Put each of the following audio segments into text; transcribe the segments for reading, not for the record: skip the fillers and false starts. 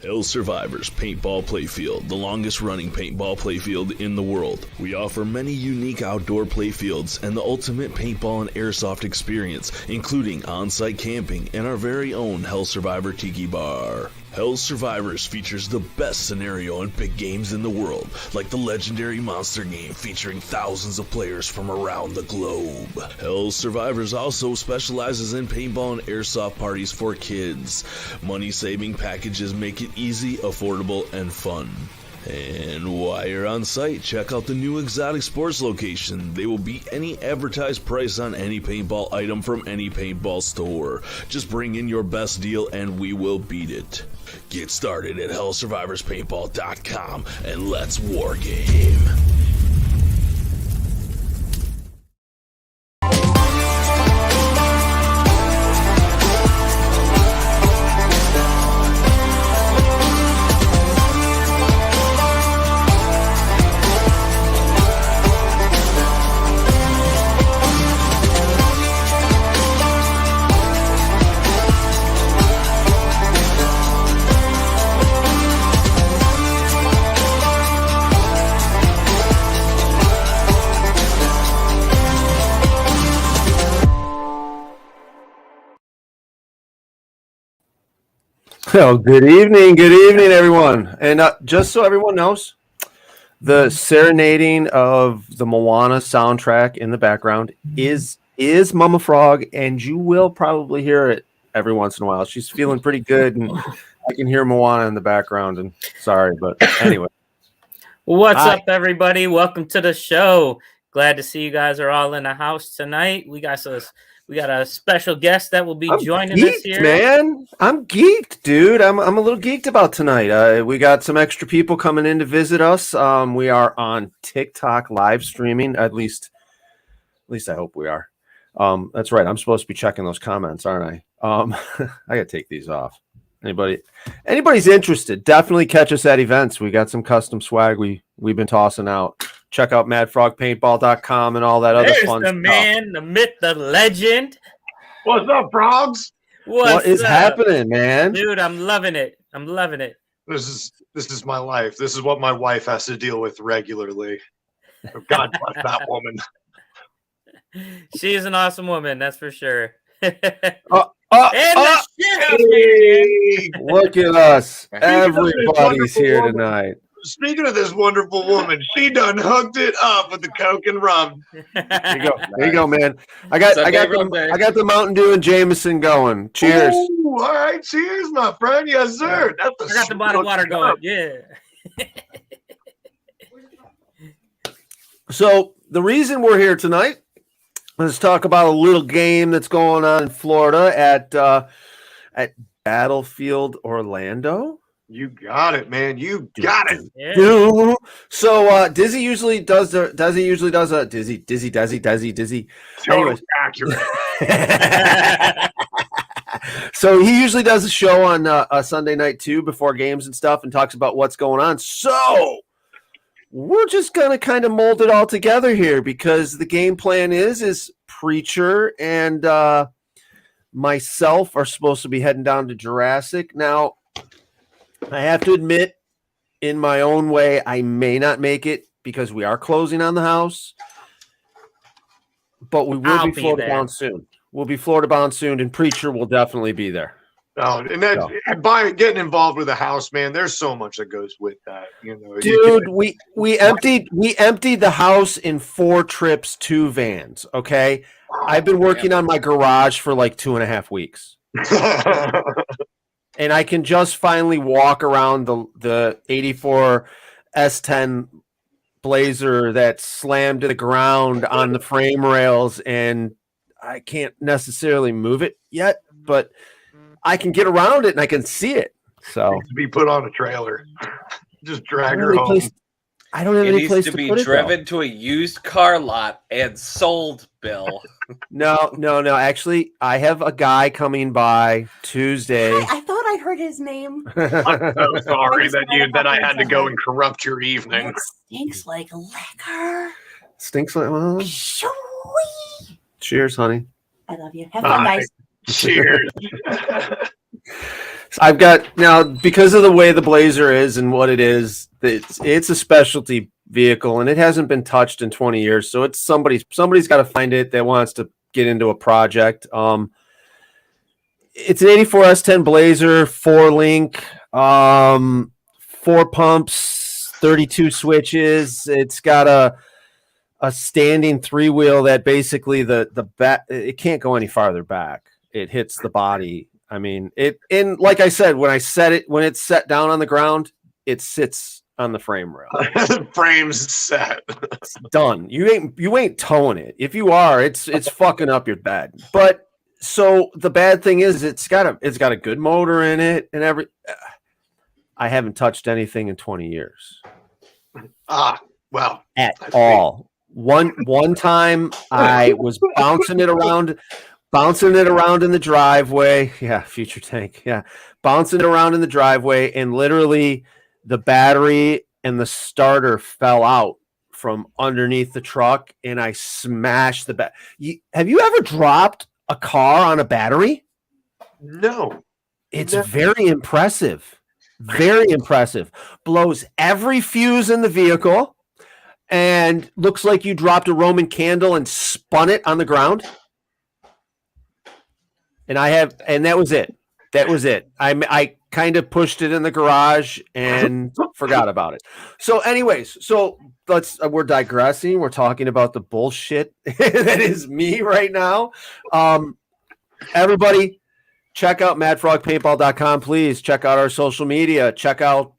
Hell Survivors Paintball Playfield, the longest running paintball playfield in the world. We offer many unique outdoor playfields and the ultimate paintball and airsoft experience, including on-site camping and our very own Hell Survivor Tiki Bar. Hell Survivors features the best scenario and big games in the world, like the legendary monster game featuring thousands of players from around the globe. Hell Survivors also specializes in paintball and airsoft parties for kids. Money-saving packages make it easy, affordable, and fun. And while you're on site, check out the new Exotic Sports location. They will beat any advertised price on any paintball item from any paintball store. Just bring in your best deal and we will beat it. Get started at hellsurvivorspaintball.com and let's war game. Oh, good evening, everyone. And just so everyone knows, the serenading of the Moana soundtrack in the background is Mama Frog, and you will probably hear it every once in a while. She's feeling pretty good, and I can hear Moana in the background. And sorry, but anyway. What's up, everybody? Welcome to the show. Glad to see you guys are all in the house tonight. We got a special guest that will be joining us here. Man, I'm geeked, dude. I'm a little geeked about tonight. We got some extra people coming in to visit us. We are on TikTok live streaming. At least I hope we are. That's right. I'm supposed to be checking those comments, aren't I? I gotta take these off. Anybody's interested, definitely catch us at events. We got some custom swag we've been tossing out. Check out madfrogpaintball.com and all that other fun stuff. The man, the myth, the legend. What's up, frogs? What is happening, man? Dude, I'm loving it. This is my life. This is what my wife has to deal with regularly. God bless that woman. She is an awesome woman, that's for sure. Look at us. Everybody's here tonight. Speaking of this wonderful woman, she done hooked it up with the Coke and rum. There you go, man. I got the Mountain Dew and Jameson going. Cheers. Ooh, all right, cheers, my friend. Yes, sir. I got the bottled water going. Yeah. So the reason we're here tonight, let's talk about a little game that's going on in Florida at Battlefield Orlando. You got it, man. You got it. Yeah. So Dizzy usually does a Dizzy. So accurate. So he usually does a show on a Sunday night too, before games and stuff, and talks about what's going on. So we're just gonna kind of mold it all together here, because the game plan is Preacher and myself are supposed to be heading down to Jurassic. Now, I have to admit, in my own way, I may not make it because we are closing on the house, but we will be Florida bound soon. We'll be Florida bound soon, and Preacher will definitely be there. Oh, and by getting involved with the house, man, there's so much that goes with that. Dude, we emptied the house in 4 trips, 2 vans. Okay, I've been working on my garage for like 2.5 weeks. And I can just finally walk around the 84 S10 Blazer that slammed to the ground on the frame rails, and I can't necessarily move it yet, but I can get around it and I can see it. So to be put on a trailer, just drag her home. I don't have any place to put it. It needs to be driven to a used car lot and sold, Bill. No. Actually, I have a guy coming by Tuesday. I thought I heard his name. I'm so sorry that I had to go and corrupt your evening. It stinks like liquor. Stinks like Cheers, honey. I love you. Have fun, guys. Cheers. I've got now because of the way the Blazer is and what it is. It's a specialty vehicle and it hasn't been touched in 20 years. So it's somebody's got to find it that wants to get into a project. It's an 84 S10 Blazer, 4-link, 4 pumps, 32 switches. It's got a standing 3-wheel that basically the back it can't go any farther back. It hits the body. I mean, like I said, when it's set down on the ground, it sits on the frame rail. Frame's set. It's done. You ain't towing it. If you are, it's fucking up your bed. But so the bad thing is it's got a good motor in it and I haven't touched anything in 20 years. Well, At all. One time I was bouncing it around in the driveway. Yeah, future tank. Yeah. Bouncing it around in the driveway and literally the battery and the starter fell out from underneath the truck and I smashed the Have you ever dropped a car on a battery? no. It's very impressive. Very impressive. Blows every fuse in the vehicle and looks like you dropped a Roman candle and spun it on the ground. And that was it. That was it. I kind of pushed it in the garage and forgot about it. So anyways, we're digressing. We're talking about the bullshit that is me right now. Everybody check out madfrogpaintball.com. Please check out our social media. Check out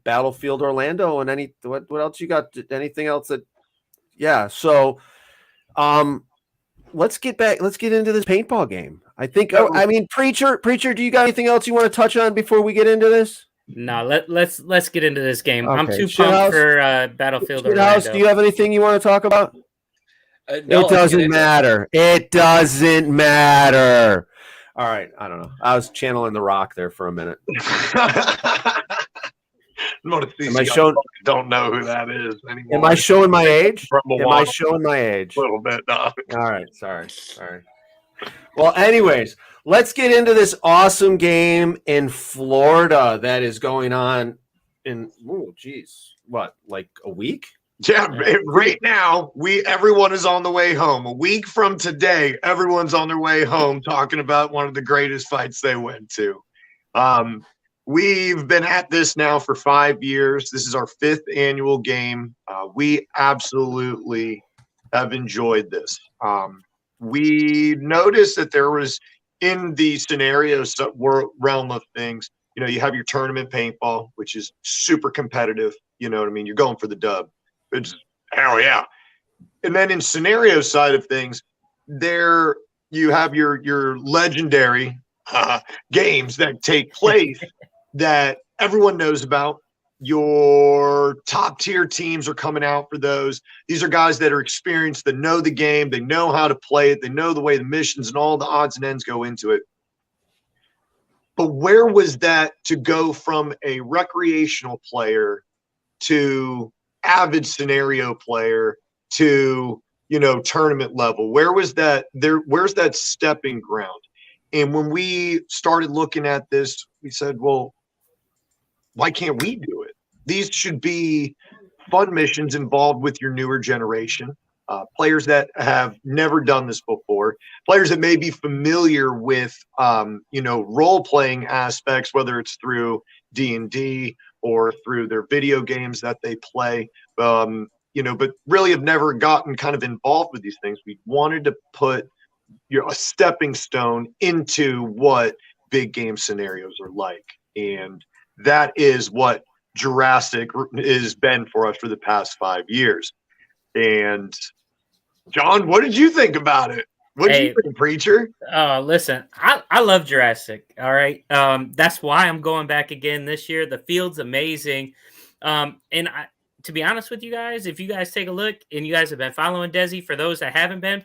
Battlefield Orlando and what else you got? Anything else so let's get into this paintball game. I think Preacher, do you got anything else you want to touch on before we get into this? No, let's get into this game. Okay. I'm too pumped for Battlefield Orlando. Do you have anything you want to talk about? No, it doesn't matter. It doesn't matter. All right. I don't know. I was channeling The Rock there for a minute. Don't know who that is anymore. Am I showing my age? A little bit. No. All right. Sorry. Well, anyways, let's get into this awesome game in Florida that is going on in like a week? Yeah, right now everyone is on the way home. A week from today, everyone's on their way home talking about one of the greatest fights they went to. We've been at this now for 5 years. This is our 5th annual game. We absolutely have enjoyed this. We noticed that there was in the scenarios realm of things, you have your tournament paintball, which is super competitive. You know what I mean? You're going for the dub. It's hell yeah. And then in scenario side of things, there you have your legendary games that take place that everyone knows about. Your top tier teams are coming out for those. These are guys that are experienced, that know the game, they know how to play it, they know the way the missions and all the odds and ends go into it. But where was that to go from a recreational player to avid scenario player to tournament level? Where was that there? Where's that stepping ground? And when we started looking at this, we said, well, why can't we do it? These should be fun missions involved with your newer generation, players that have never done this before, players that may be familiar with role-playing aspects, whether it's through D&D or through their video games that they play, but really have never gotten kind of involved with these things. We wanted to put a stepping stone into what big game scenarios are like. And that is what Jurassic has been for us for the past 5 years. And John, what did you think about it? What did you think, Preacher? Listen, I love Jurassic. All right. That's why I'm going back again this year. The field's amazing. To be honest with you guys, if you guys take a look and you guys have been following Desi, for those that haven't been,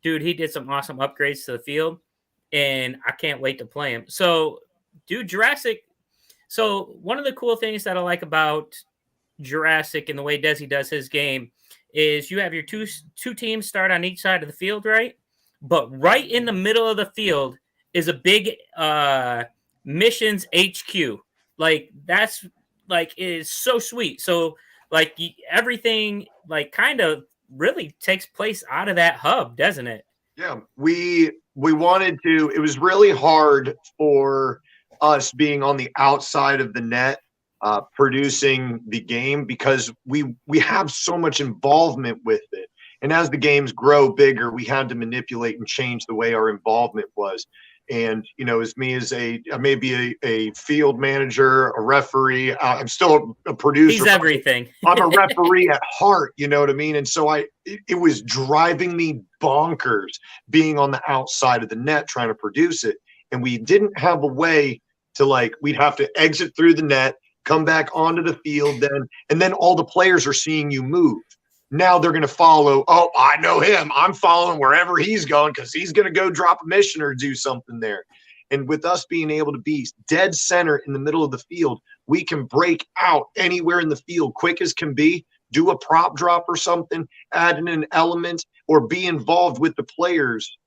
dude, he did some awesome upgrades to the field and I can't wait to play him. So, dude, Jurassic. So one of the cool things that I like about Jurassic and the way Desi does his game is you have your two teams start on each side of the field, right? But right in the middle of the field is a big missions HQ. Like that's like it is so sweet. So like everything like kind of really takes place out of that hub, doesn't it? Yeah, we wanted to. It was really hard for us being on the outside of the net, producing the game because we have so much involvement with it. And as the games grow bigger, we had to manipulate and change the way our involvement was. And as me as maybe a field manager, a referee, I'm still a producer. He's everything. I'm a referee at heart, you know what I mean? And so it was driving me bonkers being on the outside of the net trying to produce it. And we didn't have a way to we'd have to exit through the net, come back onto the field and then all the players are seeing you move. Now they're going to follow. Oh, I know him. I'm following wherever he's going because he's going to go drop a mission or do something there. And with us being able to be dead center in the middle of the field, we can break out anywhere in the field quick as can be, do a prop drop or something, add in an element, or be involved with the players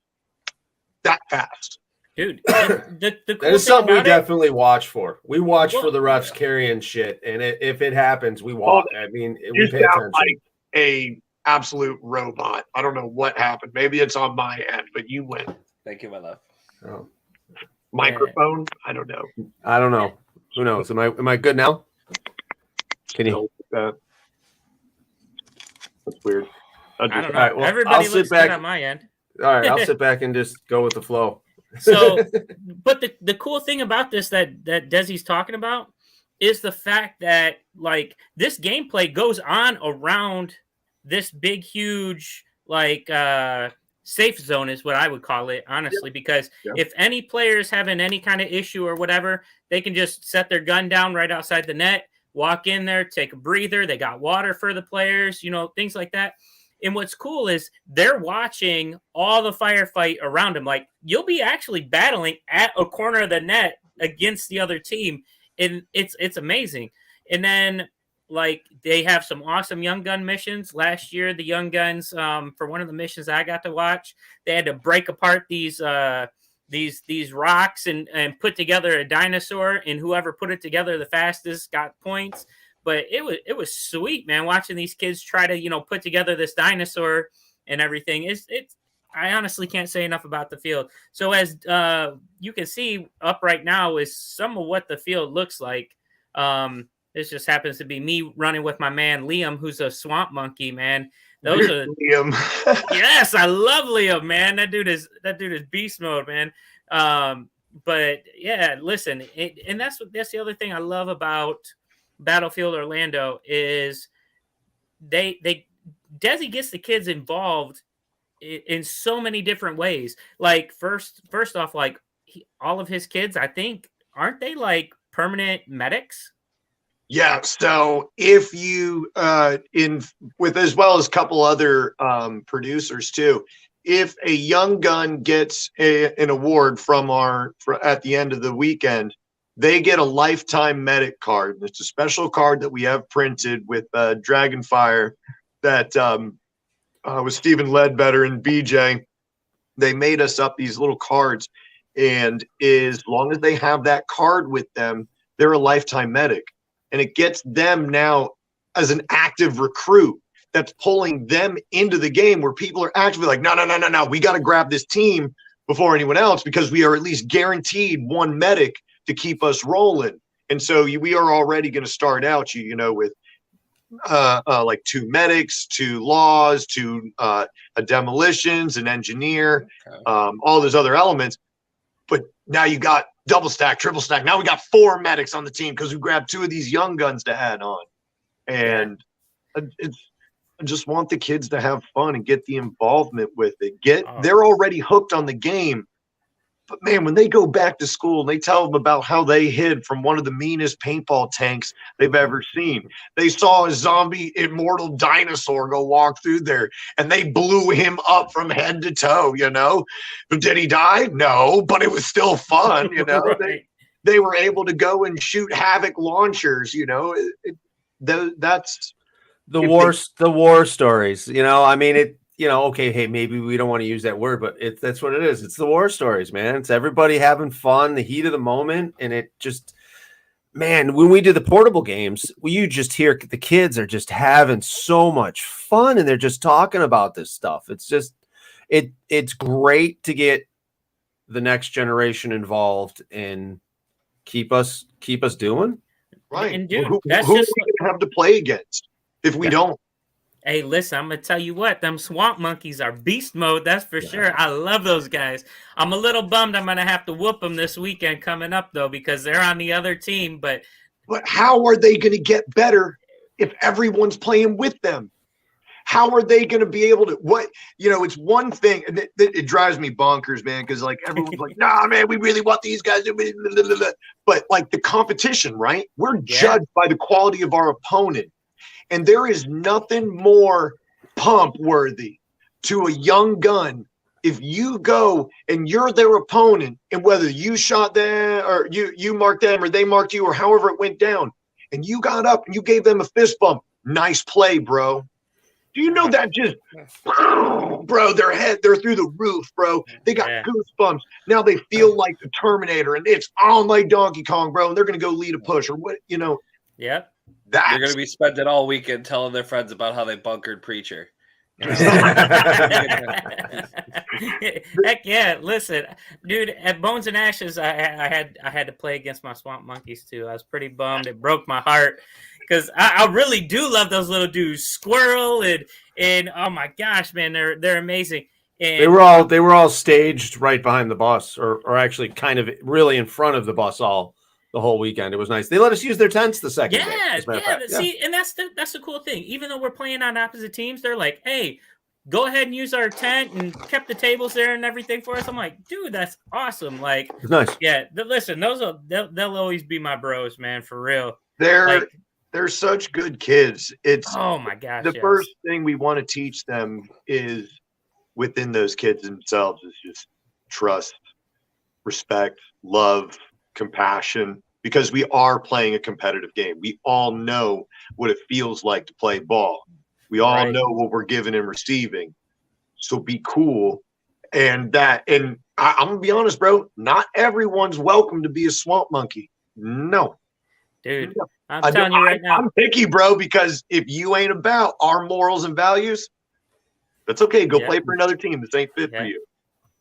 that fast. Dude, the cool that is something we it, definitely watch for. We watch for the refs carrying shit, and if it happens, we watch. I mean, we pay attention. A absolute robot. I don't know what happened. Maybe it's on my end, but you win. Thank you, my love. Oh. Microphone? I don't know. Who knows? Am I good now? Can you? That's weird. I don't know. Right, well, everybody looks good on my end. All right, I'll sit back and just go with the flow. So, but the cool thing about this that Desi's talking about is the fact that like this gameplay goes on around this big, huge, safe zone is what I would call it, honestly, because if any players having any kind of issue or whatever, they can just set their gun down right outside the net, walk in there, take a breather. They got water for the players, things like that. And what's cool is they're watching all the firefight around them. Like you'll be actually battling at a corner of the net against the other team. And it's amazing. And then they have some awesome young gun missions. Last year, the young guns, for one of the missions I got to watch, they had to break apart these rocks and put together a dinosaur, and whoever put it together the fastest got points. But it was sweet, man, watching these kids try to, put together this dinosaur and everything. It's I honestly can't say enough about the field. So as you can see up right now is some of what the field looks like. This just happens to be me running with my man Liam, who's a swamp monkey, man. Those are Liam. Yes, I love Liam, man. That dude is beast mode, man. But yeah, listen, and that's the other thing I love about Battlefield Orlando is Desi gets the kids involved in so many different ways. Like first off, all of his kids, I think, aren't they permanent medics? Yeah. So if you with as well as a couple other producers too, if a young gun gets an award at the end of the weekend, they get a lifetime medic card. It's a special card that we have printed with Dragonfire that was Stephen Ledbetter and BJ. They made us up these little cards, and as long as they have that card with them, they're a lifetime medic. And it gets them now as an active recruit that's pulling them into the game where people are actively like, no, we got to grab this team before anyone else because we are at least guaranteed one medic to keep us rolling. And so we are already going to start out, with two medics, 2 laws, 2 demolitions, an engineer, all those other elements. But now you got double stack, triple stack. Now we got 4 medics on the team because we grabbed 2 of these young guns to add on. And I just want the kids to have fun and get the involvement with it. They're already hooked on the game. But man, when they go back to school and they tell them about how they hid from one of the meanest paintball tanks they've ever seen, they saw a zombie immortal dinosaur go walk through there and they blew him up from head to toe, But did he die? No, but it was still fun, Right. They were able to go and shoot Havoc launchers, that's the war stories. I mean, okay, hey, maybe we don't want to use that word, but that's what it is. It's the war stories, man. It's everybody having fun, the heat of the moment, and it just, man, when we do the portable games, you just hear the kids are just having so much fun, and they're just talking about this stuff. It's just, it's great to get the next generation involved and keep us doing. Right. And dude, who that's are just we going to have to play against if we don't? Hey, listen, I'm gonna tell you what, them swamp monkeys are beast mode, that's for sure. I love those guys. I'm a little bummed I'm gonna have to whoop them this weekend coming up though, because they're on the other team. But how are they going to get better if everyone's playing with them? How are they going to be able to? It's one thing, and it drives me bonkers, man, because like everyone's like, nah, man, we really want these guys. But like the competition, right? We're judged by the quality of our opponent. And there is nothing more pump worthy to a young gun if you go and you're their opponent, and whether you shot them or you marked them or they marked you or however it went down, and you got up and you gave them a fist bump. Nice play, bro. Do you know that just, bro, they're through the roof, bro. They got goosebumps. Now they feel like the Terminator, and it's on like Donkey Kong, bro, and they're going to go lead a push or what, Yep. They're going to be spending all weekend telling their friends about how they bunkered Preacher. Heck yeah! Listen, dude, at Bones and Ashes, I had to play against my swamp monkeys too. I was pretty bummed. It broke my heart because I really do love those little dudes, Squirrel and oh my gosh, man, they're amazing. And they were all staged right behind the bus, or actually kind of really in front of the bus the whole weekend. It was nice. They let us use their tents the second day. See, and that's the cool thing. Even though we're playing on opposite teams, they're like, hey, go ahead and use our tent, and kept the tables there and everything for us. I'm like, dude, that's awesome. Like, it's nice. Yeah, listen, they'll always be my bros, man, for real. They're such good kids. It's oh my gosh. The first thing we want to teach them is within those kids themselves is just trust, respect, love, compassion, because we are playing a competitive game. We all know what it feels like to play ball. We all know what we're giving and receiving. So be cool. And I'm gonna be honest, bro, not everyone's welcome to be a swamp monkey. No. Dude, I'm telling you right now. I'm picky, bro, because if you ain't about our morals and values, that's okay. Go play for another team. This ain't fit for you.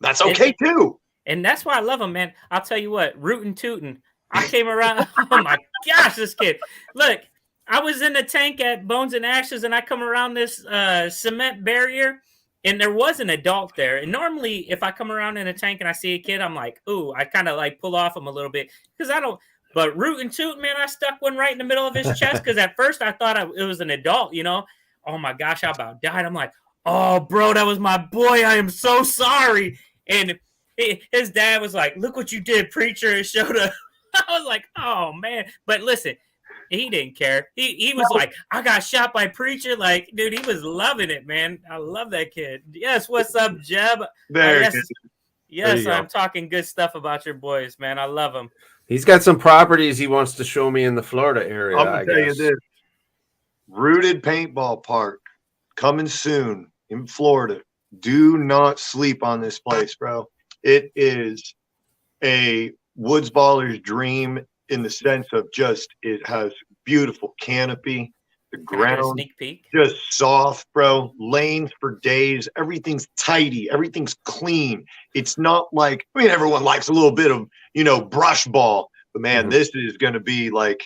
That's okay too. And that's why I love him, man. I'll tell you what, rootin' tootin'. I came around. Oh my gosh, this kid. Look, I was in the tank at Bones and Ashes, and I come around this cement barrier, and there was an adult there. And normally, if I come around in a tank and I see a kid, I'm like, ooh, I kind of like pull off him a little bit because I don't. But rootin' tootin', man, I stuck one right in the middle of his chest because at first I thought it was an adult, Oh my gosh, I about died. I'm like, oh, bro, that was my boy. I am so sorry. And his dad was like, look what you did, Preacher, and showed up. I was like, oh, man. But listen, he didn't care. He was like, I got shot by Preacher. Like, dude, he was loving it, man. I love that kid. Yes, what's up, Jeb? Yes, I'm talking good stuff about your boys, man. I love them. He's got some properties he wants to show me in the Florida area. I'm going to tell you this. Rooted Paintball Park coming soon in Florida. Do not sleep on this place, bro. It is a woods baller's dream in the sense of just it has beautiful canopy. The ground sneak peek. Just soft, bro. Lanes for days. Everything's tidy. Everything's clean. It's not like, everyone likes a little bit of, brush ball. But, man, this is going to be like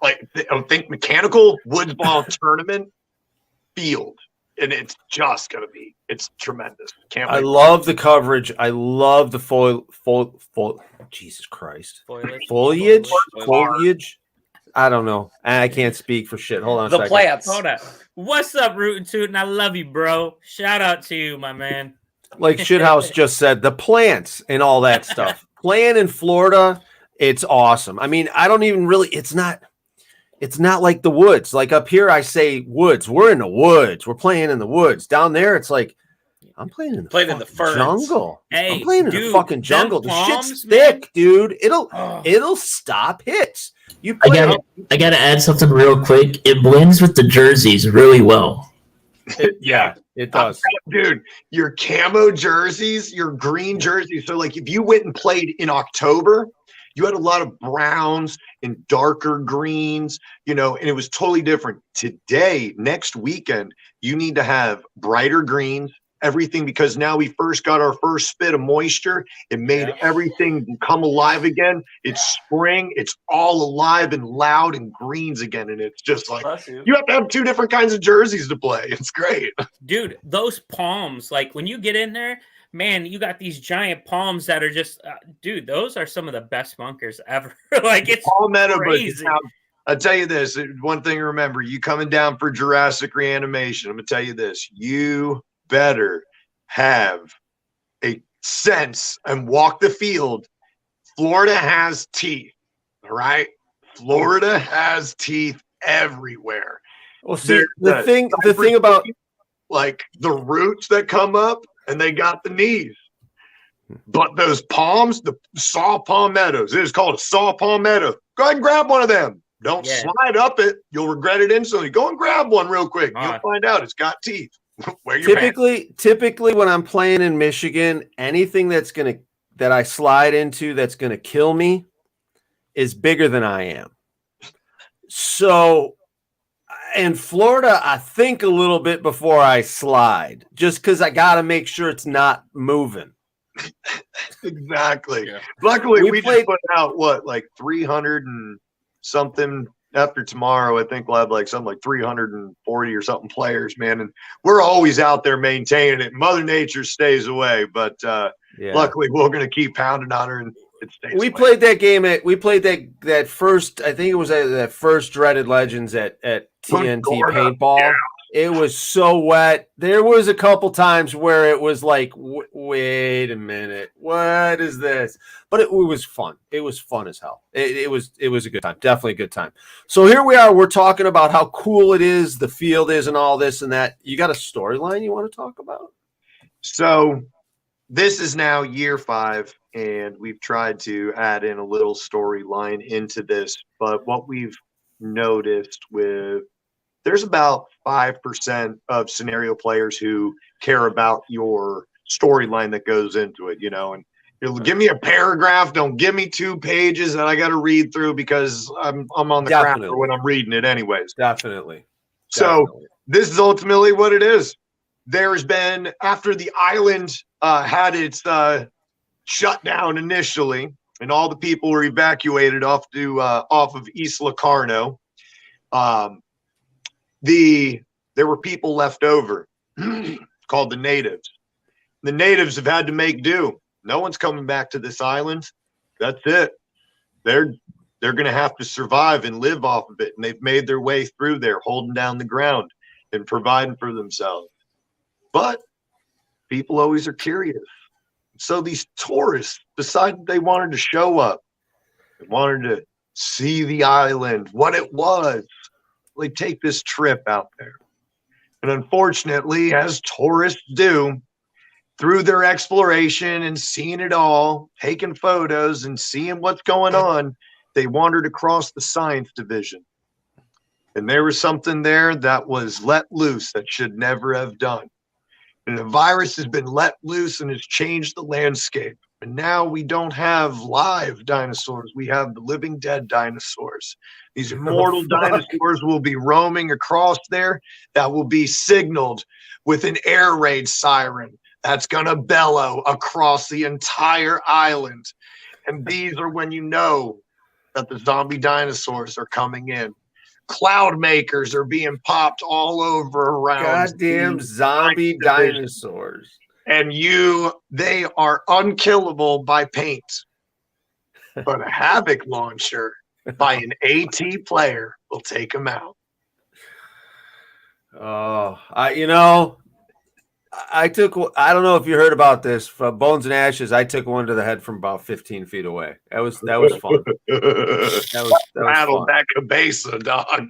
I think mechanical woods ball tournament field. And it's just going to be, it's tremendous. I love the coverage. I love the Jesus Christ. Foliage. I don't know. I can't speak for shit. Hold on a second. The plants. Hold on. What's up, Rootin' Tootin'? I love you, bro. Shout out to you, my man. Like Shithouse just said, the plants and all that stuff. Playing in Florida, it's awesome. I mean, I don't even really, it's not like the woods. Like up here, I say woods. We're in the woods. We're playing in the woods. Down there, it's like, I'm playing in the ferns. Jungle. Hey, I'm playing in the fucking jungle. The shit's thick, dude. It'll stop hits. I gotta add something real quick. It blends with the jerseys really well. It does. Dude, your camo jerseys, your green jerseys. So, like, if you went and played in October, you had a lot of browns and darker greens, and it was totally different. Today, next weekend, you need to have brighter greens, everything, because now we first got our first spit of moisture. It made everything come alive again. It's spring. It's all alive and loud and greens again. And it's just like you have to have two different kinds of jerseys to play. It's great. Dude, those palms, like when you get in there, man, you got these giant palms that are just, dude, those are some of the best bunkers ever. Like, it's crazy. I'll tell you this. One thing to remember, you coming down for Jurassic Reanimation, I'm going to tell you this. You better have a sense and walk the field. Florida has teeth, all right? Florida has teeth everywhere. Well, see, the thing about, like, the roots that come up, and they got the knees. But those palms, the saw palmettos, it is called a saw palmetto. Go ahead and grab one of them. Don't slide up it. You'll regret it instantly. Go and grab one real quick. You'll find out it's got teeth. Typically when I'm playing in Michigan, anything that I slide into that's gonna kill me is bigger than I am. So in Florida, I think a little bit before I slide, just because I got to make sure it's not moving. Exactly. Yeah. Luckily, we just put out like 300 and something. After tomorrow, I think we'll have like 340 or something players, man. And we're always out there maintaining it. Mother Nature stays away, but luckily we're going to keep pounding on her and it stays away. Played that game that first, I think it was that first Dreaded Legends at TNT Paintball. Yeah. It was so wet. There was a couple times where it was like, wait a minute, what is this? But it was fun. It was fun as hell. It was a good time. Definitely a good time. So here we are. We're talking about how cool it is, the field is, and all this and that. You got a storyline you want to talk about? So this is now year 5, and we've tried to add in a little storyline into this. But what we've noticed there's about 5% of scenario players who care about your storyline that goes into it, and you'll give me a paragraph. Don't give me 2 pages that I got to read through because I'm on the crapper when I'm reading it anyways. Definitely. So this is ultimately what it is. There's been, after the island had its shutdown initially, and all the people were evacuated off of Isla Carno, there were people left over called the natives. The natives have had to make do. No one's coming back to this island. That's it. They're going to have to survive and live off of it. And they've made their way through there, holding down the ground and providing for themselves. But people always are curious. So these tourists decided they wanted to show up. They wanted to see the island, what it was. They take this trip out there. And unfortunately, as tourists do, through their exploration and seeing it all, taking photos and seeing what's going on, they wandered across the science division. And there was something there that was let loose that should never have done. And the virus has been let loose and has changed the landscape. And now we don't have live dinosaurs. We have the living dead dinosaurs. These immortal dinosaurs will be roaming across there. That will be signaled with an air raid siren that's going to bellow across the entire island. And these are when you know that the zombie dinosaurs are coming in. Cloud makers are being popped all over around. Goddamn zombie dinosaurs. And they are unkillable by paint. But a Havoc launcher by an AT player will take them out. Oh, I don't know if you heard about this from Bones and Ashes. I took one to the head from about 15 feet away. That was fun. that was Rattled that cabeza, dog.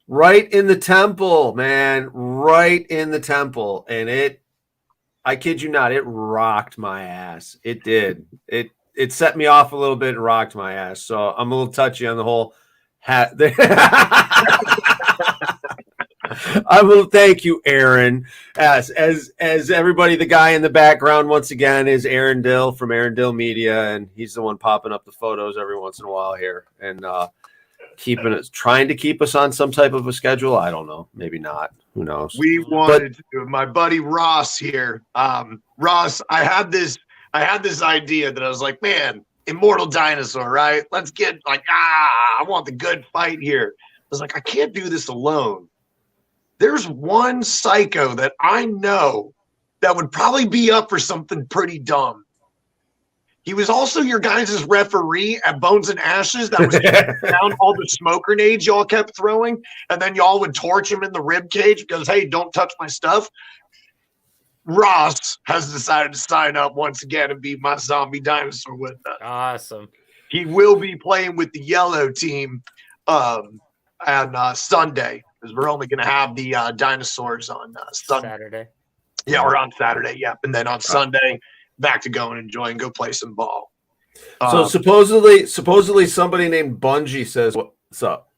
Right in the temple, man. Right in the temple. And I kid you not, it rocked my ass. It did. It set me off a little bit and rocked my ass. So I'm a little touchy on the whole hat. I will thank you, Aaron. As everybody, the guy in the background once again is Aaron Dill from Aaron Dill Media, and he's the one popping up the photos every once in a while here and trying to keep us on some type of a schedule. I don't know, maybe not. Who knows? We wanted to. My buddy Ross here. Ross, I had this idea that I was like, man, immortal dinosaur, right? Let's get I want the good fight here. I was like, I can't do this alone. There's one psycho that I know that would probably be up for something pretty dumb. He was also your guys' referee at Bones and Ashes that was down all the smoke grenades y'all kept throwing, and then y'all would torch him in the rib cage because, hey, don't touch my stuff. Ross has decided to sign up once again and be my zombie dinosaur with us. Awesome. He will be playing with the yellow team on Sunday, because we're only going to have the dinosaurs on Saturday. Yeah, or on Saturday, yeah. And then on Sunday, back to go and enjoy and go play some ball. So supposedly somebody named Bungie says, "What's up?"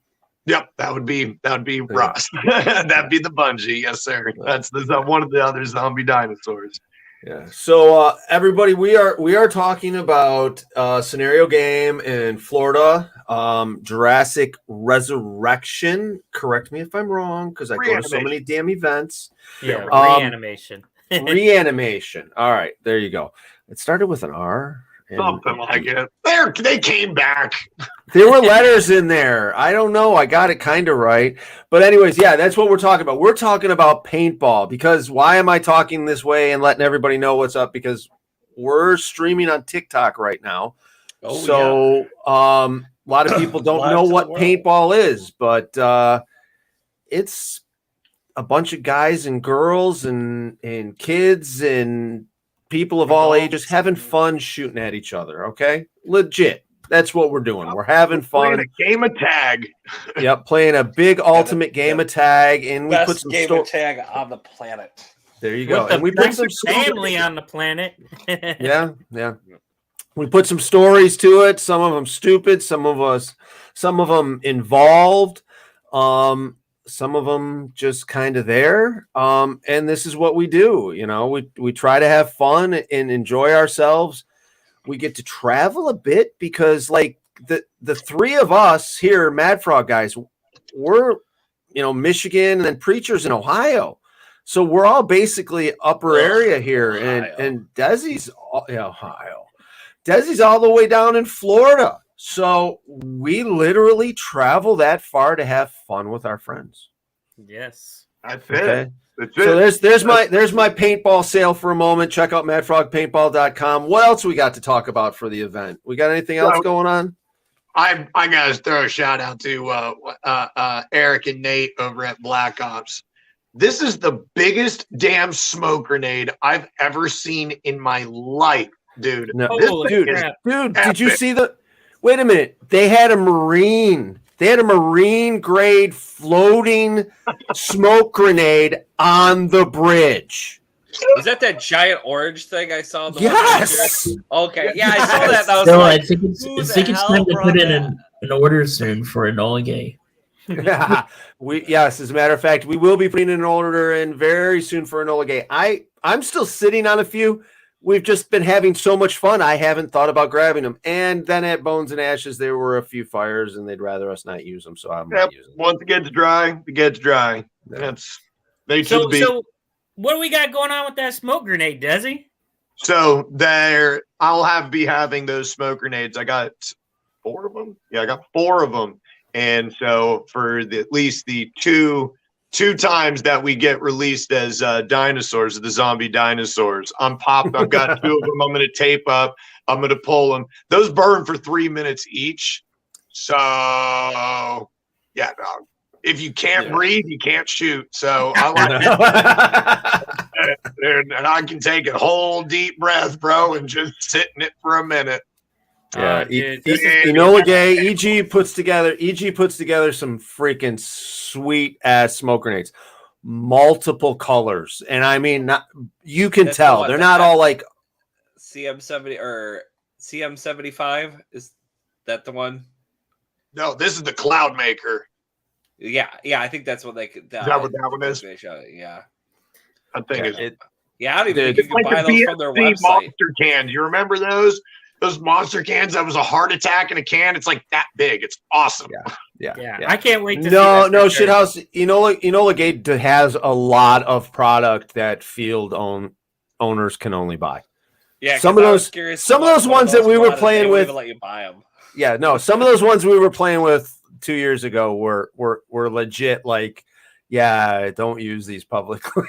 Yep, that would be Ross. That'd be the Bungie, yes, sir. That's one of the other zombie dinosaurs. Yeah. So everybody, we are talking about scenario game in Florida, Jurassic Resurrection. Correct me if I'm wrong, because I go to so many damn events. Yeah, Reanimation. Reanimation. All right, there you go. It started with an R. Something like it. They came back. There were letters in there. I don't know. I got it kind of right. But anyways, yeah, that's what we're talking about. We're talking about paintball, because why am I talking this way and letting everybody know what's up? Because we're streaming on TikTok right now. A lot of people don't know what paintball is, but it's a bunch of guys and girls and kids and people of all ages having fun shooting at each other. Okay, legit. That's what we're doing. We're having fun. Playing a game of tag. Yep, playing a big ultimate game of tag, and we put some game of tag on the planet. There you go. With and we put some family on the planet. Yeah. We put some stories to it. Some of them stupid. Some of them involved. Some of them just kind of there. And this is what we do. You know, we try to have fun and enjoy ourselves. We get to travel a bit because, like, the three of us here, Mad Frog guys, we're, Michigan, and then Preacher's in Ohio. So we're all basically upper area here. And Desi's Ohio. Desi's all the way down in Florida. So we literally travel that far to have fun with our friends. Yes. That's it. Okay. That's So it. there's my paintball sale for a moment. Check out madfrogpaintball.com. What else we got to talk about for the event? We got anything else going on? I gotta throw a shout out to Eric and Nate over at Black Ops. This is the biggest damn smoke grenade I've ever seen in my life, dude. No, Holy dude, crap. did you see wait a minute. They had a Marine grade floating smoke grenade on the bridge. Is that giant orange thing I saw? Yes. Okay. Yeah, I saw that. And I was So like, I think it's time to put in an order soon for Enola Gay. Yes, as a matter of fact, we will be putting an order in very soon for Enola Gay. I'm still sitting on a few. We've just been having so much fun. I haven't thought about grabbing them. And then at Bones and Ashes, there were a few fires, and they'd rather us not use them. So I'm not using them. Once it gets dry, it gets dry. They should be. So what do we got going on with that smoke grenade, Desi? So I'll be having those smoke grenades. I got 4 of them. Yeah, I got 4 of them. And so for at least the two times that we get released as dinosaurs, the zombie dinosaurs, I've got 2 of them. I'm going to tape up. I'm going to pull them. Those burn for 3 minutes each. So yeah, if you can't breathe, you can't shoot. So I like and I can take a whole deep breath, bro, and just sit in it for a minute. Yeah, dude, Enola Gay, EG puts together some freaking sweet ass smoke grenades, multiple colors, and I mean, you can tell they're not all like CM70 or CM75. Is that the one? No, this is the Cloud Maker. Yeah, I think that's what they could. Is that what that one is? Yeah. That thing is. Yeah, I don't even think It's you can like buy the those from their BFC website. monster cans. You remember those? Those monster cans that was a heart attack in a can. It's like that big. It's awesome. Yeah. I can't wait to see No, that. for sure. Shithouse. Legate has a lot of product that field owners can only buy. Yeah, some of those ones that we were playing with. Let you buy them. Yeah, no, some of those ones we were playing with 2 years ago were legit. Like, yeah, don't use these publicly.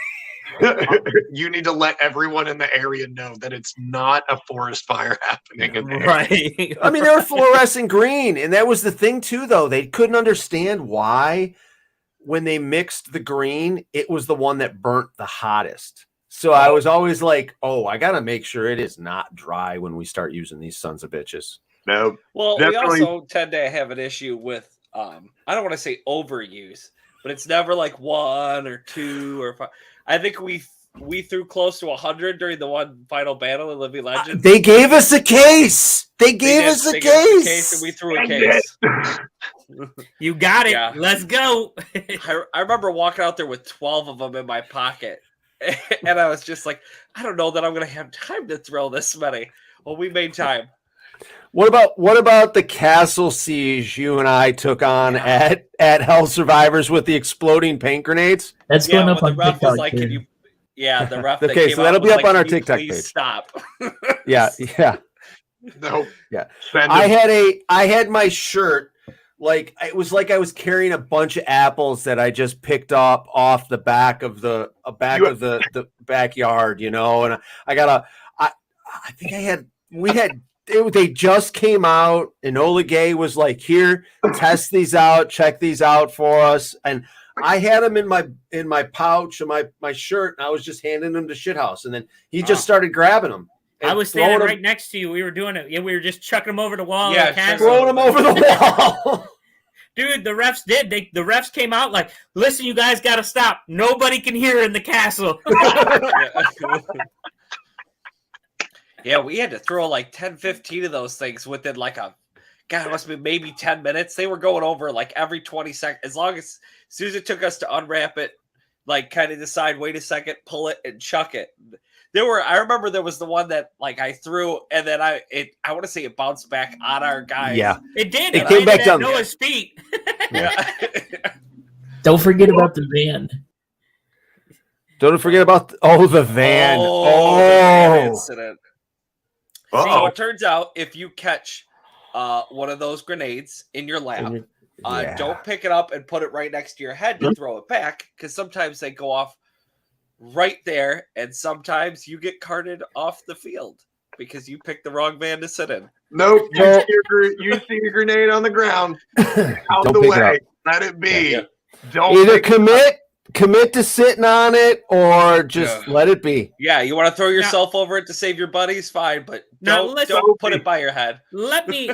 You need to let everyone in the area know that it's not a forest fire happening. Right. I mean, they were fluorescent green, and that was the thing too. Though they couldn't understand why, when they mixed the green, it was the one that burnt the hottest. So I was always like, "Oh, I gotta make sure it is not dry when we start using these sons of bitches." No. Well, definitely. we also tend to have an issue with I don't want to say overuse, but it's never like 1 or 2 or 5. I think we threw close to 100 during the one final battle in Living Legends. They gave us a case. They gave us a case. And we threw a case. You got it. Yeah. Let's go. I remember walking out there with 12 of them in my pocket. And I was just like, I don't know that I'm going to have time to throw this many. Well, we made time. What about the castle siege you and I took on at Hell Survivors with the exploding paint grenades? That's going up on the ref TikTok. was like, too. "Can you?" Yeah, the ref. Okay, so that'll be up on our TikTok page. page. Stop. Yeah. No. Yeah. Send I them. had my shirt, like it was like I was carrying a bunch of apples that I just picked up off the back of the backyard, and they just came out, and Ola Gay was like, "Here, test these out, check these out for us." And I had them in my pouch of my shirt, and I was just handing them to Shithouse, and then he just started grabbing them. I was standing right next to you. We were doing it. Yeah, we were just chucking them over the wall. Yeah, throwing them over the wall. Dude, the refs did. The refs came out like, "Listen, you guys got to stop. Nobody can hear in the castle." Yeah, we had to throw like 10, 15 of those things within like it must be maybe 10 minutes. They were going over like every 20 seconds. As soon as it took us to unwrap it, like kind of decide, wait a second, pull it and chuck it. I remember there was the one that like I threw and then I want to say it bounced back on our guys. Yeah. It did. It came back down. Noah's feet. Yeah. Don't forget about the van. Don't forget about the van. The van incident. So it turns out if you catch one of those grenades in your lap, don't pick it up and put it right next to your head to throw it back, because sometimes they go off right there, and sometimes you get carted off the field because you picked the wrong van to sit in. Nope. You see a grenade on the ground. Out the way. Let it be. Yeah. Don't either commit to sitting on it or just let it be. Yeah, you want to throw yourself over it to save your buddies, fine, but don't put it by your head. Let me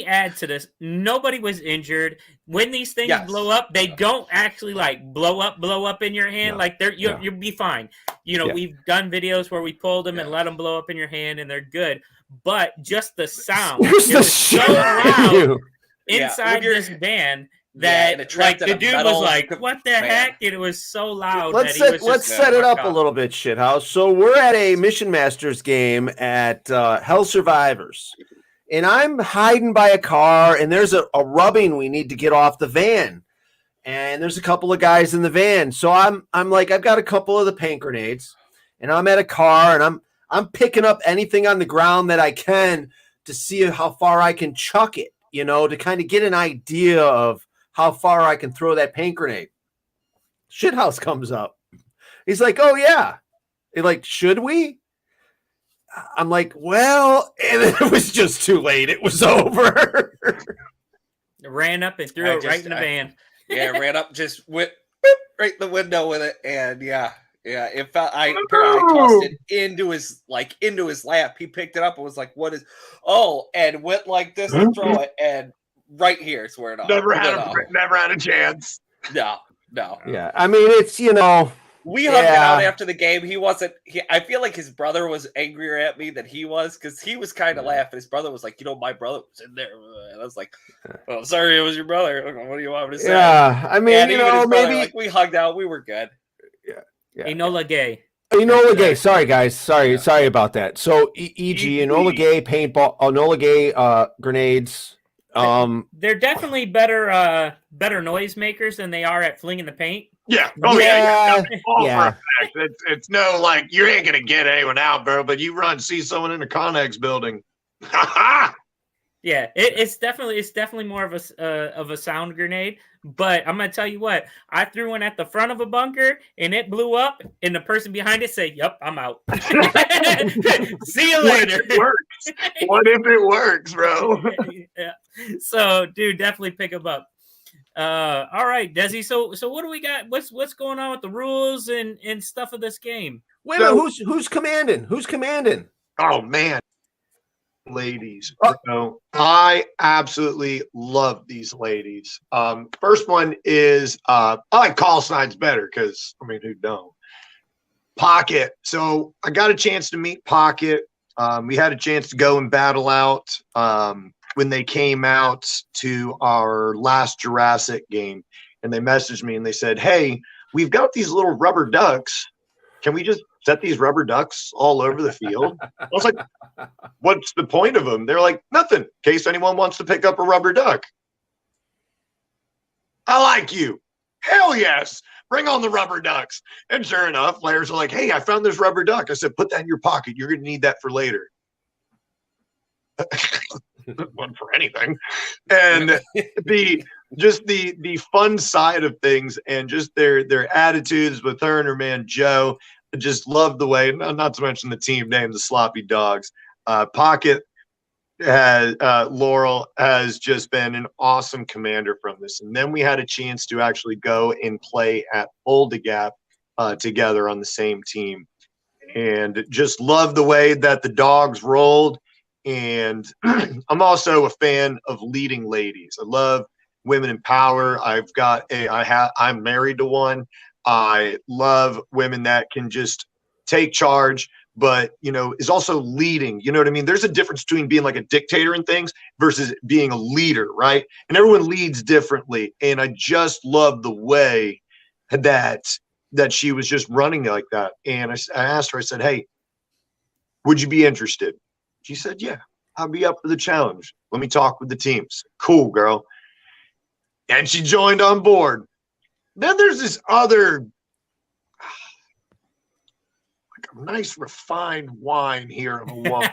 add to this. Nobody was injured. When these things blow up, they don't actually like blow up in your hand. Like you'll be fine. We've done videos where we pulled them and let them blow up in your hand, and they're good. But just the sound, it was so loud inside this van. That the dude was like, "What the heck?" And it was so loud. Let's set it up a little bit, Shithouse. So we're at a Mission Masters game at Hell Survivors, and I'm hiding by a car, and there's a rubbing we need to get off the van, and there's a couple of guys in the van. So I'm like, I've got a couple of the paint grenades, and I'm at a car, and I'm picking up anything on the ground that I can to see how far I can chuck it, to kind of get an idea of how far I can throw that paint grenade. Shithouse comes up. He's like, "Oh yeah." He's like, "Should we?" I'm like, "Well," and it was just too late. It was over. Ran up and threw it right in the van. Yeah, ran up, just went right in the window with it, and it felt. I tossed it into his lap. He picked it up and was like, "What is?" Oh, and went like this to throw it, and right here is where it all. Never had a chance. No. Yeah, I mean, it's Well, We hugged it out Yeah. after the game. He wasn't. I feel like his brother was angrier at me than he was because he was kind of laughing. His brother was like, my brother was in there, and I was like, "Well, sorry, it was your brother. What do you want me to say?" Yeah, I mean, And you even know, his brother, maybe like we hugged out. We were good. Enola Gay. Enola Gay. That's, Sorry, guys. Sorry about that. So, e.g., Enola Gay paintball, Enola Gay grenades. They're definitely better noisemakers than they are at flinging the paint. Yeah. Oh yeah. All Yeah. for a fact. It's no like you ain't gonna get anyone out, bro. But you run, see someone in the Connex building. Yeah, it's definitely more of a sound grenade. But I'm gonna tell you what, I threw one at the front of a bunker and it blew up, and the person behind it said, "Yep, I'm out. See you later." What if it works, bro? Yeah. So, dude, definitely pick them up. All right, Desi. So what do we got? What's going on with the rules and stuff of this game? Wait a minute. Who's commanding? Who's commanding? Oh man, ladies, bro. I absolutely love these ladies. First one is I like call signs better because I mean who don't? Pocket. So I got a chance to meet Pocket. We had a chance to go and battle out when they came out to our last Jurassic game, and they messaged me and they said, "Hey, we've got these little rubber ducks. Can we just set these rubber ducks all over the field?" I was like, "What's the point of them?" They're like, "Nothing, in case anyone wants to pick up a rubber duck." I like you. Hell yes. Bring on the rubber ducks. And sure enough, players are like, "Hey, I found this rubber duck." I said, "Put that in your pocket. You're going to need that for later." One for anything. And the fun side of things and just their attitudes with her and her man Joe, I just love the way, not to mention the team name, the Sloppy Dogs. Pocket has Laurel has just been an awesome commander from this. And then we had a chance to actually go and play at Oldegap together on the same team. And just love the way that the dogs rolled. And I'm also a fan of leading ladies. I love women in power. I'm married to one. I love women that can just take charge, but is also leading. You know what I mean? There's a difference between being like a dictator in things versus being a leader, right? And everyone leads differently. And I just love the way that she was just running like that. And I asked her, I said, "Hey, would you be interested?" She said, "Yeah, I'll be up for the challenge. Let me talk with the teams." Cool, girl. And she joined on board. Then there's this other, like a nice refined wine here of a woman.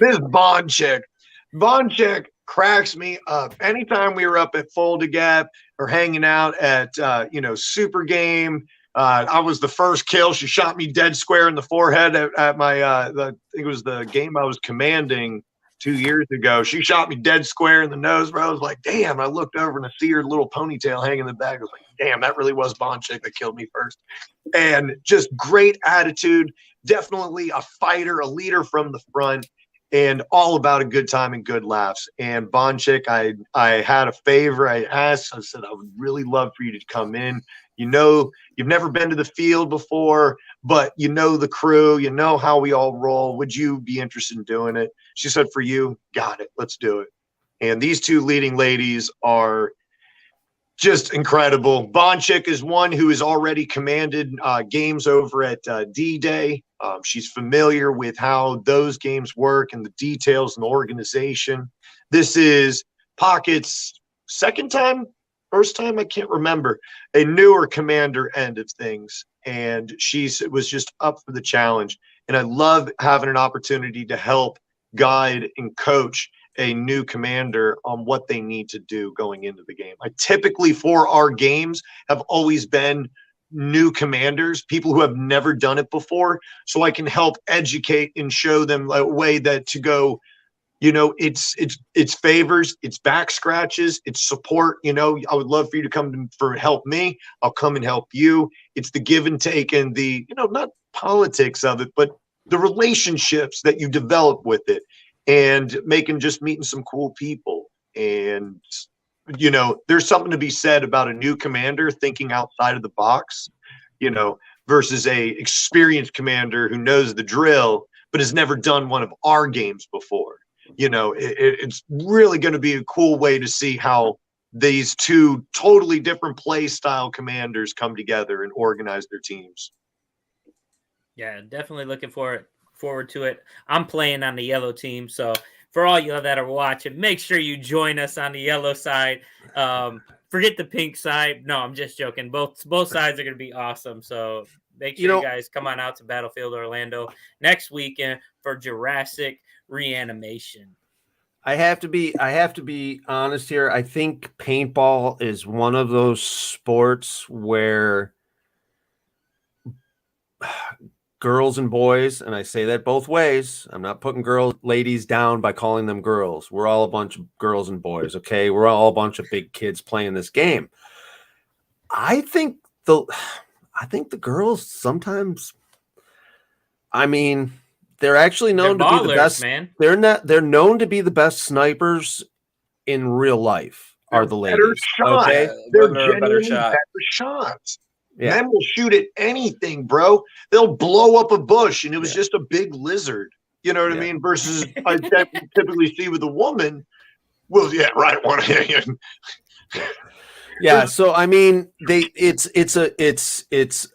This Bond chick. Bond chick cracks me up. Anytime we were up at Fold-A-Gap or hanging out at, Super Game, I was the first kill. She shot me dead square in the forehead at my, I think it was the game I was commanding 2 years ago. She shot me dead square in the nose, bro. I was like, damn. I looked over and I see her little ponytail hanging in the back. I was like, damn, that really was Bond chick that killed me first. And just great attitude. Definitely a fighter, a leader from the front, and all about a good time and good laughs. And Bond chick, I had a favor. I asked, I said, I would really love for you to come in. You've never been to the field before, but the crew, how we all roll. Would you be interested in doing it? She said, "For you, got it. Let's do it." And these two leading ladies are just incredible. Bonchik is one who has already commanded games over at D-Day. She's familiar with how those games work and the details and the organization. This is Pocket's second time, first time, I can't remember, a newer commander end of things. And she was just up for the challenge. And I love having an opportunity to help guide and coach a new commander on what they need to do going into the game. I typically, for our games, have always been new commanders, people who have never done it before, so I can help educate and show them a way that to go, it's favors, it's back scratches, it's support. I would love for you to come for help me. I'll come and help you. It's the give and take and the, not politics of it, but the relationships that you develop with it, and meeting some cool people. And, there's something to be said about a new commander thinking outside of the box. versus a experienced commander who knows the drill but has never done one of our games before. It's really going to be a cool way to see how these two totally different play style commanders come together and organize their teams. Yeah, definitely looking forward to it. I'm playing on the yellow team, so for all you that are watching, make sure you join us on the yellow side. Forget the pink side. No, I'm just joking. Both sides are going to be awesome. So make sure you guys come on out to Battlefield Orlando next weekend for Jurassic Reanimation. I have to be honest here. I think paintball is one of those sports where girls and boys, and I say that both ways. I'm not putting ladies down by calling them girls. We're all a bunch of girls and boys, okay? We're all a bunch of big kids playing this game. I think the girls sometimes, I mean, they're actually known to be the best. Man. They're known to be the best snipers in real life. Are the ladies? Okay, they're genuinely better shots. Yeah. Men will shoot at anything, bro. They'll blow up a bush, and it was just a big lizard. You know what I mean? Versus I typically see with a woman. Well, yeah, right. Yeah, so I mean, it's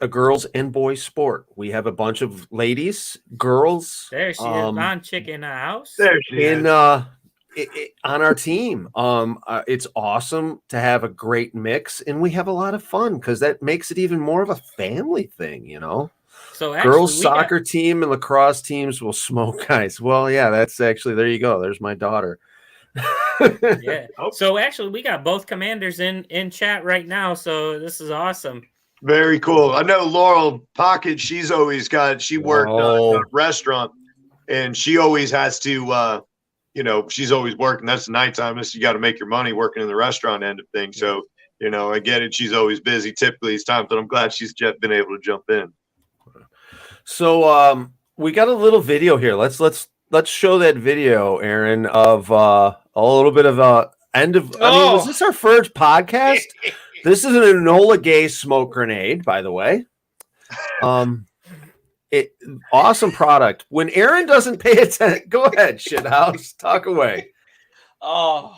a girls and boys sport. We have a bunch of ladies, girls. There she is, non-chick in the house. There she is. On our team. It's awesome to have a great mix, and we have a lot of fun because that makes it even more of a family thing, So actually, girls soccer team and lacrosse teams will smoke guys. Well, yeah, that's actually, there you go. There's my daughter. Yeah. So actually, we got both commanders in chat right now. So this is awesome. Very cool. I know Laurel Pocket. She worked at a restaurant, and she always has to. She's always working. That's nighttime. You got to make your money working in the restaurant end of things. So, I get it. She's always busy. Typically, it's time, but I'm glad she's been able to jump in. So, we got a little video here. Let's show that video, Aaron, of a little bit of end of. I mean, was this our first podcast? This is an Enola Gay smoke grenade, by the way. Awesome product. When Aaron doesn't pay attention, go ahead, shithouse. Talk away. Oh.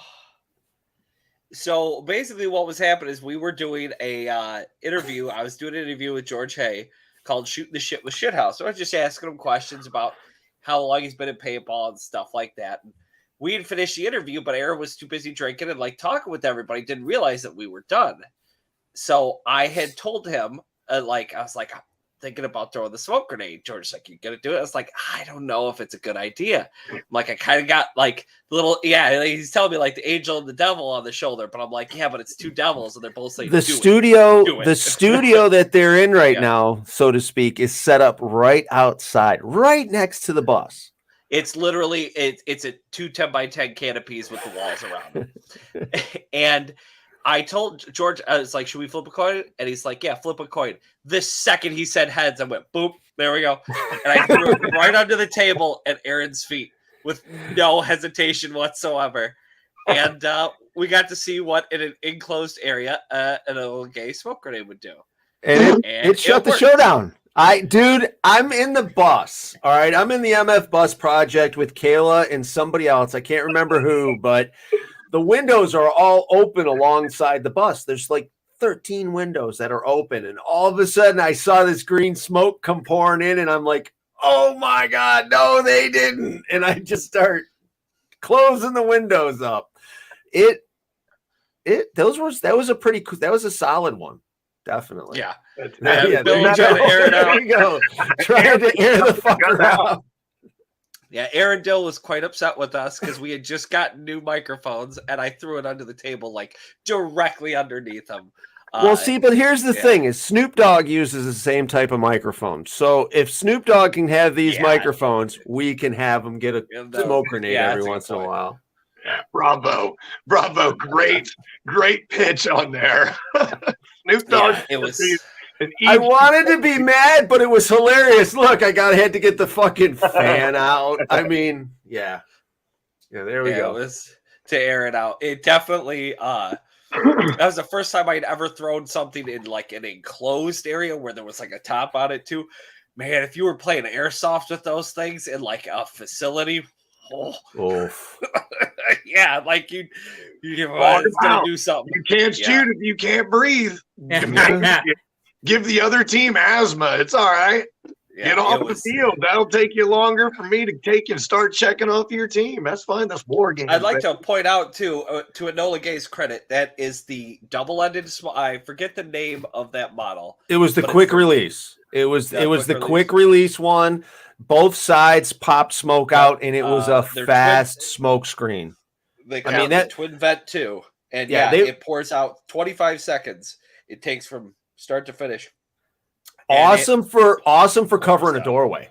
So basically what was happening is we were doing a interview. I was doing an interview with George Hay called Shooting the Shit with Shithouse. So I was just asking him questions about how long he's been in paintball and stuff like that. And we had finished the interview, but Aaron was too busy drinking and talking with everybody. Didn't realize that we were done. So I had told him, I was like, I'm thinking about throwing the smoke grenade. George's like, you gonna do it? I was like, I don't know if it's a good idea. I'm like, I kind of got he's telling me the angel and the devil on the shoulder, but I'm like, yeah, but it's two devils and they're both saying the studio that they're in right now, so to speak, is set up right outside, right next to the bus. It's literally it's a 2 10x10 canopies with the walls around it. And I told George, I was like, should we flip a coin? And he's like, yeah, flip a coin. The second he said heads, I went, boop, there we go. And I threw it right under the table at Aaron's feet with no hesitation whatsoever. And we got to see what in an enclosed area an Enola Gay smoke grenade would do. And it shut the show down. I'm in the bus. All right. I'm in the MF bus project with Kayla and somebody else. I can't remember who, but the windows are all open alongside the bus. There's 13 windows that are open. And all of a sudden I saw this green smoke come pouring in and I'm like, oh my God, no, they didn't. And I just start closing the windows up. That was a solid one. Definitely. Yeah. Billy trying to air it out. There you go. Trying to air the fucker out. Yeah, Aaron Dill was quite upset with us because we had just gotten new microphones and I threw it under the table, directly underneath him. Well, see, but here's the thing is Snoop Dogg uses the same type of microphone. So if Snoop Dogg can have these microphones, we can have him get a smoke grenade every once in a while. Yeah, bravo. Great pitch on there. Snoop Dogg. Yeah, it was. I wanted to be mad, but it was hilarious. Look, I had to get the fucking fan out. I mean, yeah, there we go. It was to air it out. It definitely. That was the first time I'd ever thrown something in like an enclosed area where there was like a top on it too. Man, if you were playing airsoft with those things in like a facility, Oof. yeah, like it's Walk gonna out. do something. You can't shoot if you can't breathe. Give the other team asthma. It's all right. Yeah, Get off it the was- field. That'll take you longer for me to take and start checking off your team. That's fine. That's war games. I'd like to point out too, to Enola Gay's credit, that is the double-ended. I forget the name of that model. It was the But it's quick the- release. It was Yeah, it was quick the quick release one. Both sides popped smoke Yeah, out, and it was a they're fast smoke screen. They I call mean, it that- the twin vent too, and Yeah, it pours out 25 seconds. It takes from start to finish. And Awesome for covering a doorway.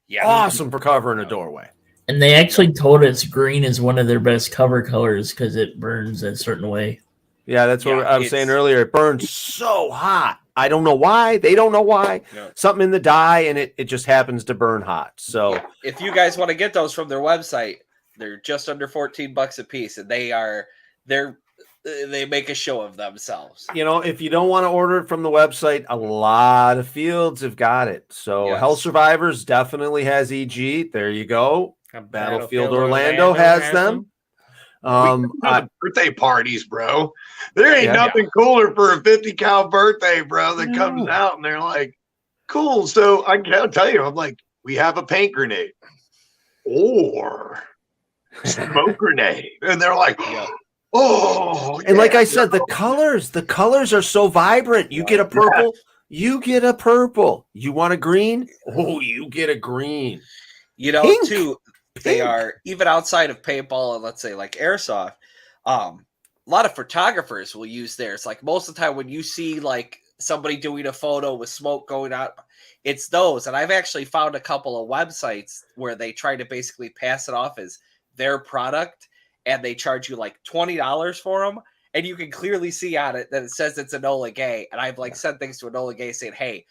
Yeah, Awesome for covering a doorway. And they actually told us green is one of their best cover colors because it burns a certain way. Yeah, that's what Yeah, I was saying it's- earlier. It burns so hot. I don't know why. They don't know why. Yeah. Something in the dye, and it just happens to burn hot. So Yeah. If you guys want to get those from their website, they're just under $14 a piece, and they make a show of themselves. if you don't want to order it from the website, a lot of fields have got it. So Yes. Hell Survivors definitely has EG. There you go. Battlefield Orlando has them. We have birthday parties, bro. There ain't Yeah. nothing cooler for a 50 cal birthday, bro, that comes No. out and they're like, cool. So I can't tell you, I'm like, we have a paint grenade or smoke grenade. And they're like, Yeah. oh, And like yeah. I said, the colors are so vibrant. You get a purple, you get a purple. You want a green? Oh, you get a green. Pink. Too, they Pink. are even outside of paintball and let's say like airsoft. A lot of photographers will use theirs. Like most of the time when you see like somebody doing a photo with smoke going out, it's those. And I've actually found a couple of websites where they try to basically pass it off as their product, and they charge you like $20 for them. And you can clearly see on it that it says it's Enola Gay. And I've like sent things to Enola Gay saying, hey,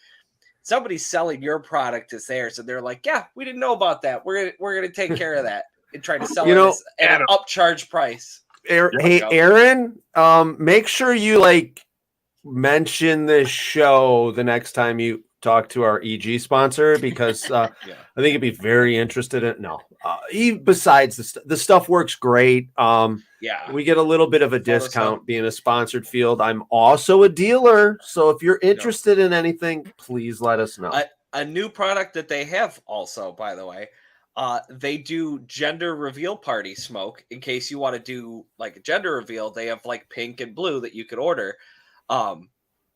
somebody's selling your product as theirs. And they're like, yeah, we didn't know about that. We're gonna take care of that and try to sell it at an upcharge price. Hey, Aaron, make sure you mention this show the next time you talk to our EG sponsor, because I think he'd be very interested in it. No, besides the stuff works great. We get a little bit of a discount being a sponsored field. I'm also a dealer, so if you're interested in anything, please let us know. A new product that they have also, by the way, they do gender reveal party smoke. In case you want to do like a gender reveal, they have like pink and blue that you could order.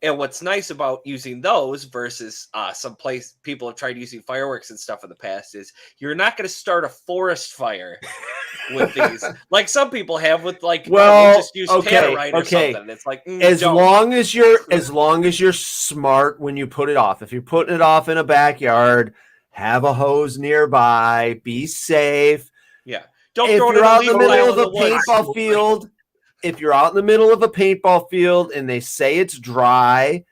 And what's nice about using those versus some place people have tried using fireworks and stuff in the past is you're not going to start a forest fire with these, like some people have with like we'll just use Tannerite or something. It's like as long as you're smart when you put it off. If you're putting it off in a backyard, have a hose nearby. Be safe. Yeah. Don't if throw it you're in out in the middle of a woods. paintball field. If you're out in the middle of a paintball field and they say it's dry,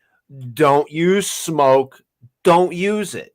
don't use smoke. Don't use it.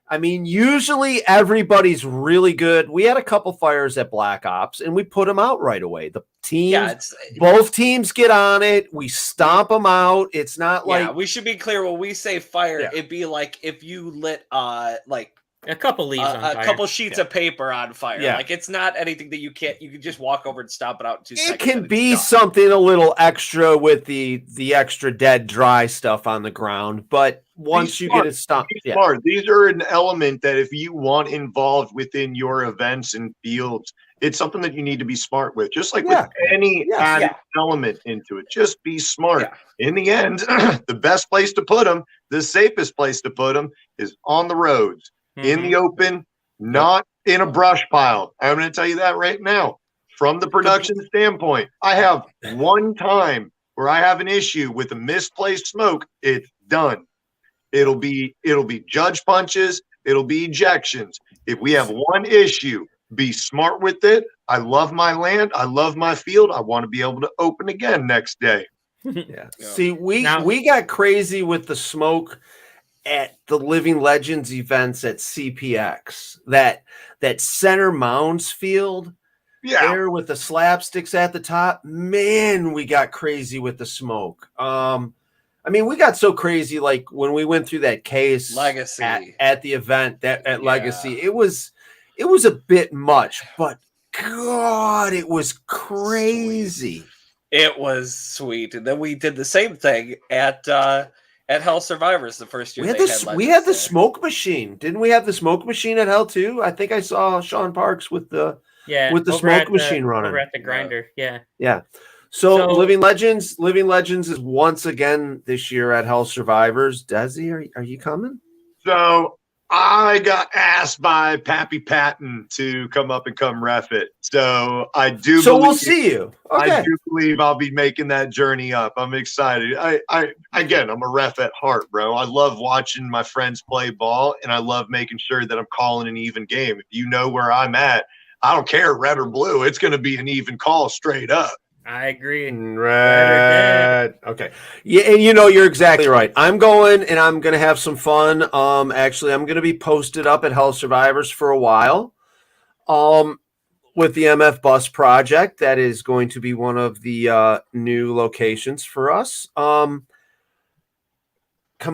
I mean, usually everybody's really good. We had a couple fires at Black Ops and we put them out right away. The teams, both teams get on it. We stomp them out. It's not like we should be clear when we say fire. It'd be like if you lit like a couple leaves on fire. A couple sheets of paper on fire. Yeah. Like it's not anything that you can just walk over and stomp it out in 2 seconds. It can be something a little extra with the extra dead dry stuff on the ground, but once you get it stopped, smart. These are an element that if you want involved within your events and fields, it's something that you need to be smart with. Just like with any added element into it, just be smart. In the end, the best place to put them, the safest place to put them, is on the roads. In the open, not in a brush pile. I'm going to tell you that right now. From the production standpoint, I have one time where I have an issue with a misplaced smoke. It's done. It'll be judge punches. It'll be ejections. If we have one issue, be smart with it. I love my land. I love my field. I want to be able to open again next day. See, we got crazy with the smoke at the Living Legends events at CPX. That Center Mounds field, Yeah. there with the slapsticks at the top. Man, we got crazy with the smoke. I mean, we got so crazy like when we went through that case Legacy. at the event at Yeah. Legacy. It was a bit much, but God, it was crazy. It was sweet. And then we did the same thing at Hell Survivors the first year. We had they this. had We had the Legends there. smoke machine, didn't we? Have the smoke machine at Hell too? I think I saw Sean Parks with the Yeah, the over smoke at machine running. over at the grinder. Yeah. Yeah. So, So- Living Legends is once again this year at Hell Survivors. Desi, are you coming? So I got asked by Pappy Patton to come up and come ref it. So I do. So we'll believe- see you. Okay. I do believe I'll be making that journey up. I'm excited. Again, I'm a ref at heart, bro. I love watching my friends play ball, and I love making sure that I'm calling an even game. If you know where I'm at, I don't care red or blue. It's going to be an even call straight up. I agree. Red. Okay. Yeah, and you're exactly right. I'm going and I'm gonna have some fun. Actually, I'm gonna be posted up at Hell Survivors for a while. With the MF Bus project, that is going to be one of the new locations for us. Come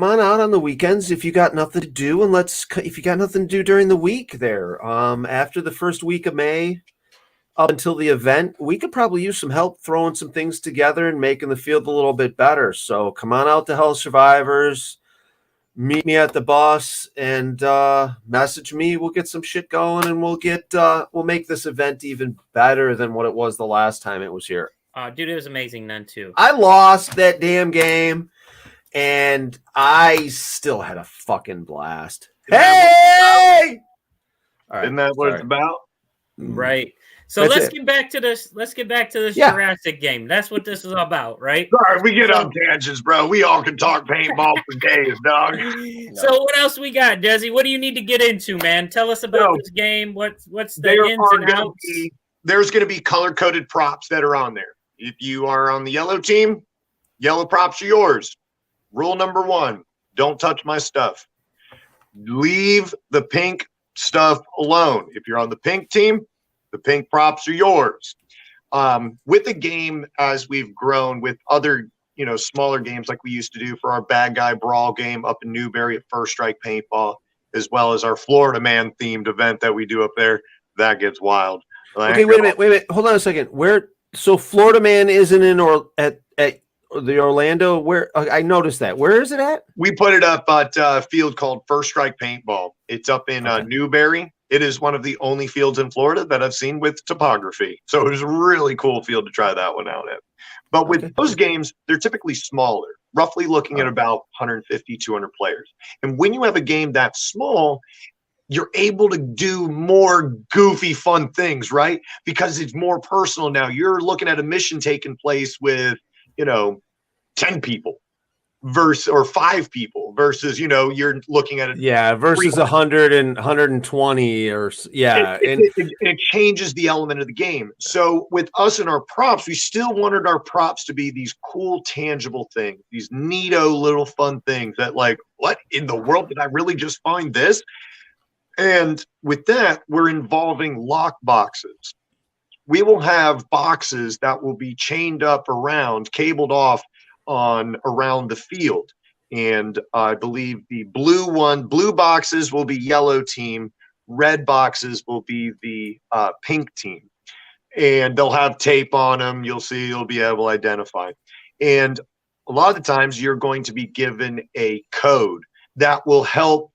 on out on the weekends if you got nothing to do, and if you got nothing to do during the week there. After the first week of May, up until the event, we could probably use some help throwing some things together and making the field a little bit better. So come on out to Hell Survivors, meet me at the bus, and message me. We'll get some shit going, and we'll make this event even better than what it was the last time it was here. Dude, it was amazing then too. I lost that damn game, and I still had a fucking blast. Hey! All right, Isn't that what sorry. it's about? Right. So That's let's it. get back to this. Let's get back to this Yeah. Jurassic game. That's what this is about, right? Sorry, we get on tangents, bro. We all can talk paintball for days, dog. So what else we got, Desi? What do you need to get into, man? Tell us about So, this game. What's the There ins are and gonna outs? be there's going to be color-coded props that are on there. If you are on the yellow team, yellow props are yours. Rule number 1, don't touch my stuff. Leave the pink stuff alone. If you're on the pink team, the pink props are yours. With the game, as we've grown with other, smaller games like we used to do for our Bad Guy Brawl game up in Newberry at First Strike Paintball, as well as our Florida Man themed event that we do up there, that gets wild. Okay, wait a minute. Hold on a second. So Florida Man isn't in at the Orlando? Where I noticed that. Where is it at? We put it up at a field called First Strike Paintball. It's up in Newberry. It is one of the only fields in Florida that I've seen with topography. So it was a really cool field to try that one out at. But with those games, they're typically smaller, roughly looking at about 150, 200 players. And when you have a game that small, you're able to do more goofy, fun things, right? Because it's more personal now. You're looking at a mission taking place with, 10 people or 5 people versus, you're looking at it. Versus 100 and 120 or it changes the element of the game. So with us and our props, we still wanted our props to be these cool, tangible things, these neato little fun things that like, what in the world did I really just find this? And with that, we're involving lock boxes. We will have boxes that will be chained up around, cabled off around the field. And I believe the blue boxes will be yellow team, red boxes will be the pink team. And they'll have tape on them. You'll be able to identify. And a lot of the times you're going to be given a code that will help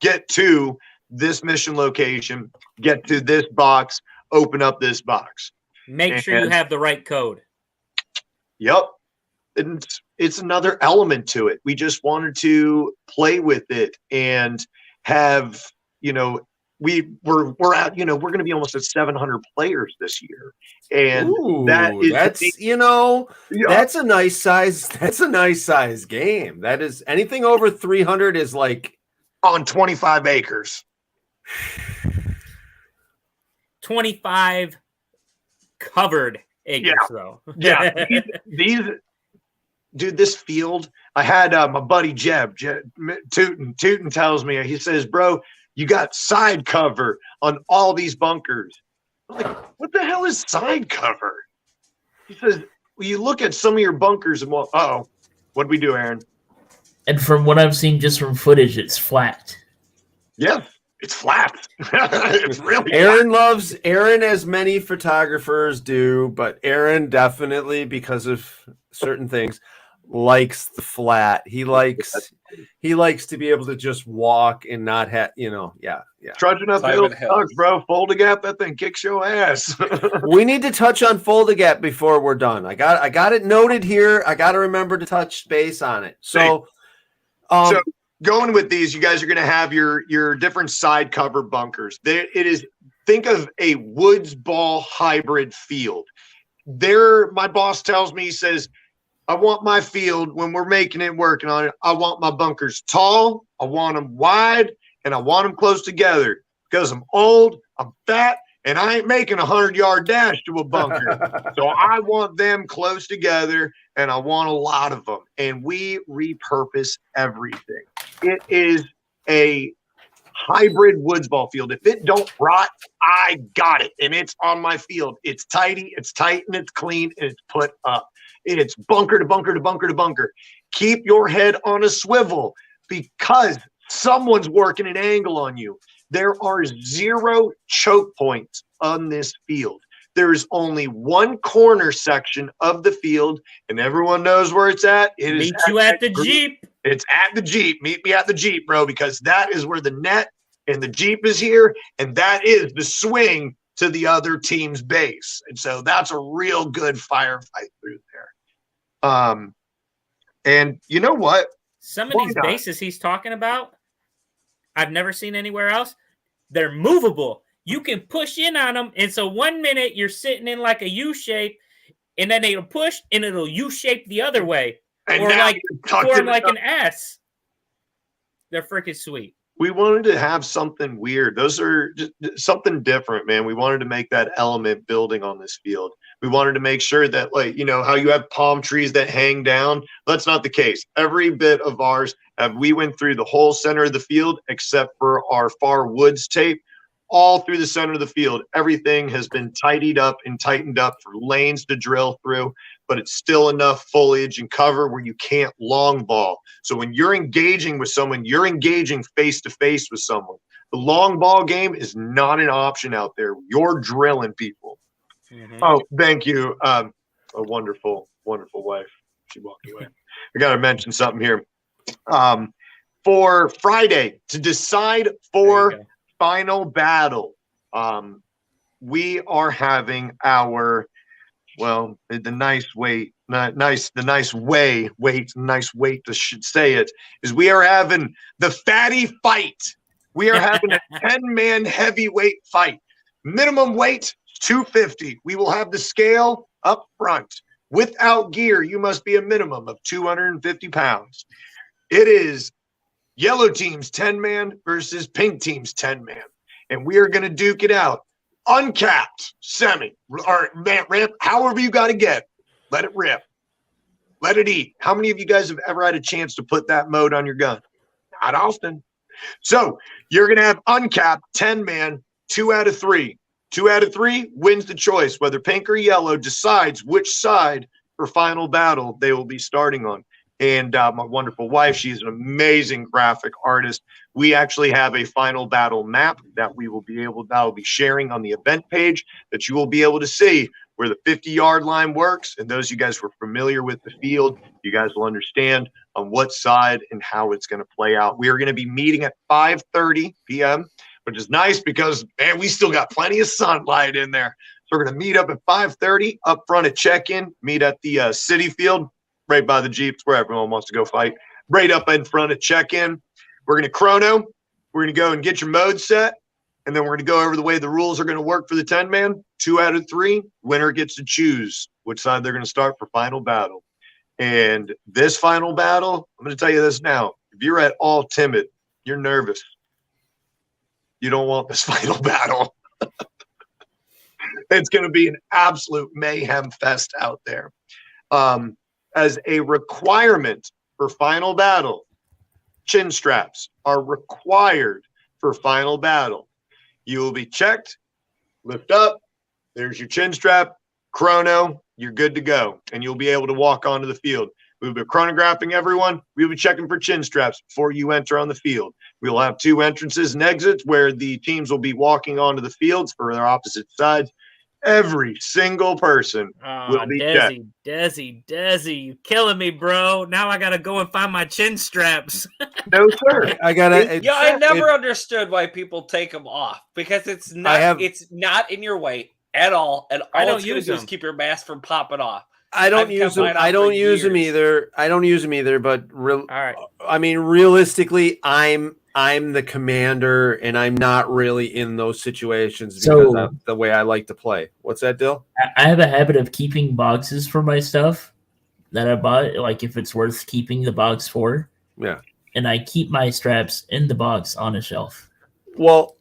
get to this mission location, get to this box, open up this box. Make sure you have the right code. Yep. And it's another element to it. We just wanted to play with it and have, we're at, we're going to be almost at 700 players this year. And that's a nice size. That's a nice size game. That is, anything over 300 is like on 25 acres. 25 covered acres, though. Yeah. This field, I had my buddy Jeb Tootin tells me, he says, bro, you got side cover on all these bunkers. I was like, what the hell is side cover? He says, well, you look at some of your bunkers and, well, what do we do, Aaron? And from what I've seen just from footage, it's flat. Yeah, it's flat. It's really Aaron, as many photographers do, but Aaron definitely, because of certain things, likes the flat. He likes to be able to just walk and not have, yeah. Trudging up Simon hills, sucks, bro. Fold a gap, that thing kicks your ass. We need to touch on Fold-A-Gap before we're done. I got it noted here. I got to remember to touch base on it. So going with these, you guys are going to have your different side cover bunkers. Think of a woods ball hybrid field. My boss tells me, he says, I want my field, when we're making it, working on it, I want my bunkers tall, I want them wide, and I want them close together because I'm old, I'm fat, and I ain't making a 100-yard dash to a bunker. So I want them close together, and I want a lot of them. And we repurpose everything. It is a hybrid woods ball field. If it don't rot, I got it, and it's on my field. It's tidy, it's tight, and it's clean, and it's put up. It's bunker to bunker to bunker to bunker. Keep your head on a swivel because someone's working an angle on you. There are 0 choke points on this field. There's only one corner section of the field, and everyone knows where it's at. Meet you at the Jeep. It's at the Jeep. Meet me at the Jeep, bro, because that is where the net and the Jeep is here, and that is the swing to the other team's base. And so that's a real good firefight through there. And you know what? Some of these bases he's talking about, I've never seen anywhere else. They're movable. You can push in on them. And so 1 minute you're sitting in like a U shape, and then it'll push and it'll U shape the other way. And or like form like an S. They're freaking sweet. We wanted to have something weird. Those are just something different, man. We wanted to make that element building on this field. We wanted to make sure that, like, how you have palm trees that hang down. That's not the case. Every bit of ours, we went through the whole center of the field except for our far woods tape. All through the center of the field, everything has been tidied up and tightened up for lanes to drill through, but it's still enough foliage and cover where you can't long ball. So when you're engaging with someone, you're engaging face to face with someone. The long ball game is not an option out there. You're drilling people. Mm-hmm. Oh, thank you. A wonderful, wonderful wife. She walked away. I got to mention something here. For Friday, to decide for final battle, we are having our, the nice way to should say it is we are having the fatty fight. We are having a 10-man heavyweight fight. Minimum weight 250. We will have the scale up front. Without gear, you must be a minimum of 250 pounds. It is yellow team's 10-man versus pink team's 10-man. And we are going to duke it out. Uncapped semi or ramp, however you got to get. Let it rip. Let it eat. How many of you guys have ever had a chance to put that mode on your gun? Not often. So you're going to have uncapped 10-man, 2 out of 3. 2 out of 3 wins the choice. Whether pink or yellow decides which side for final battle they will be starting on. And my wonderful wife, she's an amazing graphic artist. We actually have a final battle map that will be sharing on the event page that you will be able to see where the 50-yard line works. And those of you guys who are familiar with the field, you guys will understand on what side and how it's going to play out. We are going to be meeting at 5:30 p.m., which is nice because, man, we still got plenty of sunlight in there. So we're going to meet up at 5:30 up front at check-in, meet at the City Field, right by the Jeeps where everyone wants to go fight, right up in front of check-in. We're going to chrono. We're going to go and get your mode set, and then we're going to go over the way the rules are going to work for the 10-man. 2 out of 3, winner gets to choose which side they're going to start for final battle. And this final battle, I'm going to tell you this now. If you're at all timid, you're nervous, you don't want this final battle. It's going to be an absolute mayhem fest out there. As a requirement for final battle, chin straps are required for final battle. You will be checked, lift up, There's your chin strap, chrono, you're good to go, and you'll be able to walk onto the field. We'll be chronographing everyone. We'll be checking for chin straps before you enter on the field. We'll have 2 entrances and exits where the teams will be walking onto the fields for their opposite sides. Every single person will be checked. Desi, you killing me, bro. Now I gotta go and find my chin straps. No, sir. I gotta. Yeah, I never understood why people take them off because it's not in your way at all, and all it's going to do is keep your mask from popping off. I don't use them. I don't use them either. But all right. I mean, realistically, I'm the commander, and I'm not really in those situations because of the way I like to play. What's that, Dill? I have a habit of keeping boxes for my stuff that I bought, like if it's worth keeping the box for. Yeah. And I keep my straps in the box on a shelf. Well,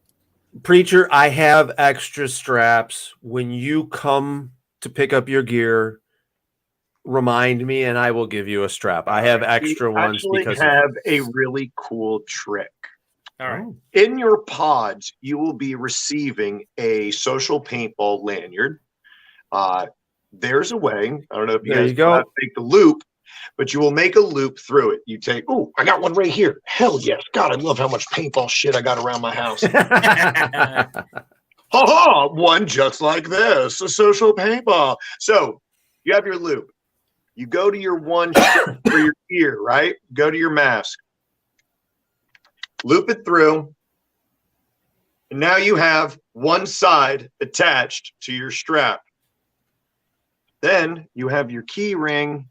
Preacher, I have extra straps. When you come to pick up your gear, remind me, and I will give you a strap. I have extra ones because have a really cool trick. All right. In your pods, you will be receiving a social paintball lanyard. There's a way. I don't know if you guys know how to make the loop, but you will make a loop through it. You take, oh, I got one right here. Hell yes. God, I love how much paintball shit I got around my house. One just like this, a social paintball. So you have your loop. You go to your one for your ear, right? Go to your mask. Loop it through. And now you have one side attached to your strap. Then you have your key ring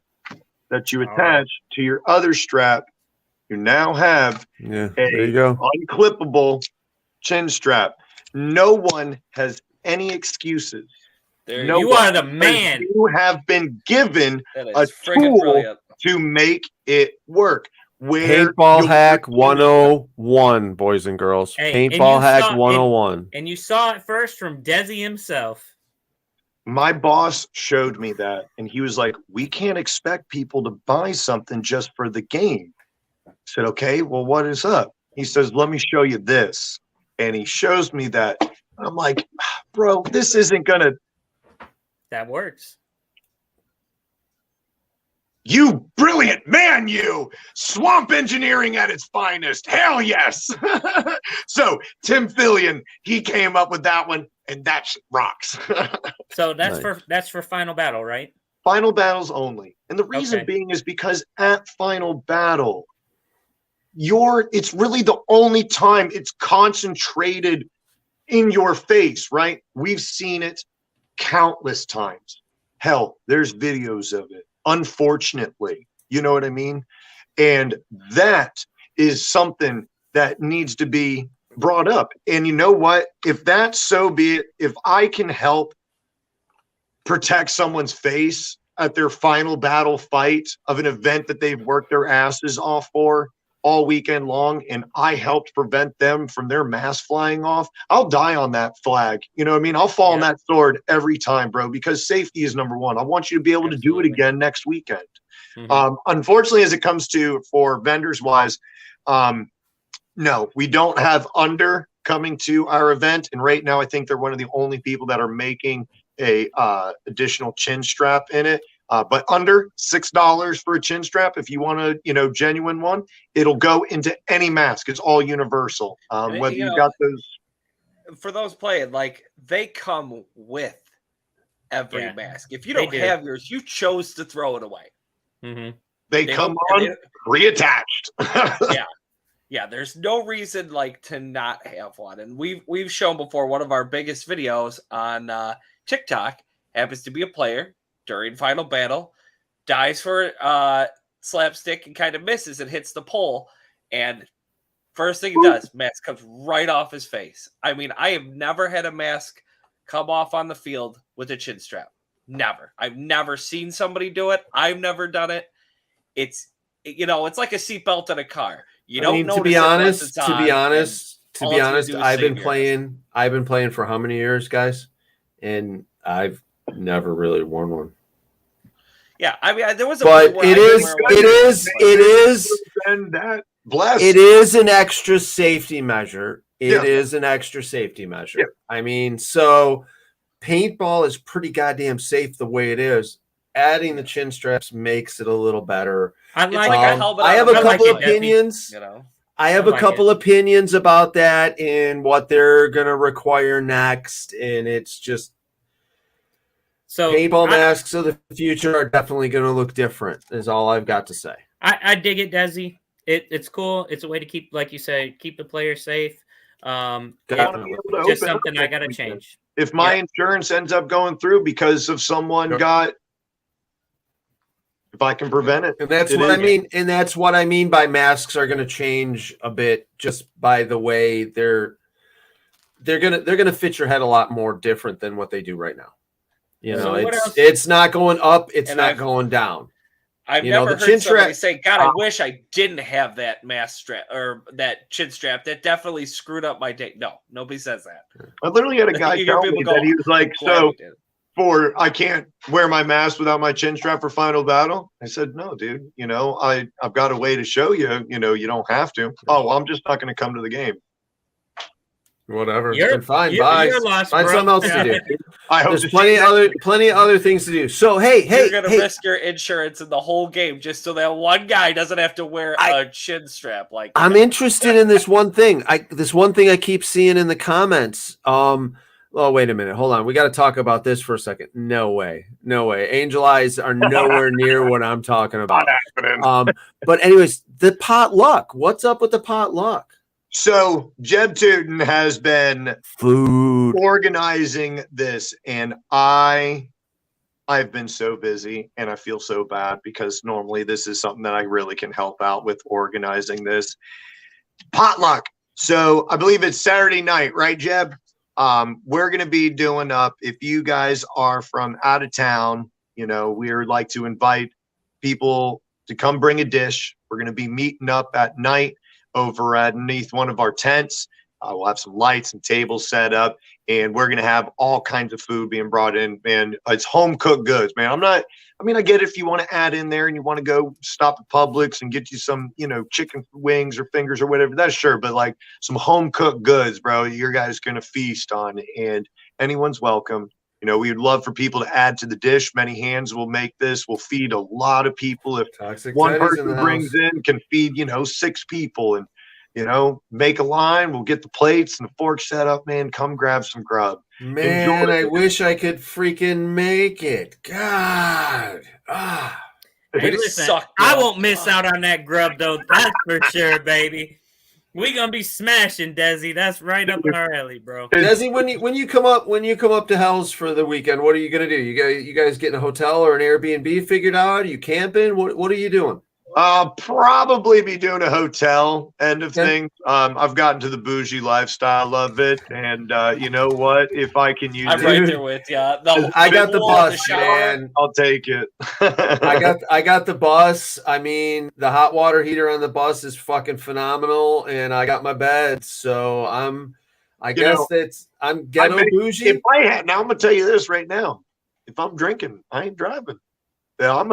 that you attach to your other strap. You now have there you go. Unclippable chin strap. No one has any excuses. You are the man. You have been given a tool to make it work. Paintball Hack 101, boys and girls. Hey, Paintball Hack 101. And you saw it first from Desi himself. My boss showed me that, and he was like, we can't expect people to buy something just for the game. I said, okay, well, what is up? He says, let me show you this. And he shows me that. I'm like, bro, this isn't going to. That works. You brilliant man, you swamp engineering at its finest. Hell yes. So Tim Fillion, he came up with that one, and that rocks. So that's for Final Battle, right? Final Battles only. And the reason being is because at Final Battle, it's really the only time it's concentrated in your face, right? We've seen it countless times. Hell, there's videos of it. Unfortunately, you know what I mean? And that is something that needs to be brought up. And you know what? If that's so be it, if I can help protect someone's face at their final battle fight of an event that they've worked their asses off for all weekend long, and I helped prevent them from their mask flying off, I'll die on that flag. You know what I mean? I'll fall on that sword every time, bro, because safety is number one. I want you to be able to do it again next weekend. Mm-hmm. Unfortunately, as it comes to for vendors wise, no, we don't have Under coming to our event. And right now, I think they're one of the only people that are making a additional chin strap in it. But under $6 for a chin strap, if you want a genuine one, it'll go into any mask. It's all universal. Whether you've got those for those playing, like they come with every mask. If you don't have yours, you chose to throw it away. Mm-hmm. They come on reattached. Yeah. There's no reason to not have one, and we've shown before. One of our biggest videos on TikTok happens to be a player during Final Battle, dives for slapstick and kind of misses and hits the pole. And first thing he does, mask comes right off his face. I mean, I have never had a mask come off on the field with a chin strap. Never. I've never seen somebody do it. I've never done it. It's like a seatbelt in a car. You don't know. To be honest, I've been playing for how many years, guys? And I've never really worn one. Yeah, I mean, there was a but it is an extra safety measure. It is an extra safety measure. Yeah. I mean, so paintball is pretty goddamn safe the way it is. Adding the chin straps makes it a little better. I It's like. like a helmet. I have on a a couple like it, Desi. opinions. You know, I have I a like couple opinions about that and what they're gonna require next, and it's just So paintball masks of the future are definitely gonna look different. Is all I've got to say. I dig it, Desi. It's cool. It's a way to keep, like you say, keep the player safe. Definitely. It's just something I gotta change. If my Yep. insurance ends up going through because of someone got, if I can prevent it, And that's it what is. I mean. And that's what I mean by masks are going to change a bit just by the way they're gonna fit your head a lot more different than what they do right now. You So know, what else? it's not going up, it's And not I've- going down. I've You know, never the heard chin somebody strap- say, "God, I wish I didn't have that mask strap or that chin strap. That definitely screwed up my day." No, nobody says that. I literally had a guy You hear tell people me go, that he was like, "Glad so we did it." I can't wear my mask without my chin strap for final battle. I said, no, dude, you know, I've got a way to show you, you know, you don't have to. Oh, well, I'm just not going to come to the game. Whatever. You're- Then fine. you're- Bye. you're lost, Find bro. something else to do. I hope There's to plenty see of other things to do. So hey, You're gonna hey, risk your insurance in the whole game just so that one guy doesn't have to wear a chin strap. Like, I'm interested in this one thing. I keep seeing in the comments. Oh, wait a minute. Hold on. We got to talk about this for a second. No way. Angel eyes are nowhere near what I'm talking about. But anyways, the potluck. What's up with the potluck? So Jeb Tootin has been Food. organizing this, and I've been so busy, and I feel so bad because normally this is something that I really can help out with organizing this potluck. So I believe it's Saturday night, right, Jeb? We're going to be doing up, if you guys are from out of town, you know, we would like to invite people to come bring a dish. We're going to be meeting up at night over underneath one of our tents. We'll have some lights and tables set up, and we're going to have all kinds of food being brought in. And it's home cooked goods, man. I get it if you want to add in there and you want to go stop at Publix and get you some, you know, chicken wings or fingers or whatever. That's sure. But like some home cooked goods, bro, your guys going to feast on, and anyone's welcome. You know, we would love for people to add to the dish. Many hands will make this. We'll feed a lot of people. If Toxic one Teddy's in person the brings house. in, can feed, you know, 6 people, and, you know, make a line. We'll get the plates and the forks set up, man. Come grab some grub. Man, Enjoy. I wish I could freaking make it. God. Hey, It listen, sucked, I bro. won't miss out on that grub though. That's for sure, baby. We gonna be smashing, Desi. That's right up our alley, bro. Desi, when you come up to Hell's for the weekend, what are you gonna do? You guys getting a hotel or an Airbnb figured out? Are you camping? What are you doing? I'll probably be doing a hotel end of Okay. things. I've gotten to the bougie lifestyle of it, and you know what? If I can use I'm it, right there with you. I got the bus, man. I'll take it. I got the bus. I mean, the hot water heater on the bus is fucking phenomenal, and I got my bed. So I'm ghetto bougie. If I had, now I'm gonna tell you this right now. If I'm drinking, I ain't driving. Yeah,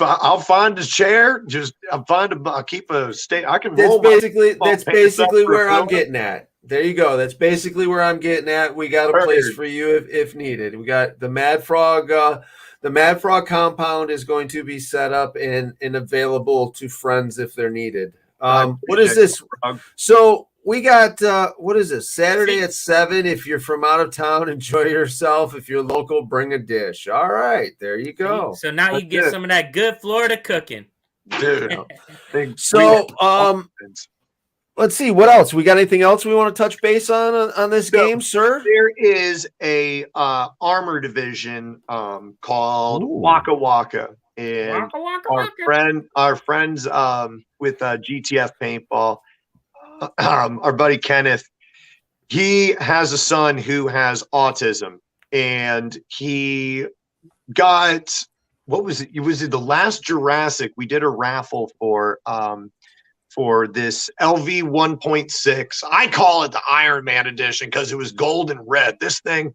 I'll find a chair. I'll keep a stay. I can roll. That's basically for where I'm film. getting at. There you go. That's basically where I'm getting at. We got a place Perfect. for you if needed. We got the Mad Frog. The Mad Frog compound is going to be set up and available to friends if they're needed. What is this? So we got what is this? Saturday at 7. If you're from out of town, enjoy yourself. If you're local, bring a dish. All right, there you go. So now you get some of that good Florida cooking. Dude. So let's see what else. We got anything else we want to touch base on this game, sir? There is a armor division called Waka Waka, and Waka, waka, our friends with GTF Paintball, our buddy Kenneth, he has a son who has autism, and he got, what was it? It was the last Jurassic. We did a raffle for this LV 1.6. I call it the Iron Man edition because it was gold and red. This thing,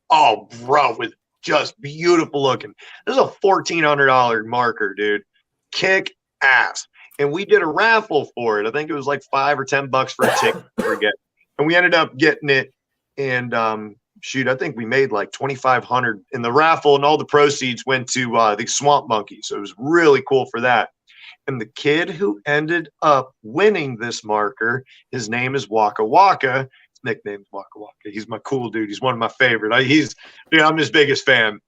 oh, bro, was just beautiful looking. This is a $1,400 marker, dude. Kick ass. And we did a raffle for it. I think it was like $5 or $10 for a ticket. I forget. And we ended up getting it. And shoot, I think we made like 2,500 in the raffle, and all the proceeds went to the Swamp Monkey. So it was really cool for that. And the kid who ended up winning this marker, his name is Waka Waka. His nickname is Waka Waka. He's my cool dude. He's one of my favorite. I'm his biggest fan.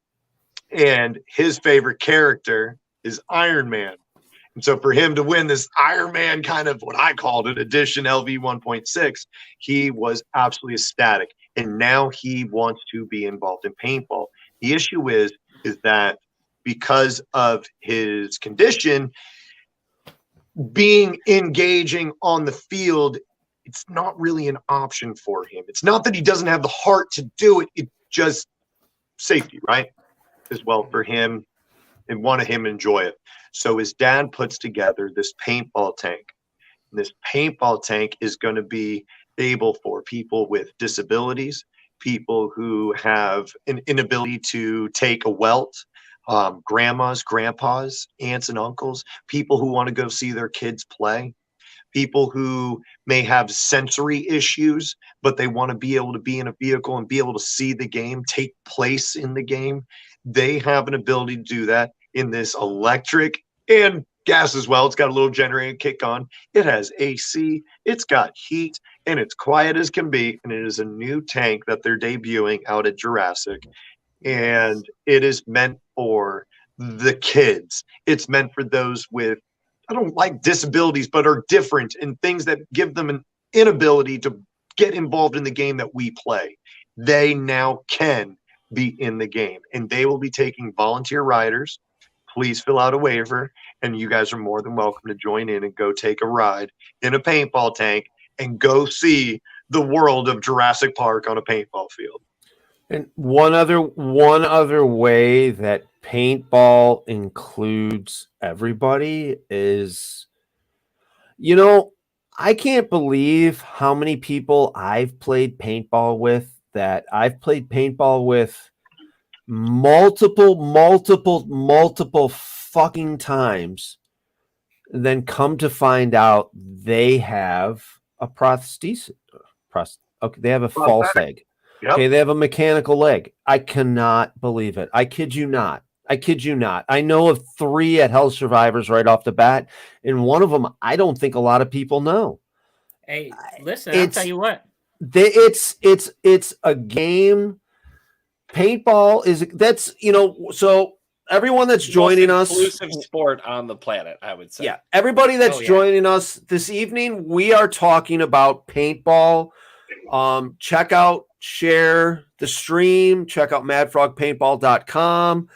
And his favorite character is Iron Man. And so for him to win this Iron Man kind of what I called it, edition LV 1.6, he was absolutely ecstatic. And now he wants to be involved in paintball. The issue is that because of his condition, being engaging on the field, it's not really an option for him. It's not that he doesn't have the heart to do it. It's just safety, right? As well for him and want him to enjoy it. So his dad puts together this paintball tank. And this paintball tank is going to be able for people with disabilities, people who have an inability to take a welt, grandmas, grandpas, aunts and uncles, people who want to go see their kids play, people who may have sensory issues, but they want to be able to be in a vehicle and be able to see the game, take place in the game. They have an ability to do that in this electric and gas as well. It's got a little generator kick on. It has AC. It's got heat, and it's quiet as can be. And it is a new tank that they're debuting out at Jurassic. And it is meant for the kids. It's meant for those with, I don't like disabilities, but are different and things that give them an inability to get involved in the game that we play. They now can be in the game, and they will be taking volunteer riders. Please fill out a waiver, and you guys are more than welcome to join in and go take a ride in a paintball tank and go see the world of Jurassic Park on a paintball field. And one other way that paintball includes everybody is, I can't believe how many people I've played paintball with that I've played paintball with multiple fucking times, and then come to find out they have a prosthesis. Okay, they have a false leg. Yep. Okay, they have a mechanical leg. I cannot believe it. I kid you not. I know of 3 at Hell Survivors right off the bat, and one of them I don't think a lot of people know. Hey, listen, I'll tell you what. It's a game. Paintball so everyone that's joining us, inclusive sport on the planet, I would say. Yeah, everybody that's joining us this evening, we are talking about paintball. Check out, share the stream, check out madfrogpaintball.com.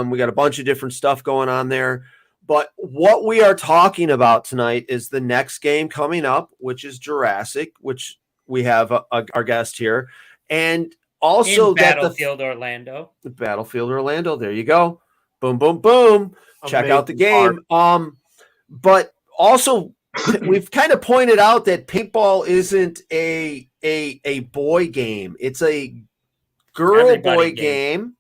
We got a bunch of different stuff going on there. But what we are talking about tonight is the next game coming up, which is Jurassic, which we have our guest here. And also Battlefield Orlando. Battlefield Orlando. There you go. Boom, boom, boom. Check out the game. But also we've kind of pointed out that paintball isn't a boy game. It's a girl boy game.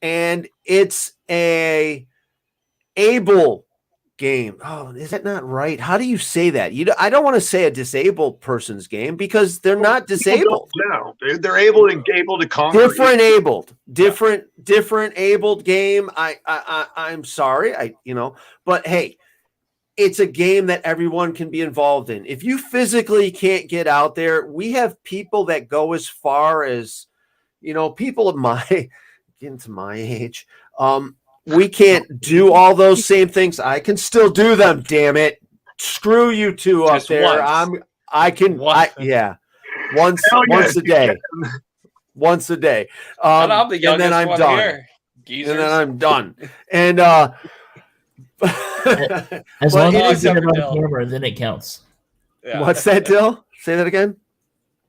And it's a able game. Oh, is that not right? How do you say that? I don't want to say a disabled person's game because they're not disabled. No, they're able to conquer. Different abled game. I'm sorry. But hey, it's a game that everyone can be involved in. If you physically can't get out there, we have people that go as far as, people of getting to my age. We can't do all those same things. I can still do them. Damn it! Screw you two up there. Once a day. Once a day. And I'm the youngest and then I'm one done. here. And then I'm done. And as long as you get it on camera, then it counts. Yeah. What's that, Dill? Say that again.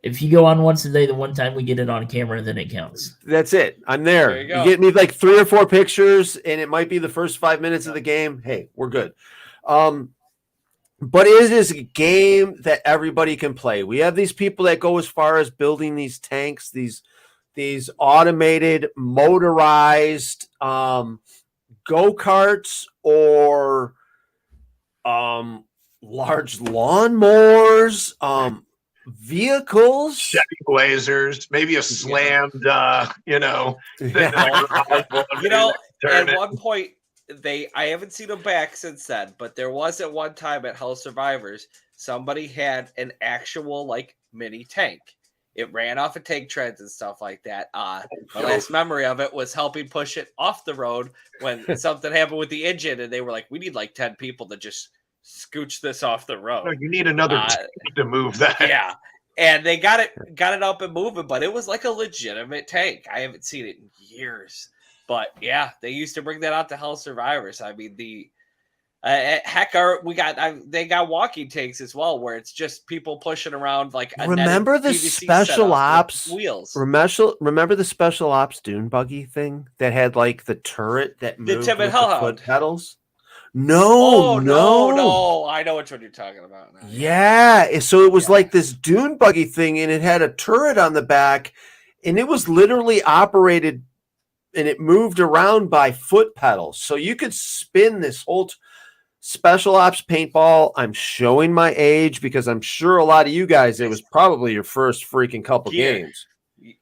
If you go on once a day, the one time we get it on camera, then it counts. That's it. I'm there. There you go. You get me like 3 or 4 pictures, and it might be the first 5 minutes of the game. Hey, we're good. But it is a game that everybody can play. We have these people that go as far as building these tanks, these automated, motorized go-karts or large lawnmowers. vehicles. Chevy Blazers, maybe a slammed, you know, thing You know, at one point I haven't seen them back since then, but there was at one time at Hell Survivors, somebody had an actual like mini tank. It ran off of tank treads and stuff like that. My last memory of it was helping push it off the road when something happened with the engine, and they were like, "We need like 10 people to just scooch this off the road." No, you need another tank to move that. Yeah, and they got it up and moving, but it was like a legitimate tank. I haven't seen it in years, but yeah, they used to bring that out to Hell Survivors. I mean, they got walking tanks as well, where it's just people pushing around like a remember the PVC special setup ops with wheels. Remember the special ops dune buggy thing that had like the turret that moved with Timid the Hellhound. foot pedals? No, no, I know which one you're talking about now. Yeah, so it was like this dune buggy thing, and it had a turret on the back, and it was literally operated, and it moved around by foot pedals, so you could spin this whole. Special ops paintball. I'm showing my age because I'm sure a lot of you guys, it was probably your first freaking couple games.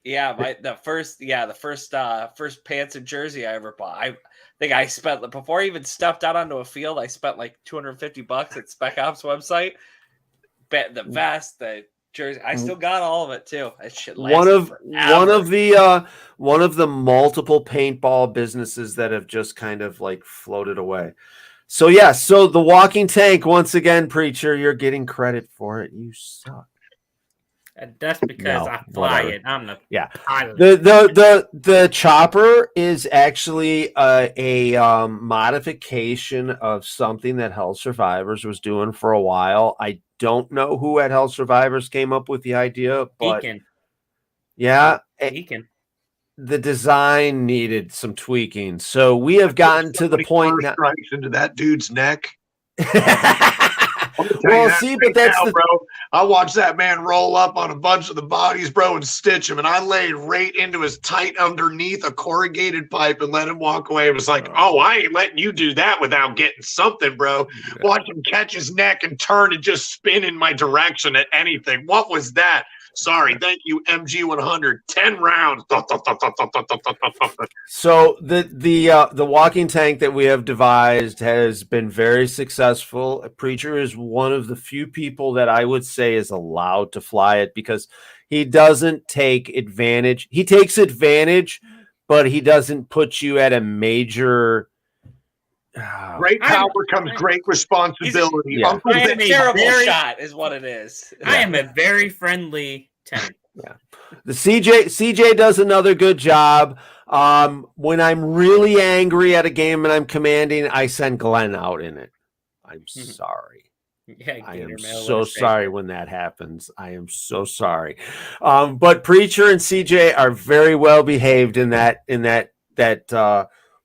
Yeah, the first pants and jersey I ever bought. I think I spent, before I even stepped out onto a field, I spent like $250 at Spec Ops website. The vest, the jersey, I still got all of it too. That shit one of the multiple paintball businesses that have just kind of like floated away. So so the walking tank, once again, Preacher, you're getting credit for it. You suck. And that's because I fly it. I'm the pilot. The chopper is actually a modification of something that Hell Survivors was doing for a while. I don't know who at Hell Survivors came up with the idea, but Deacon. The design needed some tweaking. So we have gotten to the point now. Strikes into that dude's neck. Well, see, but that's bro. I watched that man roll up on a bunch of the bodies, bro, and stitch him, and I laid right into his tight underneath a corrugated pipe and let him walk away. It was like, oh, I ain't letting you do that without getting something, bro. Watch him catch his neck and turn and just spin in my direction at anything. What was that? Sorry, thank you, MG100. 10 rounds. So the walking tank that we have devised has been very successful. Preacher is one of the few people that I would say is allowed to fly it because he doesn't take advantage. He takes advantage, but he doesn't put you at a major. Great power comes great responsibility. I am a terrible shot, is what it is. I am a very friendly tenant. Yeah, the CJ does another good job. When I'm really angry at a game and I'm commanding, I send Glenn out in it. I'm sorry. Yeah, I am so sorry when that happens. I am so sorry. But Preacher and CJ are very well behaved in that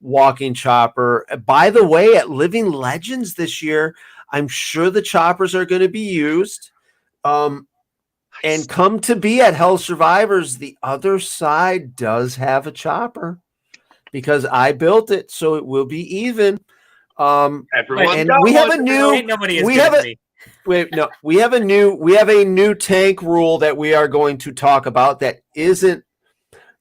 walking chopper. By the way, at Living Legends this year, I'm sure the choppers are going to be used. And come to be at Hell Survivors, the other side does have a chopper because I built it, so it will be even. And we have a new. We have a new tank rule that we are going to talk about that isn't.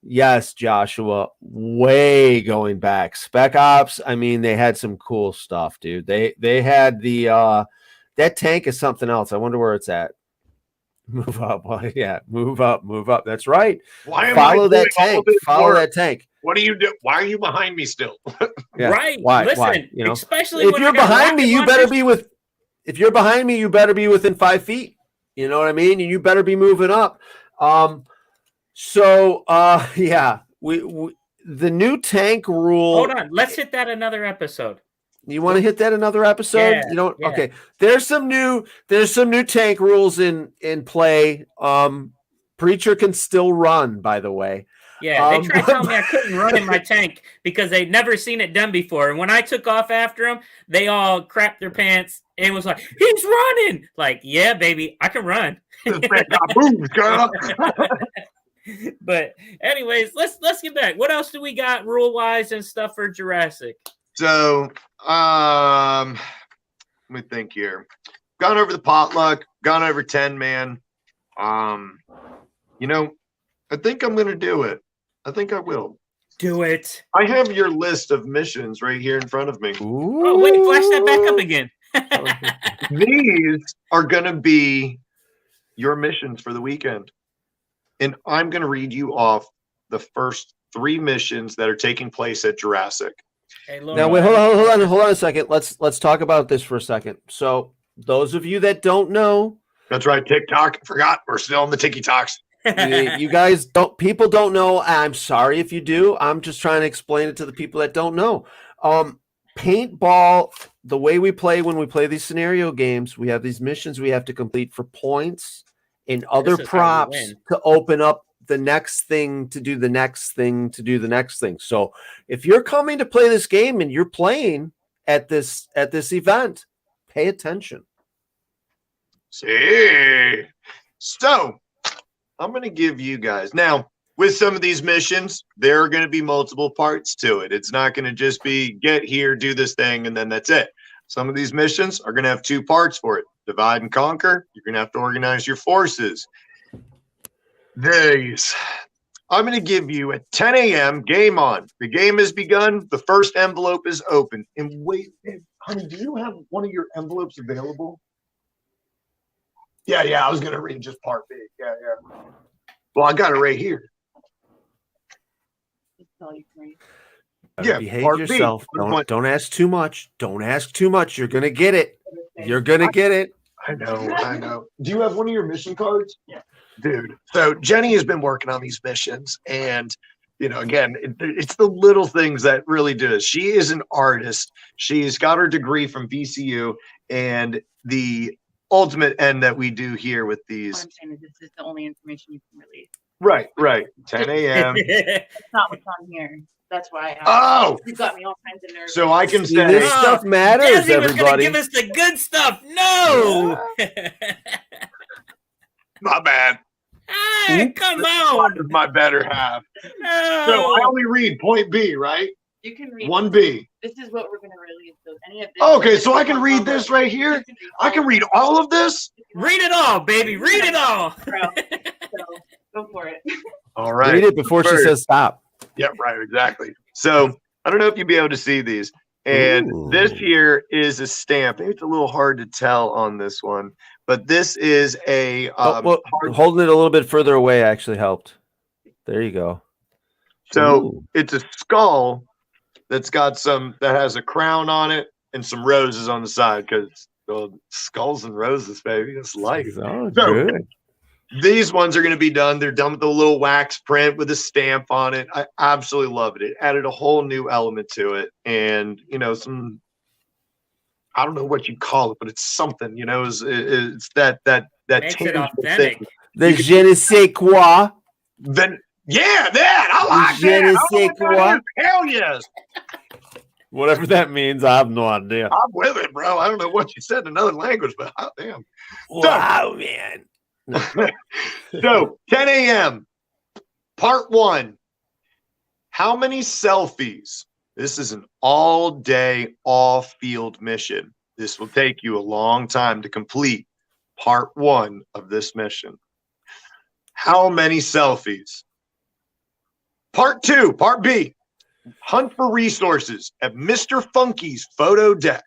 Yes, Joshua, way going back. Spec Ops, I mean, they had some cool stuff, dude. They had that tank is something else. I wonder where it's at. Move up. Yeah, move up. That's right. Follow that tank. What do you do? Why are you behind me still? Yeah. Right. Why? Listen, why? You know, especially if when you're behind me, you better be with. If you're behind me, you better be within 5 feet. You know what I mean? And you better be moving up. So we the new tank rule. Hold on, let's hit that another episode. You want to hit that another episode? Yeah, you don't. yeah. Okay. There's some new tank rules in play. Preacher can still run, by the way. Yeah, they tried telling me I couldn't run in my tank because they'd never seen it done before. And when I took off after them, they all crapped their pants and was like, "He's running!" Like, yeah, baby, I can run. Boom, girl. But anyways, let's get back. What else do we got rule wise and stuff for Jurassic? So, let me think here. Gone over the potluck. Gone over 10 man. You know, I think I'm going to do it. I think I will. Do it. I have your list of missions right here in front of me. Oh, wait, flash that back up again. These are going to be your missions for the weekend. And I'm going to read you off the first 3 missions that are taking place at Jurassic. Hey, Now, wait, hold on a second. Let's talk about this for a second. So, those of you that don't know, That's right, TikTok. Forgot we're still on the TikToks. you guys people don't know. I'm sorry if you do. I'm just trying to explain it to the people that don't know. Paintball, the way we play when we play these scenario games, we have these missions we have to complete for points and other This is how we props win. to open up the next thing, to do the next thing, to do the next thing. So if you're coming to play this game and you're playing at this event, pay attention. See. So I'm going to give you guys now, with some of these missions, there are going to be multiple parts to it. It's not going to just be get here, do this thing, and then that's it. Some of these missions are going to have 2 parts for it. Divide and conquer. You're going to have to organize your forces. These. I'm going to give you at 10 a.m. game on. The game has begun. The first envelope is open. And wait, honey, do you have one of your envelopes available? Yeah, I was going to read just part B. Yeah. Well, I got it right here. Yeah, Behave part B. yourself. Don't ask too much. Don't ask too much. You're gonna get it. You're gonna get it. I know. Do you have one of your mission cards? Yeah. Dude. So Jenny has been working on these missions, and again, it's the little things that really do it. She is an artist. She's got her degree from VCU, and the ultimate end that we do here with these. What I'm saying is this is the only information you can release. Right. 10 a.m. It's not what's on here. That's why you got me all kinds of nervous. So I can See, say this stuff matters, Jazzy was gonna everybody. give us the good stuff. No. my bad. Hey, come on. This is my better half. No. So I only read point B, right? You can read 1B. This is what we're going to release. So any of this. Okay, so I can read this right here. I can read all of this. Read it all, baby. Read it all. Bro. So go for it. All right. Read it before she says stop. Yeah, right, exactly. So I don't know if you'll be able to see these. And this here is a stamp. Maybe it's a little hard to tell on this one, but this is a holding it a little bit further away actually helped. There you go. So it's a skull that's got that has a crown on it and some roses on the side, because skulls and roses, baby. It's life. Oh, So, good. these ones are going to be done. They're done with a little wax print with a stamp on it. I absolutely love it. It added a whole new element to it. And, some, I don't know what you call it, but it's something, it's that Makes it tangible authentic. thing. The je ne sais quoi. Then, yeah, that. I like Je ne that. sais quoi. Hell yes. Whatever that means, I have no idea. I'm with it, bro. I don't know what you said in another language, but hot damn. Wow, man. So 10 a.m. Part 1. How many selfies? This is an all-day, all-field mission. This will take you a long time to complete part 1 of this mission. How many selfies? Part 2, part B. Hunt for resources at Mr. Funky's photo deck.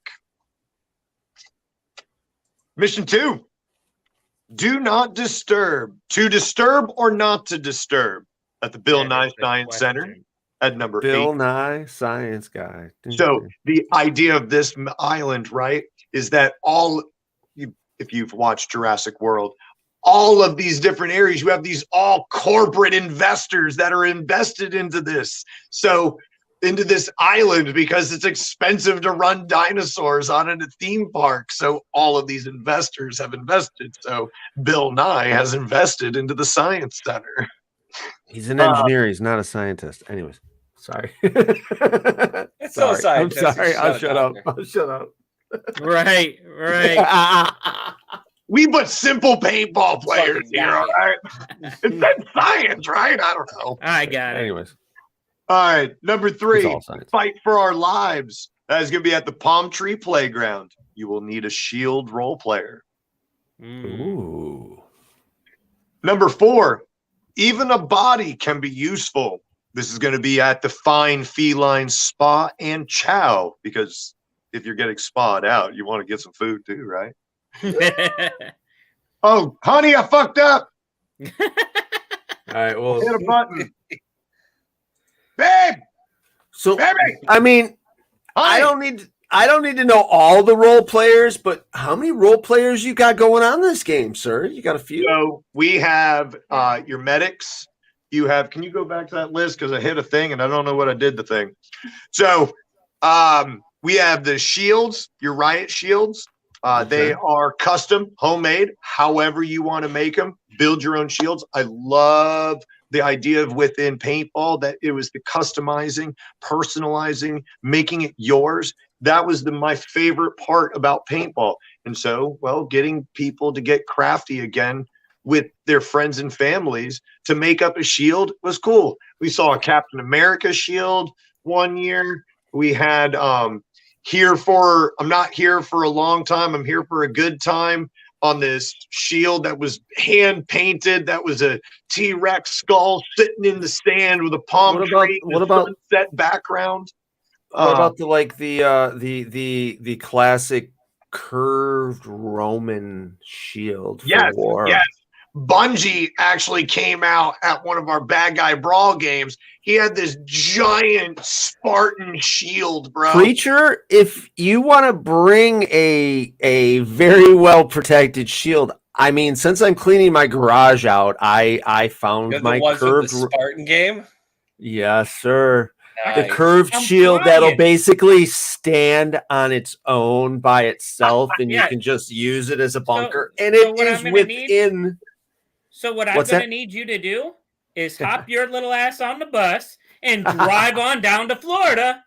Mission 2. Do not disturb. To disturb or not to disturb at the Bill Nye Science Center at number 8. Bill Nye Science Guy. So the idea of this island, right, is that if you've watched Jurassic World, all of these different areas, you have these all corporate investors that are invested into this. So into this island, because it's expensive to run dinosaurs on a theme park. So all of these investors have invested. So Bill Nye has invested into the Science Center. He's an engineer. He's not a scientist. Anyways, sorry. It's so I'm scientific. sorry. I'll shut up. Doctor. I'll shut up. Right. We but simple paintball players here, all right? It's that science, right? I don't know. I got it. Anyways, All right, number it's 3, all science. Fight for Our Lives. That is going to be at the Palm Tree Playground. You will need a shield role player. Mm. Ooh. Number 4, even a body can be useful. This is going to be at the Fine Feline Spa and Chow, because if you're getting spa'd out, you want to get some food too, right? Oh, honey, I fucked up. All right, well, Hit a button. Babe, so baby, I mean, I honey. don't need to know all the role players, but how many role players you got going on this game, sir? You got a few? So we have your medics. You have, can you go back to that list? Because I hit a thing and I don't know what I did the thing. So we have the shields, your riot shields. They are custom, homemade, however you want to make them. Build your own shields. I love the idea of within paintball that it was the customizing, personalizing, making it yours. That was my favorite part about paintball. And so, well, getting people to get crafty again with their friends and families to make up a shield was cool. We saw a Captain America shield one year. We had I'm not here for a long time. I'm here for a good time on this shield that was hand painted. That was a T-Rex skull sitting in the sand with a palm tree. What about sunset background? What about the classic curved Roman shield for war? Yes. Bungie actually came out at one of our Bad Guy Brawl games. He had this giant Spartan shield, bro. Preacher, if you want to bring a very well protected shield, I mean, since I'm cleaning my garage out, I found my curved Spartan game. Yes, sir. Nice. The curved shield that'll basically stand on its own by itself, and you can just use it as a bunker. And it is within. So what I'm going to need you to do is hop your little ass on the bus and drive on down to Florida.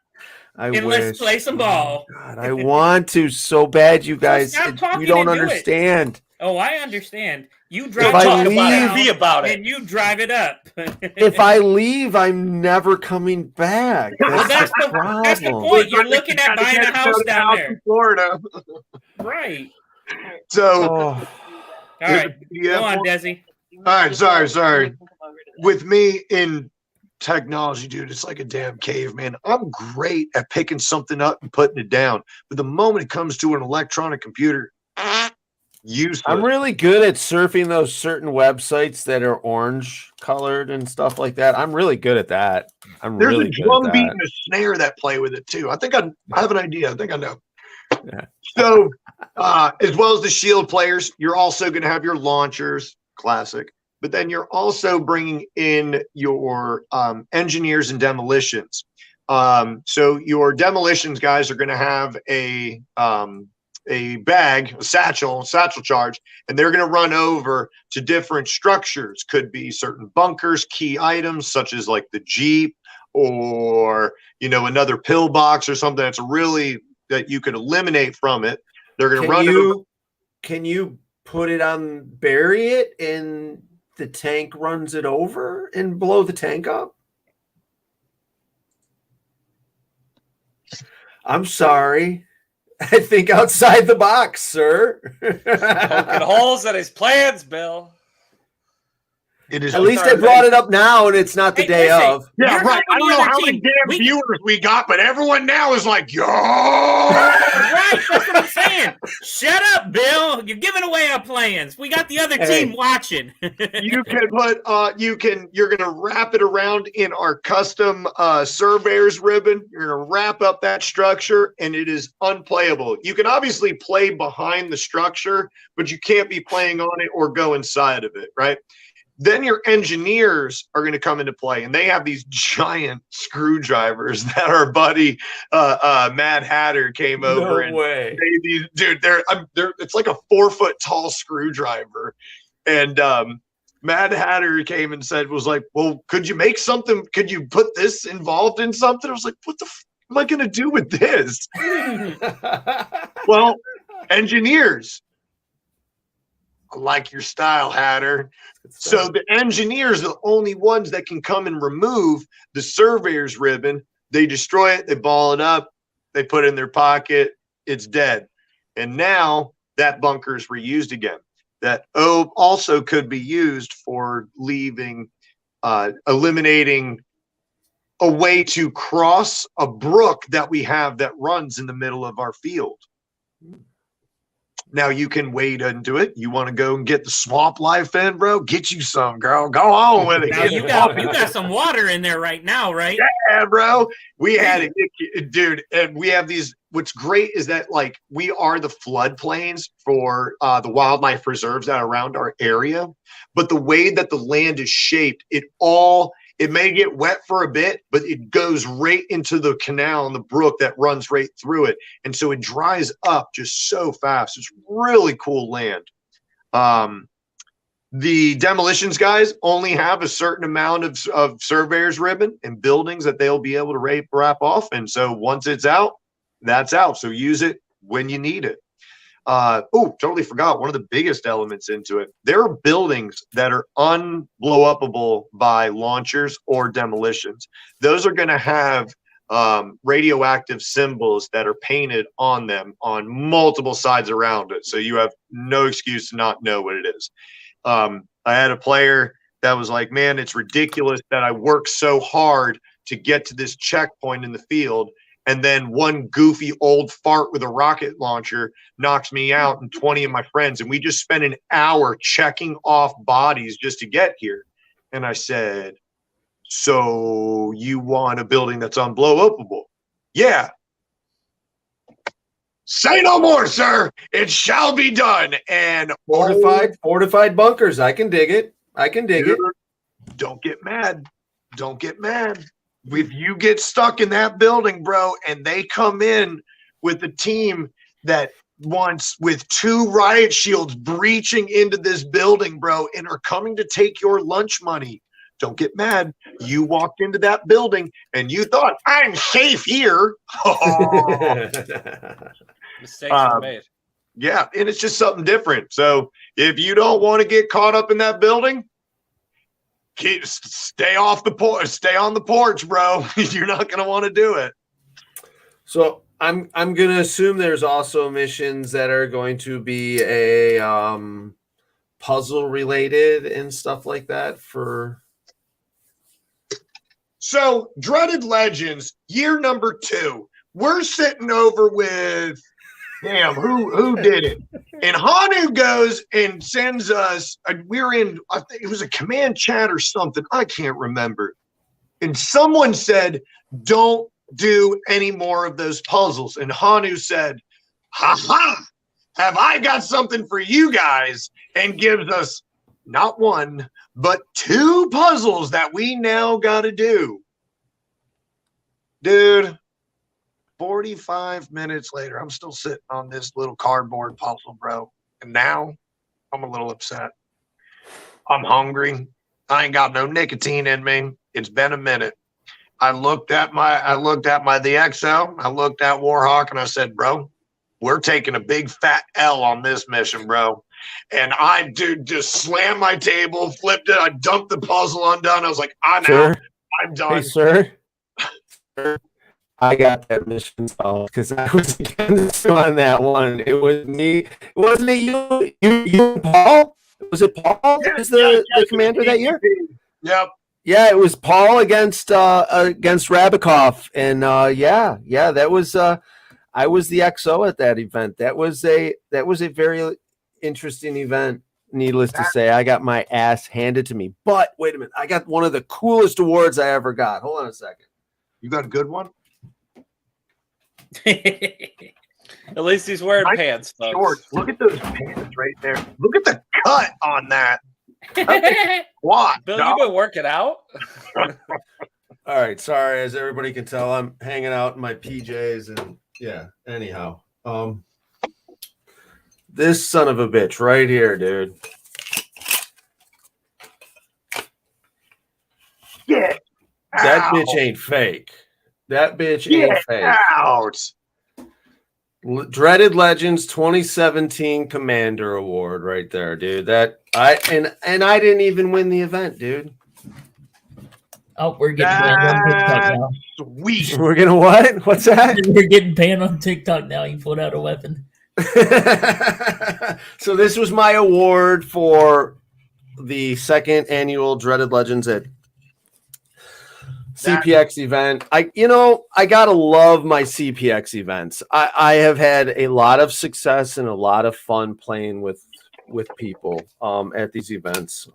Let's play some ball. God, I want to so bad, you guys. You don't understand. Oh, I understand. You drive and you drive it up. If I leave, I'm never coming back. That's the point. You're looking at buying a house down there in Florida. Right. So, all right. Go on, Desi. All right. Sorry. With me in technology, dude, it's like a damn caveman. I'm great at picking something up and putting it down. But the moment it comes to an electronic computer, useless. I'm really good at surfing those certain websites that are orange colored and stuff like that. I'm really good at that. There's a drum beat and a snare that play with it too. I think I have an idea. I think I know. Yeah. So, as well as the shield players, you're also going to have your launchers, classic. But then you're also bringing in your engineers and demolitions. So your demolitions guys are going to have a bag, a satchel charge, and they're going to run over to different structures. Could be certain bunkers, key items, such as like the Jeep or, another pillbox or something that's really that you could eliminate from it. They're going to run over. Can you put it on, bury it, and the tank runs it over and blow the tank up? I'm sorry. I think outside the box, sir. Poking holes in his plans, Bill. It is. At least I brought it up now, and it's not the day of. Yeah, right. I don't know how many damn viewers we got, but everyone now is like, yo. Right, that's what I'm saying. Shut up, Bill. You're giving away our plans. We got the other team watching. You can put, you're going to wrap it around in our custom surveyor's ribbon. You're going to wrap up that structure, and it is unplayable. You can obviously play behind the structure, but you can't be playing on it or go inside of it, right? Then your engineers are going to come into play, and they have these giant screwdrivers that our buddy Mad Hatter came over. No way. Dude, they're it's like a 4-foot tall screwdriver. And Mad Hatter came and was like, well, could you make something? Could you put this involved in something? I was like, what the am I going to do with this? Well, engineers. I like your style, Hatter. So the engineers are the only ones that can come and remove the surveyor's ribbon. They destroy it, they ball it up, they put it in their pocket, it's dead. And now that bunker is reused again. that also could be used for eliminating a way to cross a brook that we have that runs in the middle of our field. Now you can wade into it. You want to go and get the swamp life in, bro? Get you some, girl. Go on with it. Now you got some water in there right now, right? Yeah, bro. We had it, dude. And we have these. What's great is that like we are the floodplains for the wildlife reserves that are around our area. But the way that the land is shaped, it may get wet for a bit, but it goes right into the canal and the brook that runs right through it. And so it dries up just so fast. It's really cool land. The demolitions guys only have a certain amount of surveyor's ribbon and buildings that they'll be able to wrap off. And so once it's out, that's out. So use it when you need it. Totally forgot one of the biggest elements into it. There are buildings that are unblow-upable by launchers or demolitions. Those are going to have radioactive symbols that are painted on them on multiple sides around it. So you have no excuse to not know what it is. I had a player that was like, man, it's ridiculous that I worked so hard to get to this checkpoint in the field. And then one goofy old fart with a rocket launcher knocks me out and 20 of my friends. And we just spent an hour checking off bodies just to get here. And I said, so you want a building that's unblow-upable? Yeah. Say no more, sir. It shall be done. And fortified bunkers. I can dig it. It. Don't get mad. Don't get mad. If you get stuck in that building, bro, and they come in with a team that wants with 2 riot shields breaching into this building, bro, and are coming to take your lunch money, don't get mad. You walked into that building and you thought, I'm safe here. Mistakes were made. Yeah, and it's just something different. So if you don't want to get caught up in that building, stay on the porch, bro. You're not going to want to do it. So I'm going to assume there's also missions that are going to be a puzzle related and stuff like that for. So Dreaded Legends, year number 2, we're sitting over with, damn, who did it? And Hanu goes and sends us, we're in, I think it was a command chat or something. I can't remember. And someone said, don't do any more of those puzzles. And Hanu said, ha, have I got something for you guys? And gives us not 1, but 2 puzzles that we now got to do. Dude. 45 minutes later, I'm still sitting on this little cardboard puzzle, bro. And now I'm a little upset. I'm hungry. I ain't got no nicotine in me. It's been a minute. I looked at the XO, I looked at Warhawk, and I said, bro, we're taking a big fat L on this mission, bro. And I just slammed my table, flipped it, I dumped the puzzle undone. I was like, I'm out. I'm done. Hey, sir. I got that mission solved because I was against you on that one. It was me. Wasn't it you and Paul? Was it Paul? Yeah, was the commander that year? Yep. Yeah, it was Paul against Rabikoff, and that was I was the XO at that event. That was a very interesting event. Needless to say, I got my ass handed to me. But wait a minute, I got one of the coolest awards I ever got. Hold on a second. You got a good one? At least he's wearing pants, folks. Shorts. Look at those pants right there. Look at the cut on that. What? Bill, you been working out? All right, sorry. As everybody can tell, I'm hanging out in my PJs, and yeah. Anyhow, this son of a bitch right here, dude. Get that out. bitch ain't fake. That bitch ain't fake. Out. Dreaded Legends 2017 Commander Award right there, dude. That I didn't even win the event, dude. Oh, we're getting banned on TikTok now. Sweet. We're gonna what? What's that? We're getting banned on TikTok now. You pulled out a weapon. So this was my award for the second annual Dreaded Legends at CPX event. I gotta love my CPX events. I have had a lot of success and a lot of fun playing with people at these events.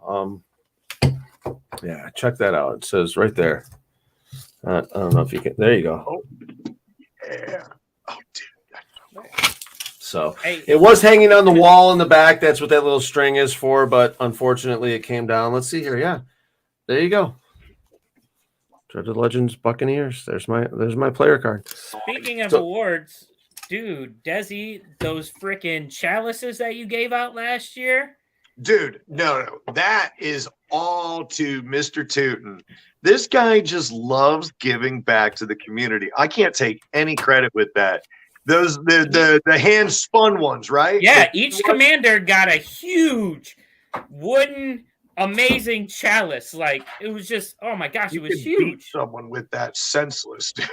Yeah, check that out. It says right there. I don't know if you can. There you go. Oh, yeah. Oh, dude. So Hey. it was hanging on the wall in the back. That's what that little string is for. But unfortunately, it came down. Let's see here. Yeah, there you go. Dreaded Legends Buccaneers. There's my player card. Speaking of awards, dude, Desi, those freaking chalices that you gave out last year. Dude, no. That is all to Mr. Tootin. This guy just loves giving back to the community. I can't take any credit with that. Those the hand spun ones, right? Yeah, each commander got a huge wooden amazing chalice. Like it was just, oh my gosh, it was You can beat huge. someone with that senseless, dude.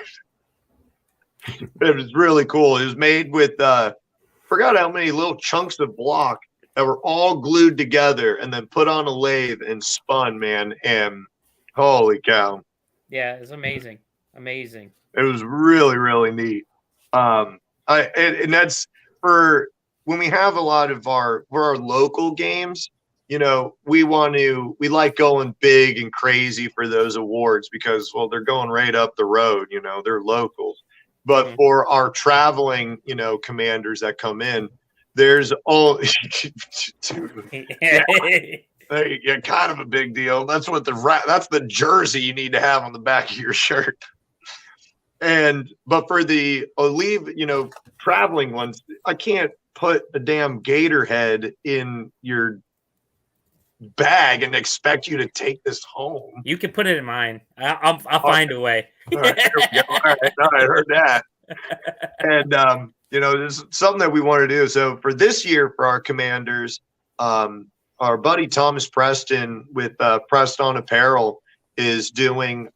It was really cool. It was made with forgot how many little chunks of block that were all glued together and then put on a lathe and spun, man. And holy cow. Yeah, it's amazing. Amazing. It was really, really neat. And that's for when we have a lot of our local games, we like going big and crazy for those awards because, well, they're going right up the road, they're locals. But for our traveling, commanders that come in, there's all yeah, kind of a big deal. That's what that's the jersey you need to have on the back of your shirt. But for the traveling ones, I can't put a damn gator head in your bag and expect you to take this home. You can put it in mine. I'll find a way. All right, here we go. All right, I heard that. And this is something that we want to do. So for this year, for our commanders, our buddy Thomas Preston with Preston Apparel is doing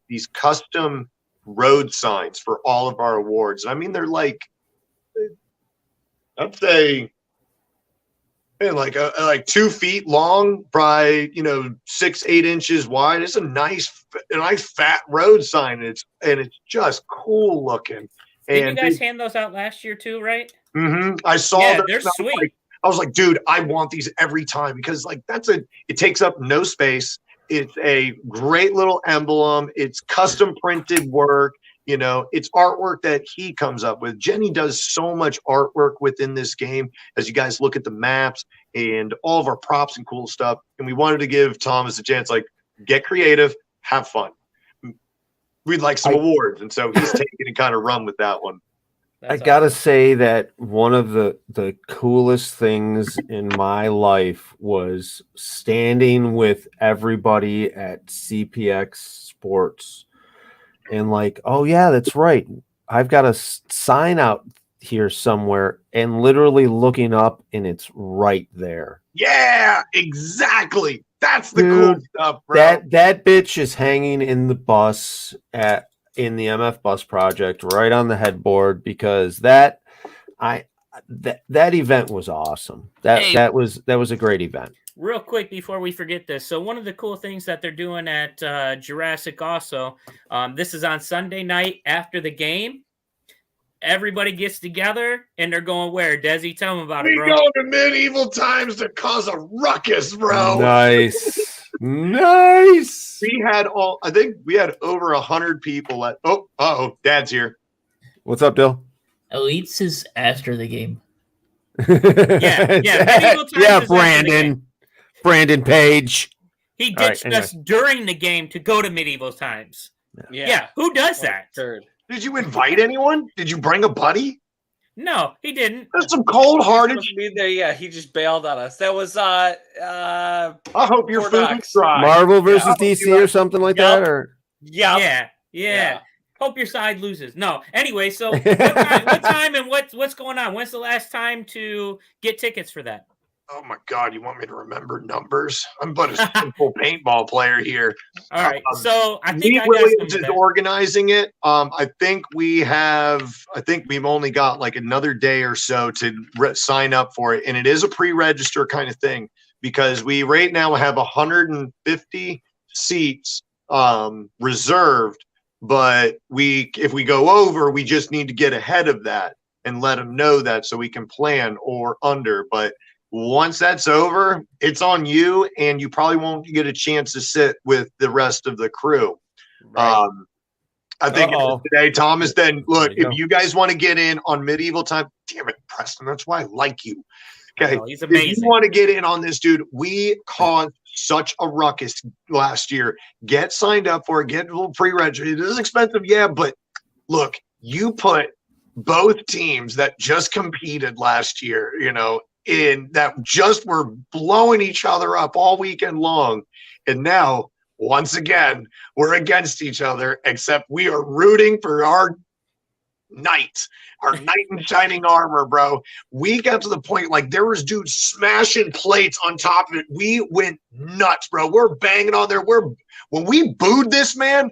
these custom road signs for all of our awards. I mean, they're like, I'd say, like 2 feet long by 6-8 inches wide. It's a nice fat road sign. It's just cool looking. Did And you guys hand those out last year too, right? I saw Yeah, them. they're sweet. I was like, dude, I want these every time because it takes up no space. It's a great little emblem. It's custom printed work. It's artwork that he comes up with. Jenny does so much artwork within this game as you guys look at the maps and all of our props and cool stuff. And we wanted to give Thomas a chance, like, get creative, have fun. We'd like some awards. And so he's taking and kind of run with that one. I gotta say that one of the coolest things in my life was standing with everybody at CPX Sports and like, oh yeah, that's right. I've got a sign out here somewhere and literally looking up and it's right there. Yeah, exactly. That's the cool stuff, bro. That bitch is hanging in the bus in the MF Bus project right on the headboard because that event was awesome. That was a great event. Real quick before we forget this. So one of the cool things that they're doing at Jurassic also, this is on Sunday night after the game. Everybody gets together and they're going where? Desi, tell them about it, bro. We go to medieval times to cause a ruckus, bro. Nice. Nice. I think we had over 100 people at Dad's here. What's up, Dill? Elites is after the game. Yeah, Brandon Page. He ditched us during the game to go to medieval times. Yeah, who does that? Third. Did you invite anyone? Did you bring a buddy? No, he didn't. That's some cold-hearted. Yeah, he just bailed on us. That was I hope your food dry. Marvel versus DC or something like that, or yeah. Hope your side loses. No. Anyway, so what time and what's going on? When's the last time to get tickets for that? Oh my God, you want me to remember numbers? I'm but a simple paintball player here. All right, so I think Lee I got some Williams of is that. organizing it. I think we've only got like another day or so to sign up for it, and it is a pre-register kind of thing because we right now have 150 seats reserved, but if we go over, we just need to get ahead of that and let them know that so we can plan or under. But once that's over, it's on you, and you probably won't get a chance to sit with the rest of the crew. Right. I think today, Thomas, then look, if go. you guys want to get in on medieval time, damn it, Preston, that's why I like you. Okay. No, he's If you amazing. want to get in on this, dude, we caused such a ruckus last year. Get signed up for it, get a little pre-registered. It is expensive, yeah, but look, you put both teams that just competed last year, in that just were blowing each other up all weekend long. And now, once again, we're against each other, except we are rooting for our knight in shining armor, bro. We got to the point like there was dudes smashing plates on top of it. We went nuts, bro. We're banging on there. When we booed this man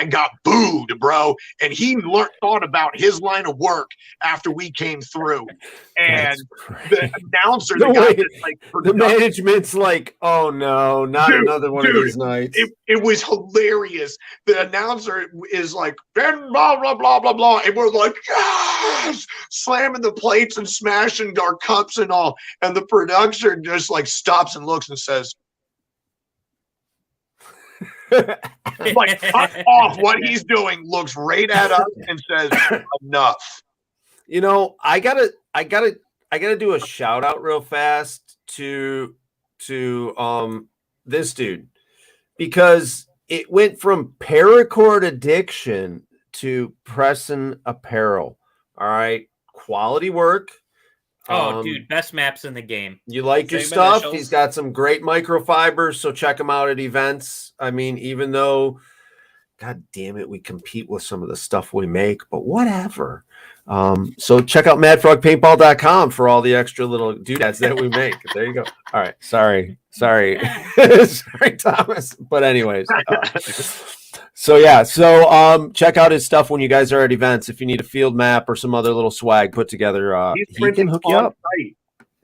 got booed, bro. And he thought about his line of work after we came through. And the announcer, the management's like, oh no, not another one of these nights. It was hilarious. The announcer is like, blah, blah, blah, blah, blah. And we're like, yes! Slamming the plates and smashing our cups and all. And the producer just like stops and looks and says, like, cut off what he's doing, looks right at us and says, enough. I gotta do a shout out real fast to this dude, because it went from paracord addiction to Preston Apparel. All right, quality work. Oh, dude, best maps in the game. You like your Same stuff. initials. He's got some great microfibers, so check him out at events. I mean, even though, God damn it, we compete with some of the stuff we make, but whatever. So check out madfrogpaintball.com for all the extra little doodads that we make. There you go. All right. Sorry, sorry, Thomas. But anyways, so check out his stuff when you guys are at events. If you need a field map or some other little swag put together, he can hook you up.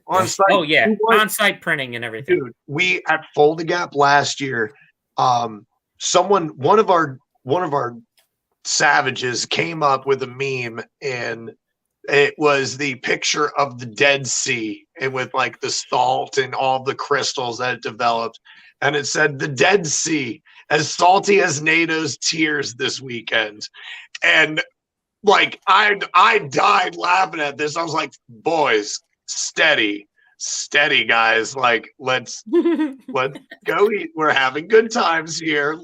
On site. Oh yeah, on-site printing and everything. Dude, we at Fold the Gap last year, one of our savages came up with a meme, and it was the picture of the Dead Sea and with like the salt and all the crystals that it developed. And it said the Dead Sea, as salty as NATO's tears this weekend. And like I died laughing at this. I was like, boys, steady guys, like let's go eat. We're having good times here.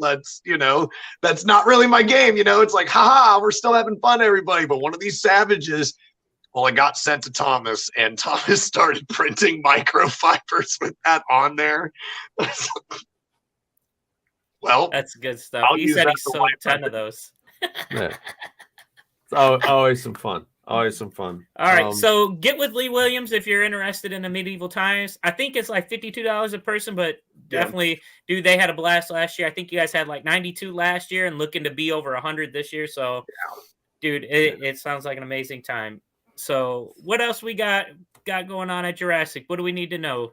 That's not really my game, it's like, haha, we're still having fun, everybody. But one of these savages, well, it got sent to Thomas, and Thomas started printing microfibers with that on there. Well, that's good stuff. He said he sold 10 of those. Yeah. It's always some fun. Always some fun. All right, so get with Lee Williams if you're interested in the medieval times. I think it's like $52 a person, but definitely, dude, they had a blast last year. I think you guys had like 92 last year and looking to be over 100 this year. So, dude, it sounds like an amazing time. So, what else we got going on at Jurassic? What do we need to know?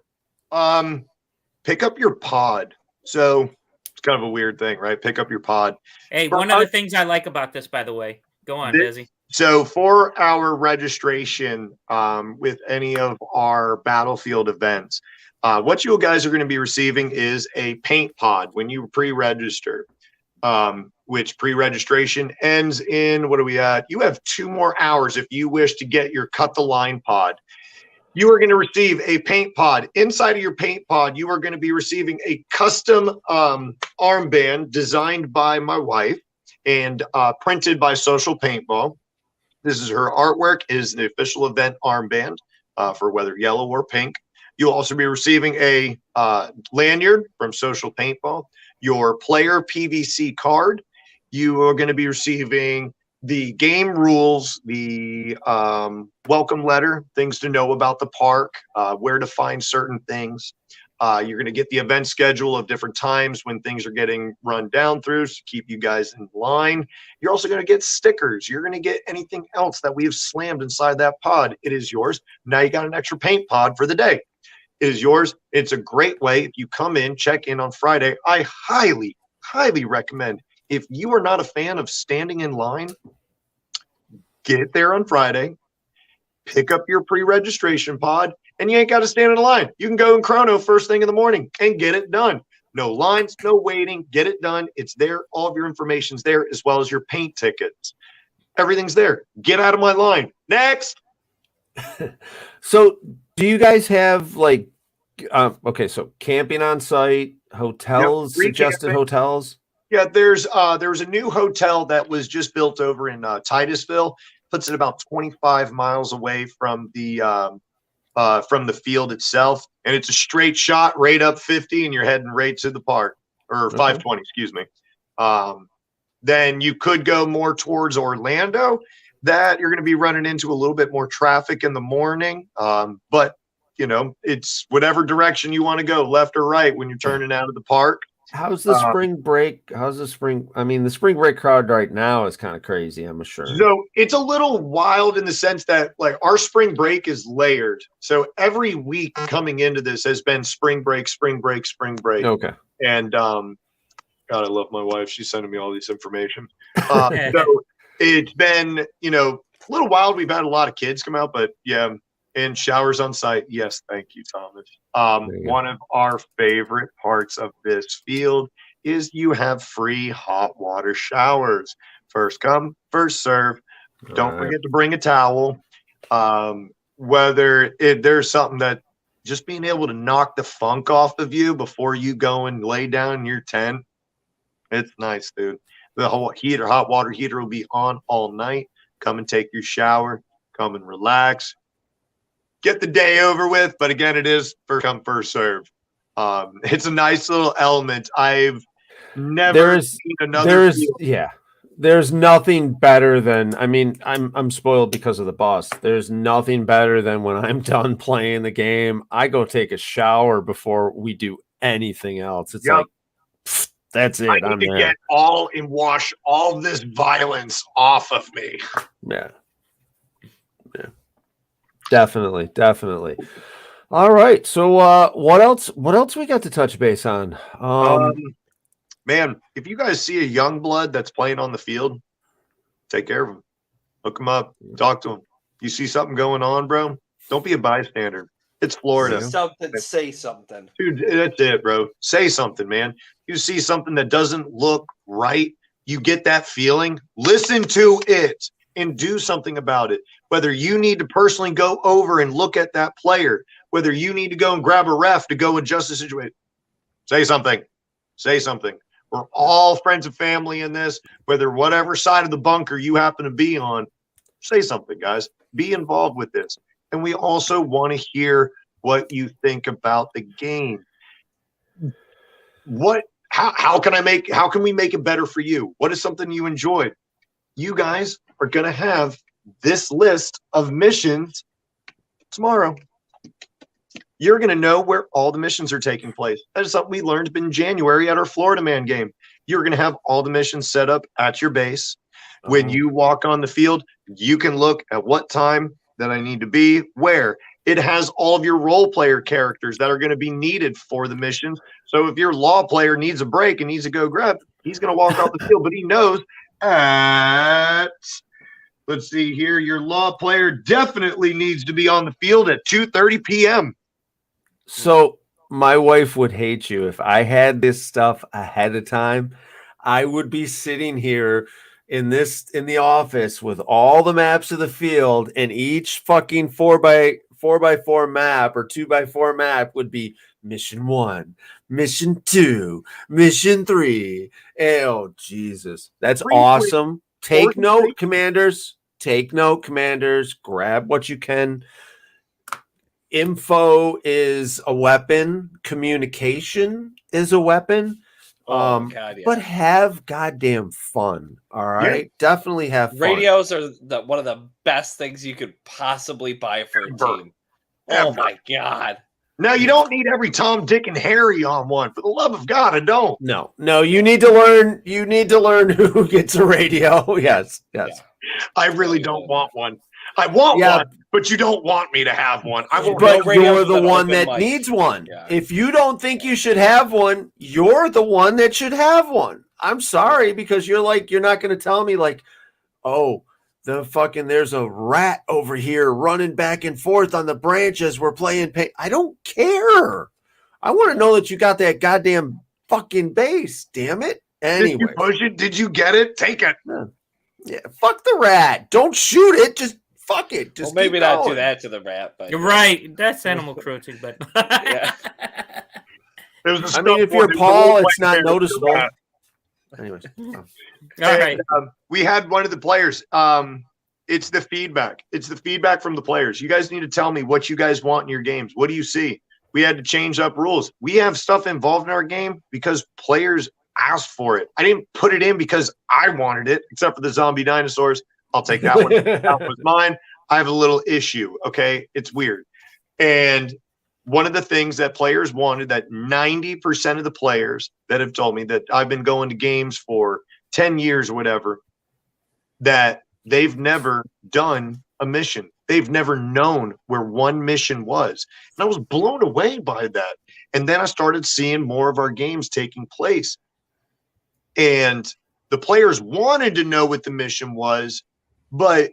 Pick up your pod. So it's kind of a weird thing, right? Pick up your pod. Hey, one of the things I like about this, by the way. Go on, Desi. So for our registration with any of our Battlefield events, what you guys are going to be receiving is a paint pod when you pre-register, which pre-registration ends in, what are we at? You have 2 more hours if you wish to get your Cut the Line pod. You are going to receive a paint pod. Inside of your paint pod, you are going to be receiving a custom armband designed by my wife and printed by Social Paintball. This is her artwork. It is the official event armband for whether yellow or pink. You'll also be receiving a lanyard from Social Paintball, your player PVC card. You are going to be receiving the game rules, the welcome letter, things to know about the park, where to find certain things. You're going to get the event schedule of different times when things are getting run down through to keep you guys in line. You're also going to get stickers. You're going to get anything else that we have slammed inside that pod. It is yours. Now you got an extra paint pod for the day. It is yours. It's a great way. If you come in, check in on Friday, I highly, highly recommend. If you are not a fan of standing in line, get there on Friday, pick up your pre-registration pod, and you ain't got to stand in a line. You can go in chrono first thing in the morning and get it done. No lines, no waiting. Get it done. It's there. All of your information's there, as well as your paint tickets. Everything's there. Get out of my line. Next. So do you guys have like, okay, so camping on site, hotels, Yep, suggested camping. hotels? Yeah, there's a new hotel that was just built over in Titusville. Puts it about 25 miles away from the field itself, and it's a straight shot right up 50, and you're heading right to the park, or 520, excuse me. Then you could go more towards Orlando. That you're going to be running into a little bit more traffic in the morning, but you know, it's whatever direction you want to go, left or right, when you're turning out of the park. How's the spring break? How's the spring? I mean, the spring break crowd right now is kind of crazy, I'm sure. So it's a little wild in the sense that like our spring break is layered. So every week coming into this has been spring break, spring break, spring break. Okay. And God, I love my wife. She's sending me all this information. So it's been, you know, a little wild. We've had a lot of kids come out, but yeah. And showers on site. Yes, thank you, Thomas. One of our favorite parts of this field is you have free hot water showers. First come, first serve. Don't forget to bring a towel. There's something that just being able to knock the funk off of you before you go and lay down in your tent, it's nice, dude. The whole hot water heater will be on all night. Come and take your shower. Come and relax. Get the day over with, but again, it is first come, first serve. It's a nice little element. I've never seen another field. There's nothing better than, I mean, I'm spoiled because of the boss. There's nothing better than when I'm done playing the game, I go take a shower before we do anything else. It's like, pfft, that's it. I need to get all and wash all this violence off of me. Yeah. Definitely. All right. So what else we got to touch base on? Man, if you guys see a young blood that's playing on the field, take care of him. Look him up. Talk to him. You see something going on, bro? Don't be a bystander. It's Florida. Say something. Dude, that's it, bro. Say something, man. You see something that doesn't look right, you get that feeling, listen to it and do something about it. Whether you need to personally go over and look at that player, whether you need to go and grab a ref to go adjust the situation, say something. Say something. We're all friends and family in this, whether whatever side of the bunker you happen to be on, say something, guys. Be involved with this. And we also want to hear what you think about the game. How can we make it better for you? What is something you enjoyed? You guys are going to have this list of missions tomorrow. You're going to know where all the missions are taking place. That is something we learned in January at our Florida Man game. You're going to have all the missions set up at your base. When you walk on the field, you can look at what time that I need to be, where. It has all of your role player characters that are going to be needed for the missions. So if your law player needs a break and needs to go grab, he's going to walk off the field, but he knows let's see here, your law player definitely needs to be on the field at 2:30 p.m. So my wife would hate you if I had this stuff ahead of time. I would be sitting here in the office with all the maps of the field, and each fucking 4x4 map or 2x4 map would be mission 1, mission 2, mission 3. Oh, Jesus. That's awesome. Take note, commanders. Take note, commanders. Grab what you can. Info is a weapon. Communication is a weapon. Oh my God, yeah. But have goddamn fun. All right, definitely have fun. Radios are one of the best things you could possibly buy for a team. Oh my God. No, you don't need every Tom, Dick, and Harry on one. For the love of God, I don't. No, you need to learn. You need to learn who gets a radio. Yes. I really don't want one. I want one, but you don't want me to have one. I won't. But you're the one that needs one. Yeah. If you don't think you should have one, you're the one that should have one. I'm sorry, because you're not going to tell me like, oh, there's a rat over here running back and forth on the branch as we're playing. I don't care. I want to know that you got that goddamn fucking bass. Damn it. Anyway. Did you push it? Did you get it? Take it. Yeah. Fuck the rat. Don't shoot it. Just fuck it. Just maybe not do that to the rat. But you're right. That's animal cruelty. But yeah. I mean, if you're Paul, it's not noticeable. Anyways. All right. We had one of the players. It's the feedback. It's the feedback from the players. You guys need to tell me what you guys want in your games. What do you see? We had to change up rules. We have stuff involved in our game because players asked for it. I didn't put it in because I wanted it, except for the zombie dinosaurs. I'll take that one. That was mine. I have a little issue. Okay. It's weird. And one of the things that players wanted, that 90% of the players that have told me that I've been going to games for 10 years or whatever, that they've never done a mission. They've never known where one mission was. And I was blown away by that. And then I started seeing more of our games taking place. And the players wanted to know what the mission was, but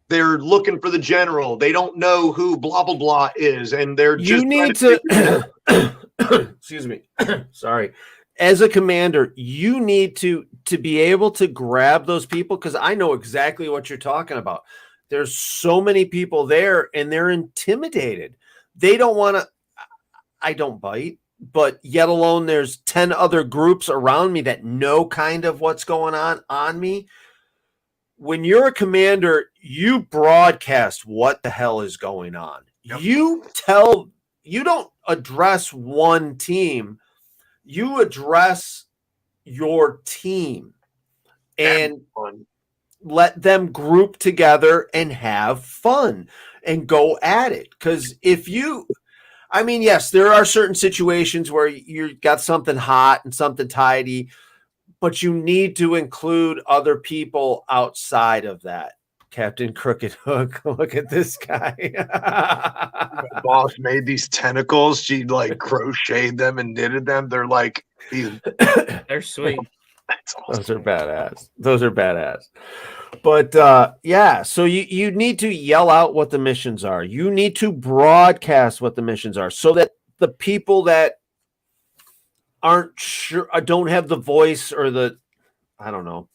they're looking for the general. They don't know who blah, blah, blah is. And they're just... You need to... Excuse me. Sorry. As a commander, you need to be able to grab those people, because I know exactly what you're talking about. There's so many people there and they're intimidated. They don't want to... I don't bite, but yet alone there's 10 other groups around me that know kind of what's going on me. When you're a commander, you broadcast what the hell is going on. Yep. You don't address one team. You address your team and let them group together and have fun and go at it. Because yes, there are certain situations where you got something hot and something tidy, but you need to include other people outside of that. Captain Crooked Hook, look at this guy. My boss made these tentacles. She crocheted them and knitted them. They're they're sweet. That's awesome. Those are badass. But so you need to yell out what the missions are. You need to broadcast what the missions are so that the people that aren't sure, don't have the voice or the, I don't know.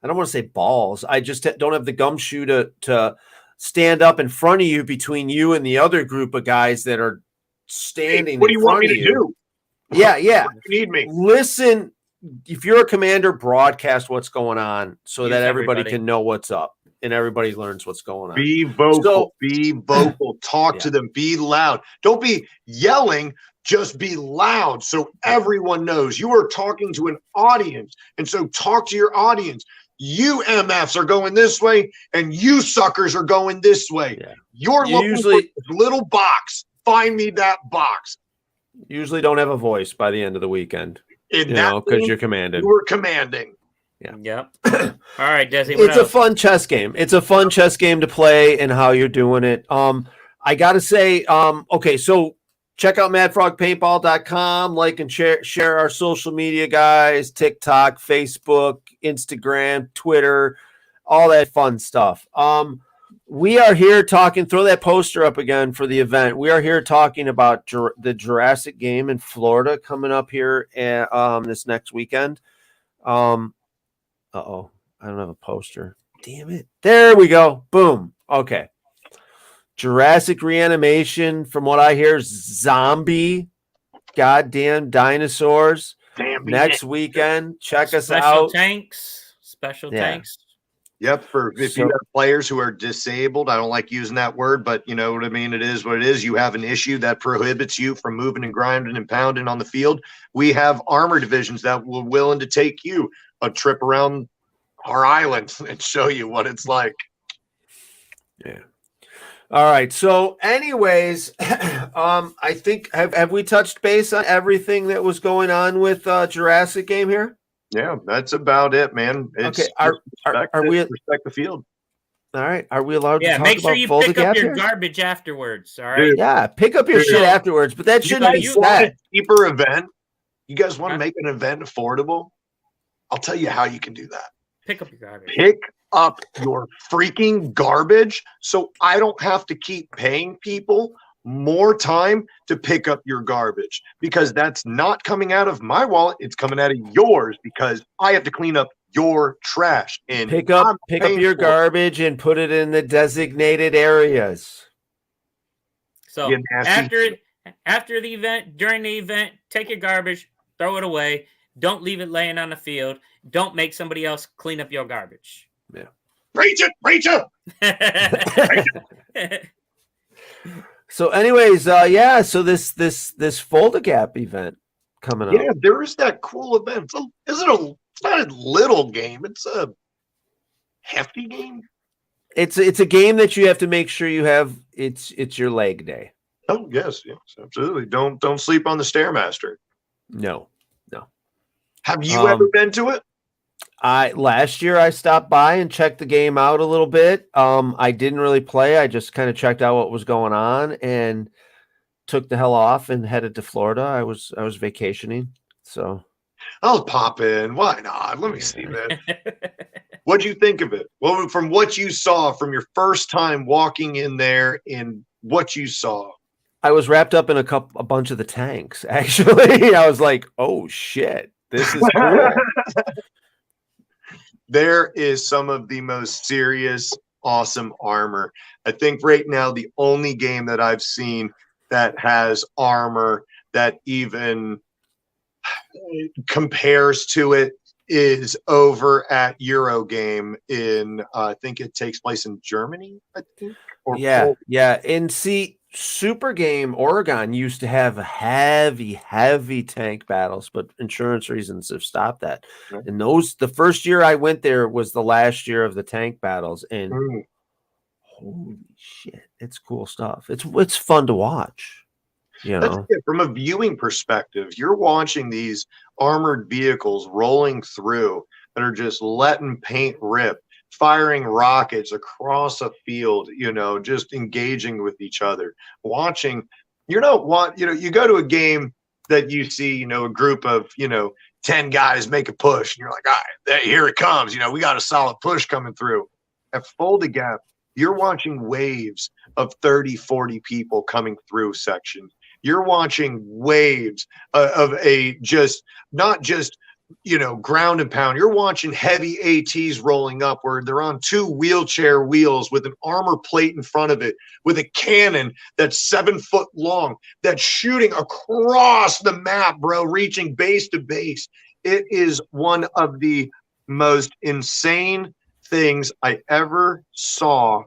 I don't want to say balls. I just don't have the gumshoe to stand up in front of you between you and the other group of guys that are standing. What do you want me to do? Yeah. You need me. Listen, if you're a commander, broadcast what's going on so that everybody can know what's up and everybody learns what's going on. Be vocal. Be vocal. Talk to them. Be loud. Don't be yelling. Just be loud so everyone knows you are talking to an audience. And so talk to your audience. You MFs are going this way and you suckers are going this way. Yeah. You're looking for this little box. Find me that box. Usually don't have a voice by the end of the weekend. Because you're commanding. You were commanding. Yeah. Yep. All right, Desi. It's a fun chess game. It's a fun chess game to play and how you're doing it. I gotta say, okay, so check out madfrogpaintball.com, like and share our social media, guys, TikTok, Facebook, Instagram, Twitter, all that fun stuff. We are here talking, throw that poster up again for the event. We are here talking about the Jurassic game in Florida coming up here this next weekend. I don't have a poster. Damn it. There we go. Boom. Okay. Jurassic Reanimation, from what I hear, zombie goddamn dinosaurs. Next weekend. Check us out. Special tanks. Yep. If you have players who are disabled, I don't like using that word, but you know what I mean? It is what it is. You have an issue that prohibits you from moving and grinding and pounding on the field. We have armor divisions that will willing to take you a trip around our island and show you what it's like. Yeah. All right. So, anyways, I think have we touched base on everything that was going on with Jurassic game here? Yeah, that's about it, man. Okay. Are we respect the field? All right. Are we allowed to talk make sure about you Fold pick the up Gap your here? garbage afterwards. All right. Yeah, pick up your shit afterwards, but that shouldn't be want said. a cheaper event? You guys want to make an event affordable? I'll tell you how you can do that. Pick up your garbage. Pick up your freaking garbage so I don't have to keep paying people more time to pick up your garbage, because that's not coming out of my wallet. It's coming out of yours because I have to clean up your trash. And Pick up your garbage and put it in the designated areas. So after the event, during the event, take your garbage, throw it away. Don't leave it laying on the field. Don't make somebody else clean up your garbage. Yeah. Preach it. So, anyways, so this Fold a Gap event coming up. Yeah, there is that cool event. It's not a little game. It's a hefty game. It's a game that you have to make sure you have. It's your leg day. Oh yes, absolutely. Don't sleep on the Stairmaster. No. Have you ever been to it? Last year I stopped by and checked the game out a little bit. I didn't really play. I just kind of checked out what was going on and took the hell off and headed to Florida. I was vacationing, so I'll pop in. Why not? Let me see, man. What'd you think of it? Well, from what you saw from your first time walking in there and what you saw. I was wrapped up in a bunch of the tanks. Actually, I was like, "Oh shit, this is cool." There is some of the most serious, awesome armor. I think right now the only game that I've seen that has armor that even compares to it is over at Eurogame in I think it takes place in Germany, I think. Yeah. And see, Super Game Oregon used to have heavy tank battles, but insurance reasons have stopped that. Right. And the first year I went there was the last year of the tank battles, and holy shit, it's cool stuff. It's fun to watch. That's it. From a viewing perspective, you're watching these armored vehicles rolling through that are just letting paint rip, firing rockets across a field, just engaging with each other. Watching, you go to a game that you see, a group of, 10 guys make a push, and you're like, all right, here it comes. We got a solid push coming through. At Fold a Gap, you're watching waves of 30, 40 people coming through sections. You're watching waves of not just ground and pound. You're watching heavy ATs rolling up where they're on 2 wheelchair wheels with an armor plate in front of it, with a cannon that's 7 foot long, that's shooting across the map, bro, reaching base to base. It is one of the most insane things I ever saw,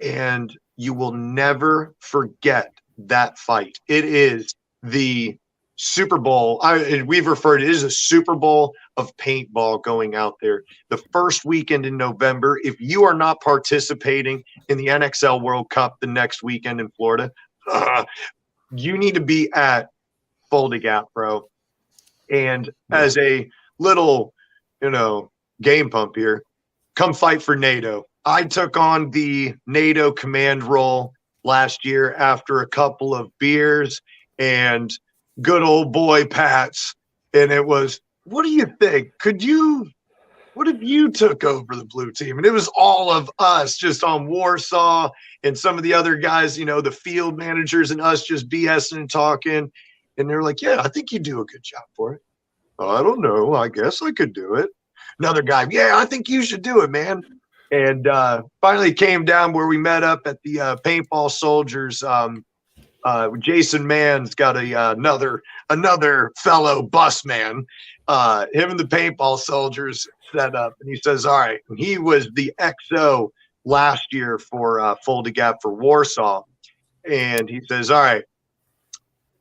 and you will never forget that fight. It is the Super Bowl. We've referred it is a Super Bowl of paintball going out there. The first weekend in November, if you are not participating in the NXL World Cup the next weekend in Florida, you need to be at Fold a Gap, bro. And as a little, game pump here, come fight for NATO. I took on the NATO command role last year after a couple of beers and good old boy Pats, and it was, what do you think? What if you took over the blue team? And it was all of us just on Warsaw and some of the other guys, the field managers and us just BSing and talking. And they're like, yeah, I think you do a good job for it. I don't know. I guess I could do it. Another guy, yeah, I think you should do it, man. And finally came down where we met up at the Paintball Soldiers. Jason Mann's got another fellow bus man. Him and the Paintball Soldiers set up. And he says, all right. And he was the XO last year for Folded Gap for Warsaw. And he says, all right,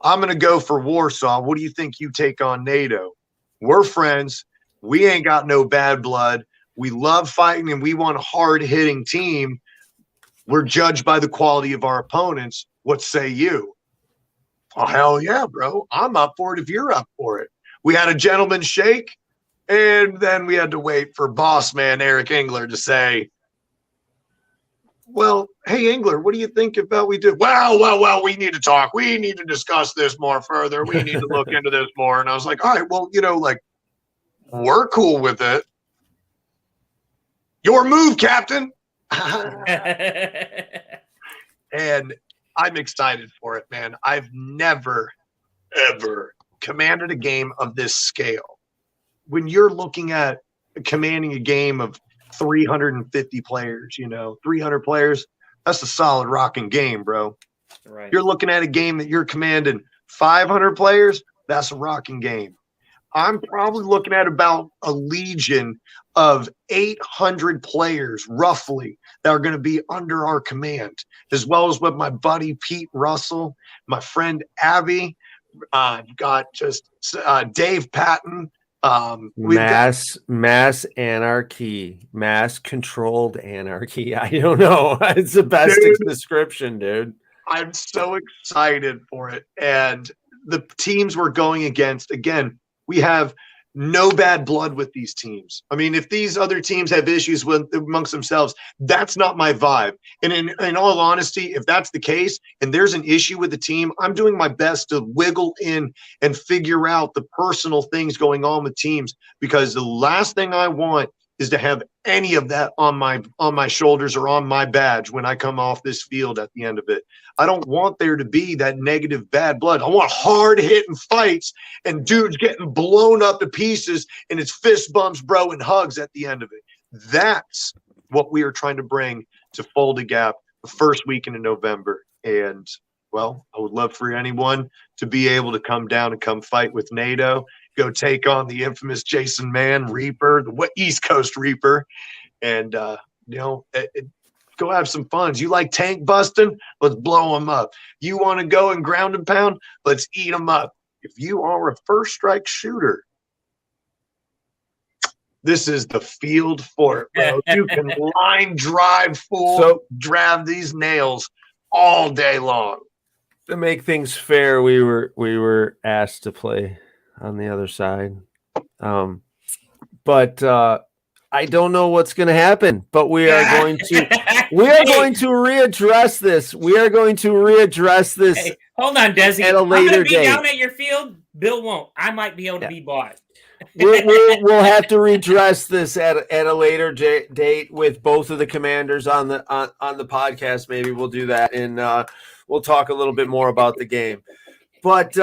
I'm going to go for Warsaw. What do you think you take on NATO? We're friends. We ain't got no bad blood. We love fighting, and we want a hard-hitting team. We're judged by the quality of our opponents. What say you? Oh, hell yeah, bro. I'm up for it if you're up for it. We had a gentleman's shake, and then we had to wait for boss man Eric Engler to say, well, hey, Engler, what do you think about we do? Well, we need to talk. We need to discuss this more further. We need to look into this more. And I was like, all right, well, like, we're cool with it. Your move, Captain. And I'm excited for it, man. I've never, ever commanded a game of this scale. When you're looking at commanding a game of 350 players, 300 players, that's a solid rocking game, bro. Right. You're looking at a game that you're commanding 500 players, that's a rocking game. I'm probably looking at about a legion of 800 players, roughly, that are going to be under our command, as well as with my buddy Pete Russell, my friend Abby. Got just Dave Patton. Mass anarchy, mass controlled anarchy. I don't know. It's the best description, dude. I'm so excited for it. And the teams we're going against, again, we have no bad blood with these teams. I mean, if these other teams have issues amongst themselves, that's not my vibe. And in all honesty, if that's the case and there's an issue with the team, I'm doing my best to wiggle in and figure out the personal things going on with teams, because the last thing I want is to have any of that on my shoulders or on my badge when I come off this field at the end of it. I don't want there to be that negative bad blood. I want hard hitting fights and dudes getting blown up to pieces and it's fist bumps, bro, and hugs at the end of it. That's what we are trying to bring to Folded Gap the first weekend in November. And, well, I would love for anyone to be able to come down and come fight with NATO, go take on the infamous Jason Mann Reaper, the East Coast Reaper, and, go have some fun. You like tank busting? Let's blow them up. You want to go and ground and pound? Let's eat them up. If you are a first strike shooter, this is the field for it, bro. You can line drive, drive these nails all day long. To make things fair, we were asked to play on the other side, but I don't know what's going to happen. But we are going to readdress this. We are going to readdress this. Hey, hold on, Desi. At a later date. Down at your field, Bill won't. I might be able to be bought. We'll have to redress this at a later date with both of the commanders on the podcast. Maybe we'll do that, and we'll talk a little bit more about the game. But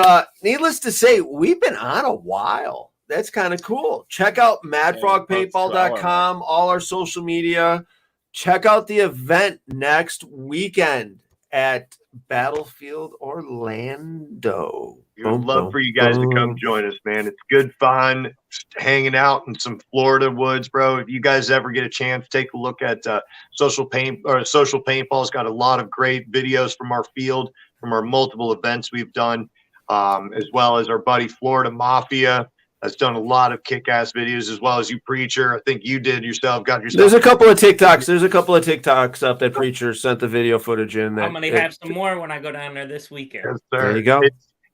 needless to say, we've been on a while. That's kind of cool. Check out madfrogpaintball.com, all our social media. Check out the event next weekend at Battlefield Orlando. We would love for you guys to come join us, man. It's good fun hanging out in some Florida woods, bro. If you guys ever get a chance, take a look at Social Paintball's got a lot of great videos from our field, from our multiple events we've done, as well as our buddy Florida Mafia has done a lot of kick-ass videos, as well as you, Preacher. I think you did yourself. There's a couple of TikToks up that Preacher sent the video footage in. I'm going to have some more when I go down there this weekend. Yes, sir. There you go.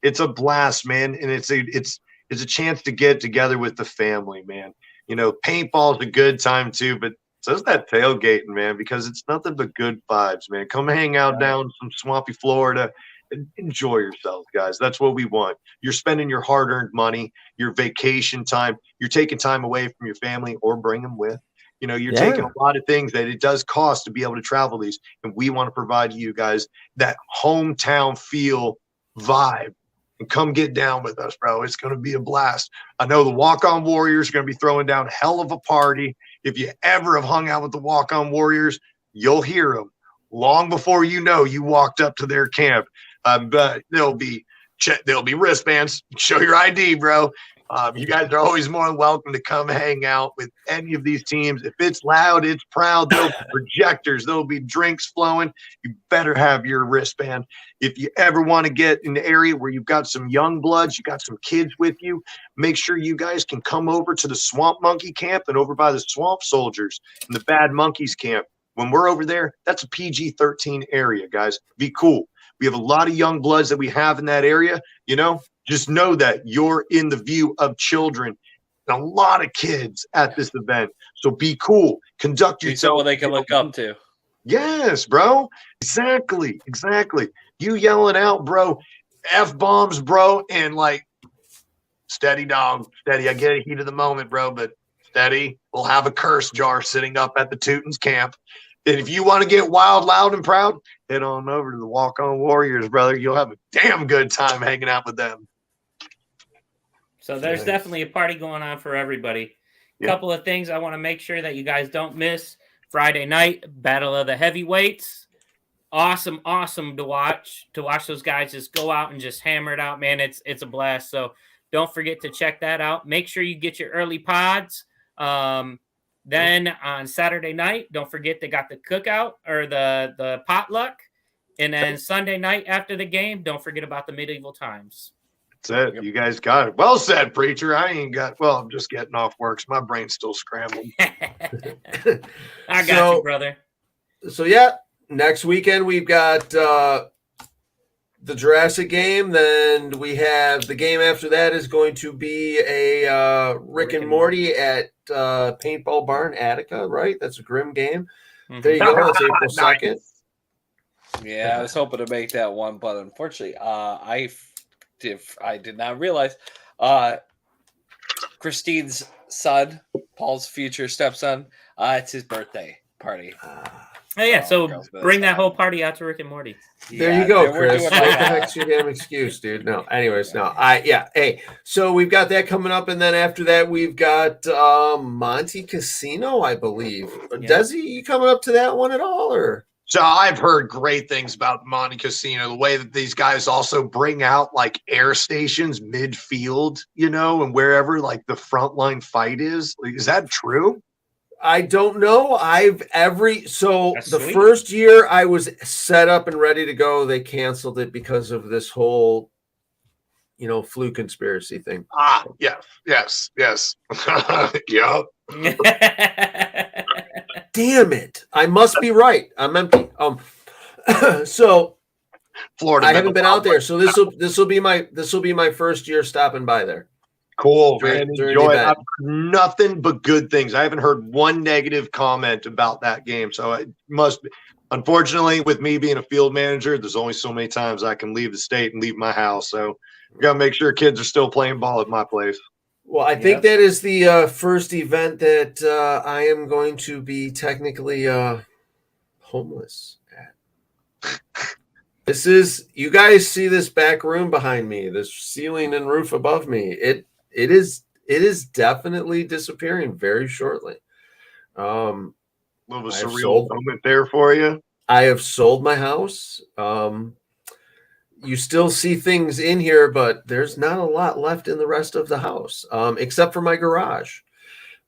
It's a blast, man, and it's a chance to get together with the family, man. Paintball is a good time too, but so's that tailgating, man, because it's nothing but good vibes, man. Come hang out down in some swampy Florida. Enjoy yourselves, guys. That's what we want. You're spending your hard-earned money, your vacation time. You're taking time away from your family, or bring them with. You're taking a lot of things that it does cost to be able to travel these, and we want to provide you guys that hometown feel vibe. And come get down with us, bro. It's going to be a blast. I know the Walk-On Warriors are going to be throwing down a hell of a party. If you ever have hung out with the Walk-On Warriors, you'll hear them long before you walked up to their camp. But there'll be wristbands. Show your ID, bro. You guys are always more than welcome to come hang out with any of these teams. If it's loud, it's proud. There'll be projectors. There'll be drinks flowing. You better have your wristband. If you ever want to get in the area where you've got some young bloods, you got some kids with you, make sure you guys can come over to the Swamp Monkey Camp and over by the Swamp Soldiers and the Bad Monkeys Camp. When we're over there, that's a PG-13 area, guys. Be cool. We have a lot of young bloods that we have in that area, you know. Just know that you're in the view of children and a lot of kids at this event. So be cool. Conduct yourself. Someone they can look up to. Yes, bro. Exactly. You yelling out, bro, F-bombs, bro, and like, steady, dog. Steady. I get a heat of the moment, bro, but steady. We'll have a curse jar sitting up at the Teuton's camp. And if you want to get wild, loud, and proud, head on over to the Walk-On Warriors, brother. You'll have a damn good time hanging out with them. So there's definitely a party going on for everybody. A couple of things I want to make sure that you guys don't miss. Friday night, Battle of the Heavyweights. Awesome to watch. To watch those guys just go out and just hammer it out, man. It's a blast. So don't forget to check that out. Make sure you get your early pods. Then on Saturday night, don't forget they got the cookout or the potluck. And then Sunday night after the game, don't forget about the medieval times. That's it. You guys got it. Well said, preacher. I'm just getting off work. So my brain's still scrambled. I got you, brother. So, yeah, next weekend we've got the Jurassic game. Then we have the game after that is going to be a Rick and Morty at Paintball Barn, Attica, right? That's a grim game. Mm-hmm. There you go. That's April 2nd. Yeah, I was hoping to make that one, but unfortunately, I did not realize Christine's son, Paul's future stepson, it's his birthday party. Oh, yeah, so bring that whole party out to Rick and Morty. There you go, Chris. What the heck's your damn excuse, dude? No. Anyways, no. Hey, so we've got that coming up, and then after that, we've got Monte Casino, I believe. Yeah. Desi, you coming up to that one at all, or? So I've heard great things about Monte Casino, the way that these guys also bring out like air stations midfield, you know, and wherever like the frontline fight is. Like, is that true? I don't know. That's the sweet. First year I was set up and ready to go, they canceled it because of this whole, flu conspiracy thing. Yes. Yep. Damn it. I must be right. I'm empty. So Florida. I haven't been out there. So this will be my first year stopping by there. Cool, man. Enjoy it. I've heard nothing but good things. I haven't heard one negative comment about that game. So it must be. Unfortunately, with me being a field manager, there's only so many times I can leave the state and leave my house. So we got to make sure kids are still playing ball at my place. Well, I think that is the first event that I am going to be technically homeless at. This is, you guys see this back room behind me, this ceiling and roof above me. It is definitely disappearing very shortly. Little surreal moment there for you. I have sold my house. You still see things in here, but there's not a lot left in the rest of the house, except for my garage.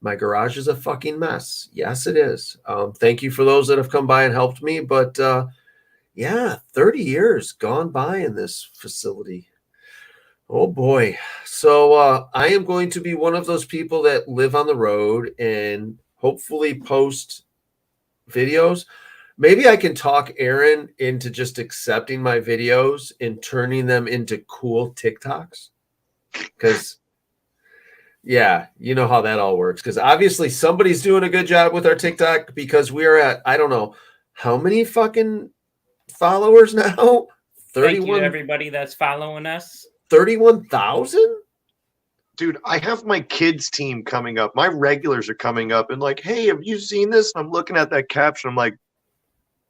My garage is a fucking mess. Yes, it is. Thank you for those that have come by and helped me. But 30 years gone by in this facility. Oh, boy. So I am going to be one of those people that live on the road and hopefully post videos. Maybe I can talk Aaron into just accepting my videos and turning them into cool TikToks. Because, you know how that all works. Because obviously somebody's doing a good job with our TikTok because we are at, I don't know, how many fucking followers now? 31. Thank you, everybody that's following us. 31,000? Dude, I have my kids team coming up. My regulars are coming up and like, hey, have you seen this? And I'm looking at that caption. I'm like,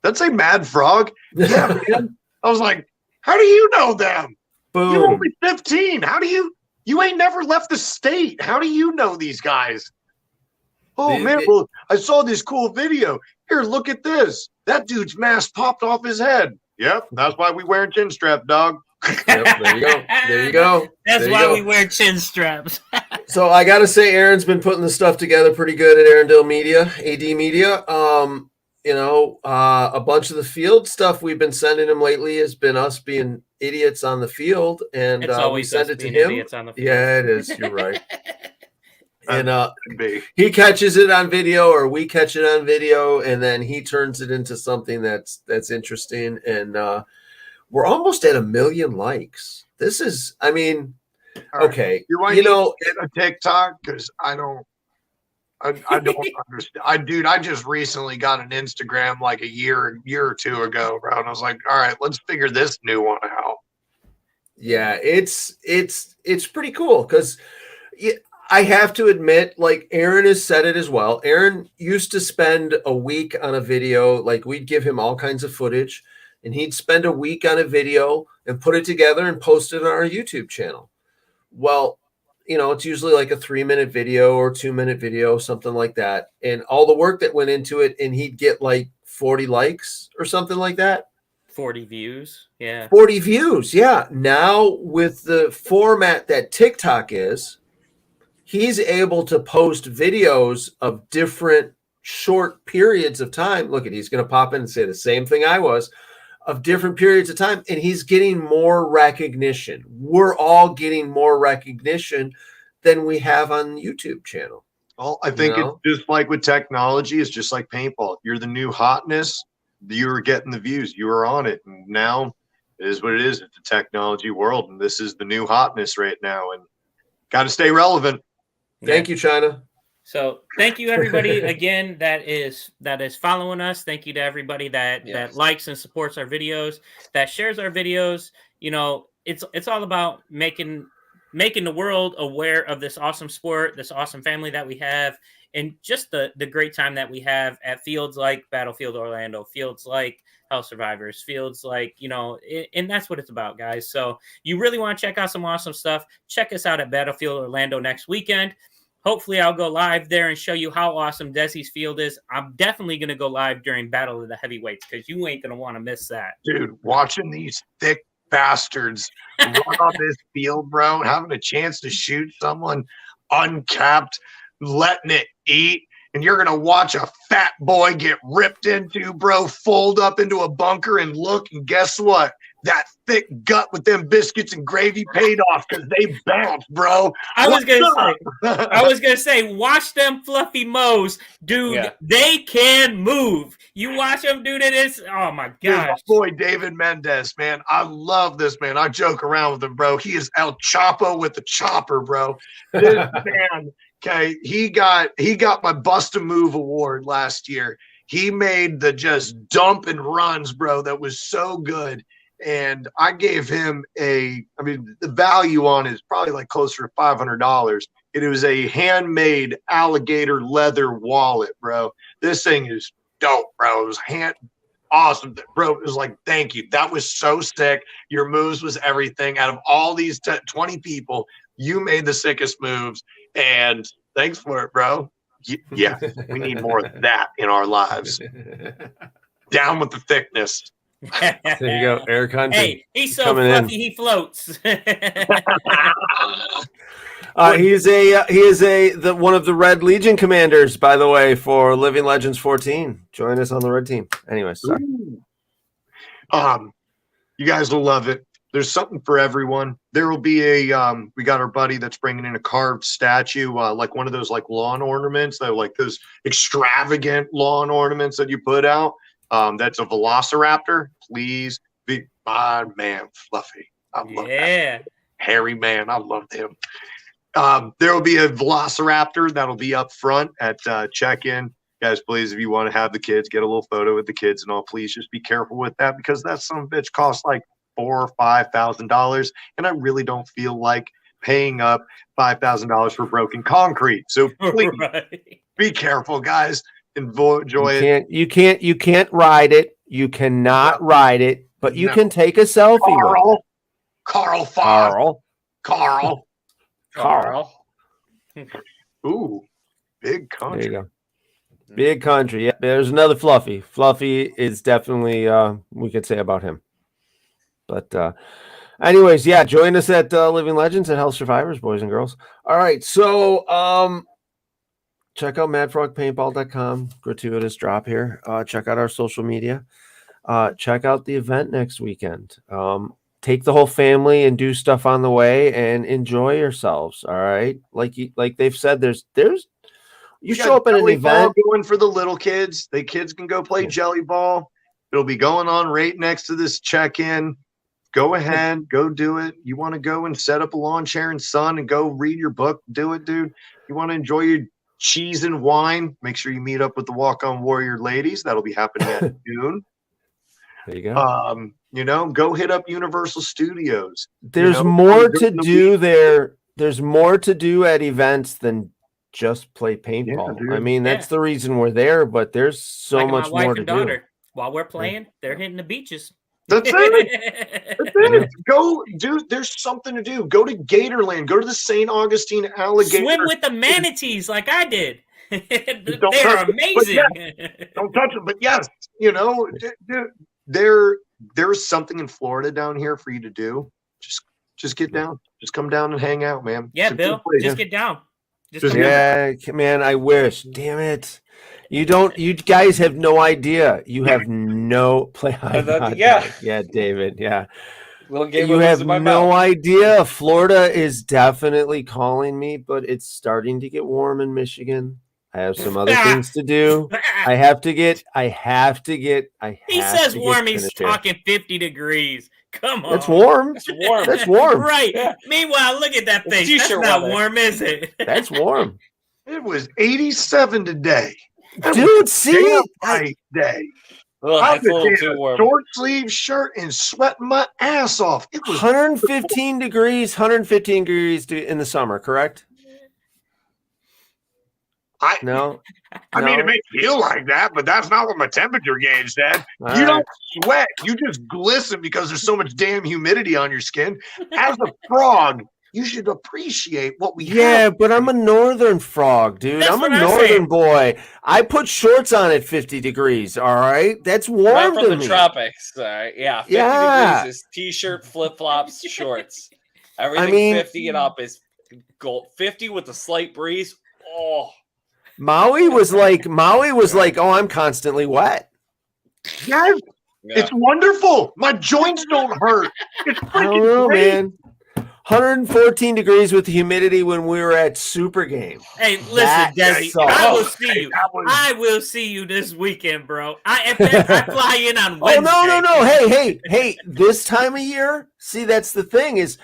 that's a Mad Frog. Yeah, man. I was like, how do you know them? Boom. You're only 15. How do you ain't never left the state. How do you know these guys? Oh, man, well, I saw this cool video. Here, look at this. That dude's mask popped off his head. Yep, that's why we wearing chin strap, dog. Yep, there you go. There you go. That's There you why go. we wear chin straps. So I got to say, Aaron's been putting the stuff together pretty good at Arendelle Media, AD Media. A bunch of the field stuff we've been sending him lately has been us being idiots on the field, and It's we always send us it to being him. idiots on the field. Yeah, it is. You're right. And Could be. he catches it on video, or we catch it on video, and then he turns it into something that's interesting. And we're almost at 1 million likes. This is, I mean, All right. okay, Do I you need know, to get a TikTok? Because I don't understand. Dude, I just recently got an Instagram like a year or two ago, bro. And I was like, all right, let's figure this new one out. yeah, it's pretty cool because I have to admit, like Aaron has said it as well. Aaron used to spend a week on a video, like we'd give him all kinds of footage, and he'd spend a week on a video and put it together and post it on our YouTube channel. Well, it's usually like a 3-minute video or 2-minute video, something like that. And all the work that went into it, and he'd get like 40 likes or something like that. 40 views. Yeah. 40 views. Yeah. Now with the format that TikTok is, he's able to post videos of different short periods of time. Look at, he's going to pop in and say the same thing I was, of different periods of time, and he's getting more recognition. We're all getting more recognition than we have on the YouTube channel. Well, I think it's just like with technology, it's just like paintball. You're the new hotness, you're getting the views, you were on it. And now it is what it is. It's a technology world, and this is the new hotness right now. And got to stay relevant. Thank you, China. So thank you everybody again that is following us. Thank you to everybody that likes and supports our videos, that shares our videos. It's all about making the world aware of this awesome sport, this awesome family that we have, and just the great time that we have at fields like Battlefield Orlando, fields like Hell Survivors, fields like, and that's what it's about, guys. So you really want to check out some awesome stuff. Check us out at Battlefield Orlando next weekend. Hopefully I'll go live there and show you how awesome Desi's field is. I'm definitely going to go live during Battle of the Heavyweights because you ain't going to want to miss that. Dude, watching these thick bastards run on this field, bro, having a chance to shoot someone uncapped, letting it eat, and you're going to watch a fat boy get ripped into, bro, fold up into a bunker and look, and guess what? That thick gut with them biscuits and gravy paid off because they bounced, bro. I was gonna say, watch them fluffy mows, dude. Yeah. They can move. You watch them do this. Oh my gosh, my boy David Mendez, man. I love this man. I joke around with him, bro. He is El Chapo with the chopper, bro. This man, okay, he got my Bust a Move award last year. He made the just dump and runs, bro. That was so good. And I gave him the value on it is probably like closer to $500. It was a handmade alligator leather wallet, bro. This thing is dope, bro. It was awesome, bro. It was like, thank you. That was so sick. Your moves was everything. Out of all these 20 people, you made the sickest moves. And thanks for it, bro. Yeah, we need more of that in our lives. Down with the thickness. There you go, Air Country. Hey, he's so fluffy, he floats. He is one of the Red Legion commanders, by the way, for Living Legends 14. Join us on the red team. Anyway, sorry. You guys will love it. There's something for everyone. There will be we got our buddy that's bringing in a carved statue, like one of those like lawn ornaments, that like those extravagant lawn ornaments that you put out. That's a velociraptor. Please be my man, Fluffy. I love that. Hairy man. I love him. There will be a velociraptor that'll be up front at check-in. Guys, please, if you want to have the kids, get a little photo with the kids and all, please just be careful with that because that son of a bitch costs like $4,000 or $5,000. And I really don't feel like paying up $5,000 for broken concrete. So please be careful, guys. Enjoy it. You can't ride it. You cannot ride it, but you can take a selfie with it. Carl. Ooh, big country. There you go. Big country. Yeah, there's another Fluffy. Fluffy is definitely we could say about him. But Anyways, yeah, join us at Living Legends and Health Survivors, boys and girls. All right, so check out madfrogpaintball.com. Gratuitous drop here. Check out our social media. Check out the event next weekend. Take the whole family and do stuff on the way and enjoy yourselves. All right, like they've said, there's you show up at an event going for the little kids. The kids can go play jelly ball. It'll be going on right next to this check-in. Go ahead, go do it. You want to go and set up a lawn chair and sun and go read your book? Do it, dude. You want to enjoy your cheese and wine? Make sure you meet up with the Walk-On Warrior ladies. That'll be happening at June. There you go. Go hit up Universal Studios. There's more to do there. There's more to do at events than just play paintball. Yeah, I mean, that's the reason we're there, but there's so Like much my wife more to and do. daughter, while we're playing, they're hitting the beaches. That's it. That's it. Go, dude. There's something to do. Go to Gatorland. Go to the St. Augustine Alligator. Swim with the manatees like I did. Don't They're touch amazing. Don't touch it. But yes, there's something in Florida down here for you to do. Just get down. Just come down and hang out, man. Yeah, It's a Bill, good place. just get down. Man, I wish. Damn it. You guys have no idea. You have no play. Yeah, David. Yeah. You have no idea. Florida is definitely calling me, but it's starting to get warm in Michigan. I have some other things to do. I have to get. He says warm. He's talking 50 degrees. Come on. That's warm. It's warm. That's warm. Right. Yeah. Meanwhile, look at that thing. That's not warm, is it? That's warm. It was 87 today. Dude, see? Right day. Well, I that's a little was in too a warm. short sleeve shirt and sweating my ass off. It was 115 degrees in the summer, correct? No. I mean, it may feel like that, but that's not what my temperature gauge said. You don't sweat. You just glisten because there's so much damn humidity on your skin. As a frog, you should appreciate what we have. Yeah, but I'm a northern frog, dude. I'm a northern boy. I put shorts on at 50 degrees, all right? That's warm Right from to the me. tropics. Yeah, 50 degrees is t-shirt, flip-flops, shorts. Everything 50 and up is gold. 50 with a slight breeze. Oh. Maui was like, oh, I'm constantly wet. Yes. Yeah. It's wonderful. My joints don't hurt. It's freaking great. Man. 114 degrees with humidity when we were at Super Game. Hey, listen, Desi, I will see you. I will see you this weekend, bro. I fly in on Wednesday. Oh, no. Hey. This time of year, see, that's the thing is,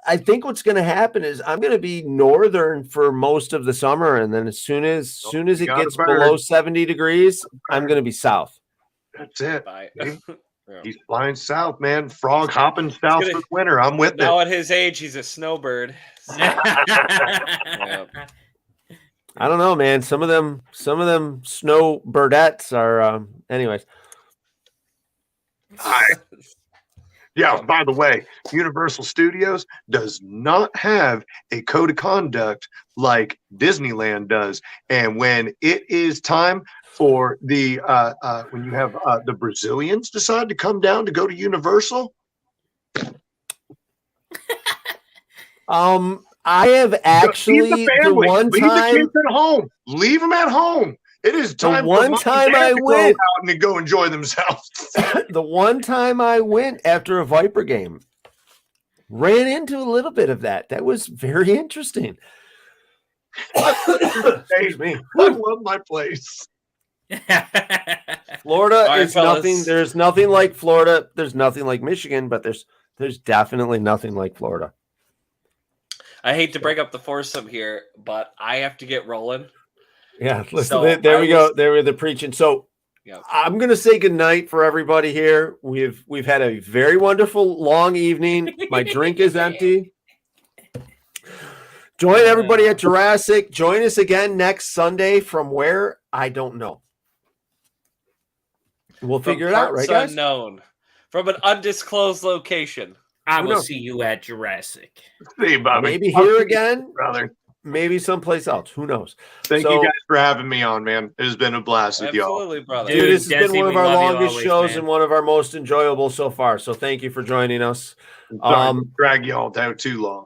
I think what's going to happen is I'm going to be northern for most of the summer, and then as soon as it gets below 70 degrees, I'm going to be south. That's it. He's flying south, man. Frog hopping south for the winter. I'm with it. Now at his age, he's a snowbird. I don't know, man. Some of them snowbirdettes are. Anyways. Yeah, by the way, Universal Studios does not have a code of conduct like Disneyland does. And when it is time for the when you have the Brazilians decide to come down to go to Universal, I have actually the one leave time the kids at home. Leave them at home. It is time. The one time I went out and go enjoy themselves. The one time I went after a Viper game, ran into a little bit of that. That was very interesting. Excuse me. I love my place. Florida is nothing. There's nothing like Florida. There's nothing like Michigan, but there's definitely nothing like Florida. I hate to break up the foursome here, but I have to get rolling. Yeah, listen, there we go. There we're preaching. So I'm gonna say goodnight for everybody here. We've had a very wonderful long evening. My drink is empty. Join everybody at Jurassic. Join us again next Sunday from where? I don't know. We'll figure it out, right, guys? Unknown. From an undisclosed location. I will see you at Jurassic. See, Bobby. Maybe here again, brother. maybe someplace else. Who knows? Thank So- you guys for having me on, man. It has been a blast with y'all. Absolutely, brother. Dude, this has Desi, been one of we our love you longest always, shows man. and one of our most enjoyable so far. So thank you for joining us. Sorry to drag y'all down too long.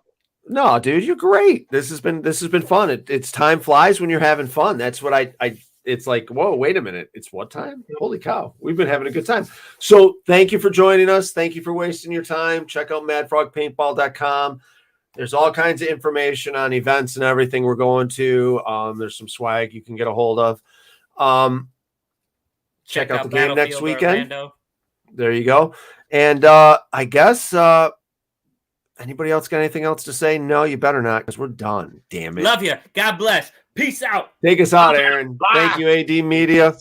No, dude, you're great. This has been fun. It's time flies when you're having fun. That's what I it's like, whoa, wait a minute. It's what time? Holy cow. We've been having a good time. So thank you for joining us. Thank you for wasting your time. Check out madfrogpaintball.com. There's all kinds of information on events and everything we're going to. There's some swag you can get a hold of. Check out the game next Battlefield weekend. Orlando. There you go. And I guess anybody else got anything else to say? No, you better not, because we're done. Damn it. Love you. God bless. Peace out. Take us out, Aaron. Thank you, AD Media.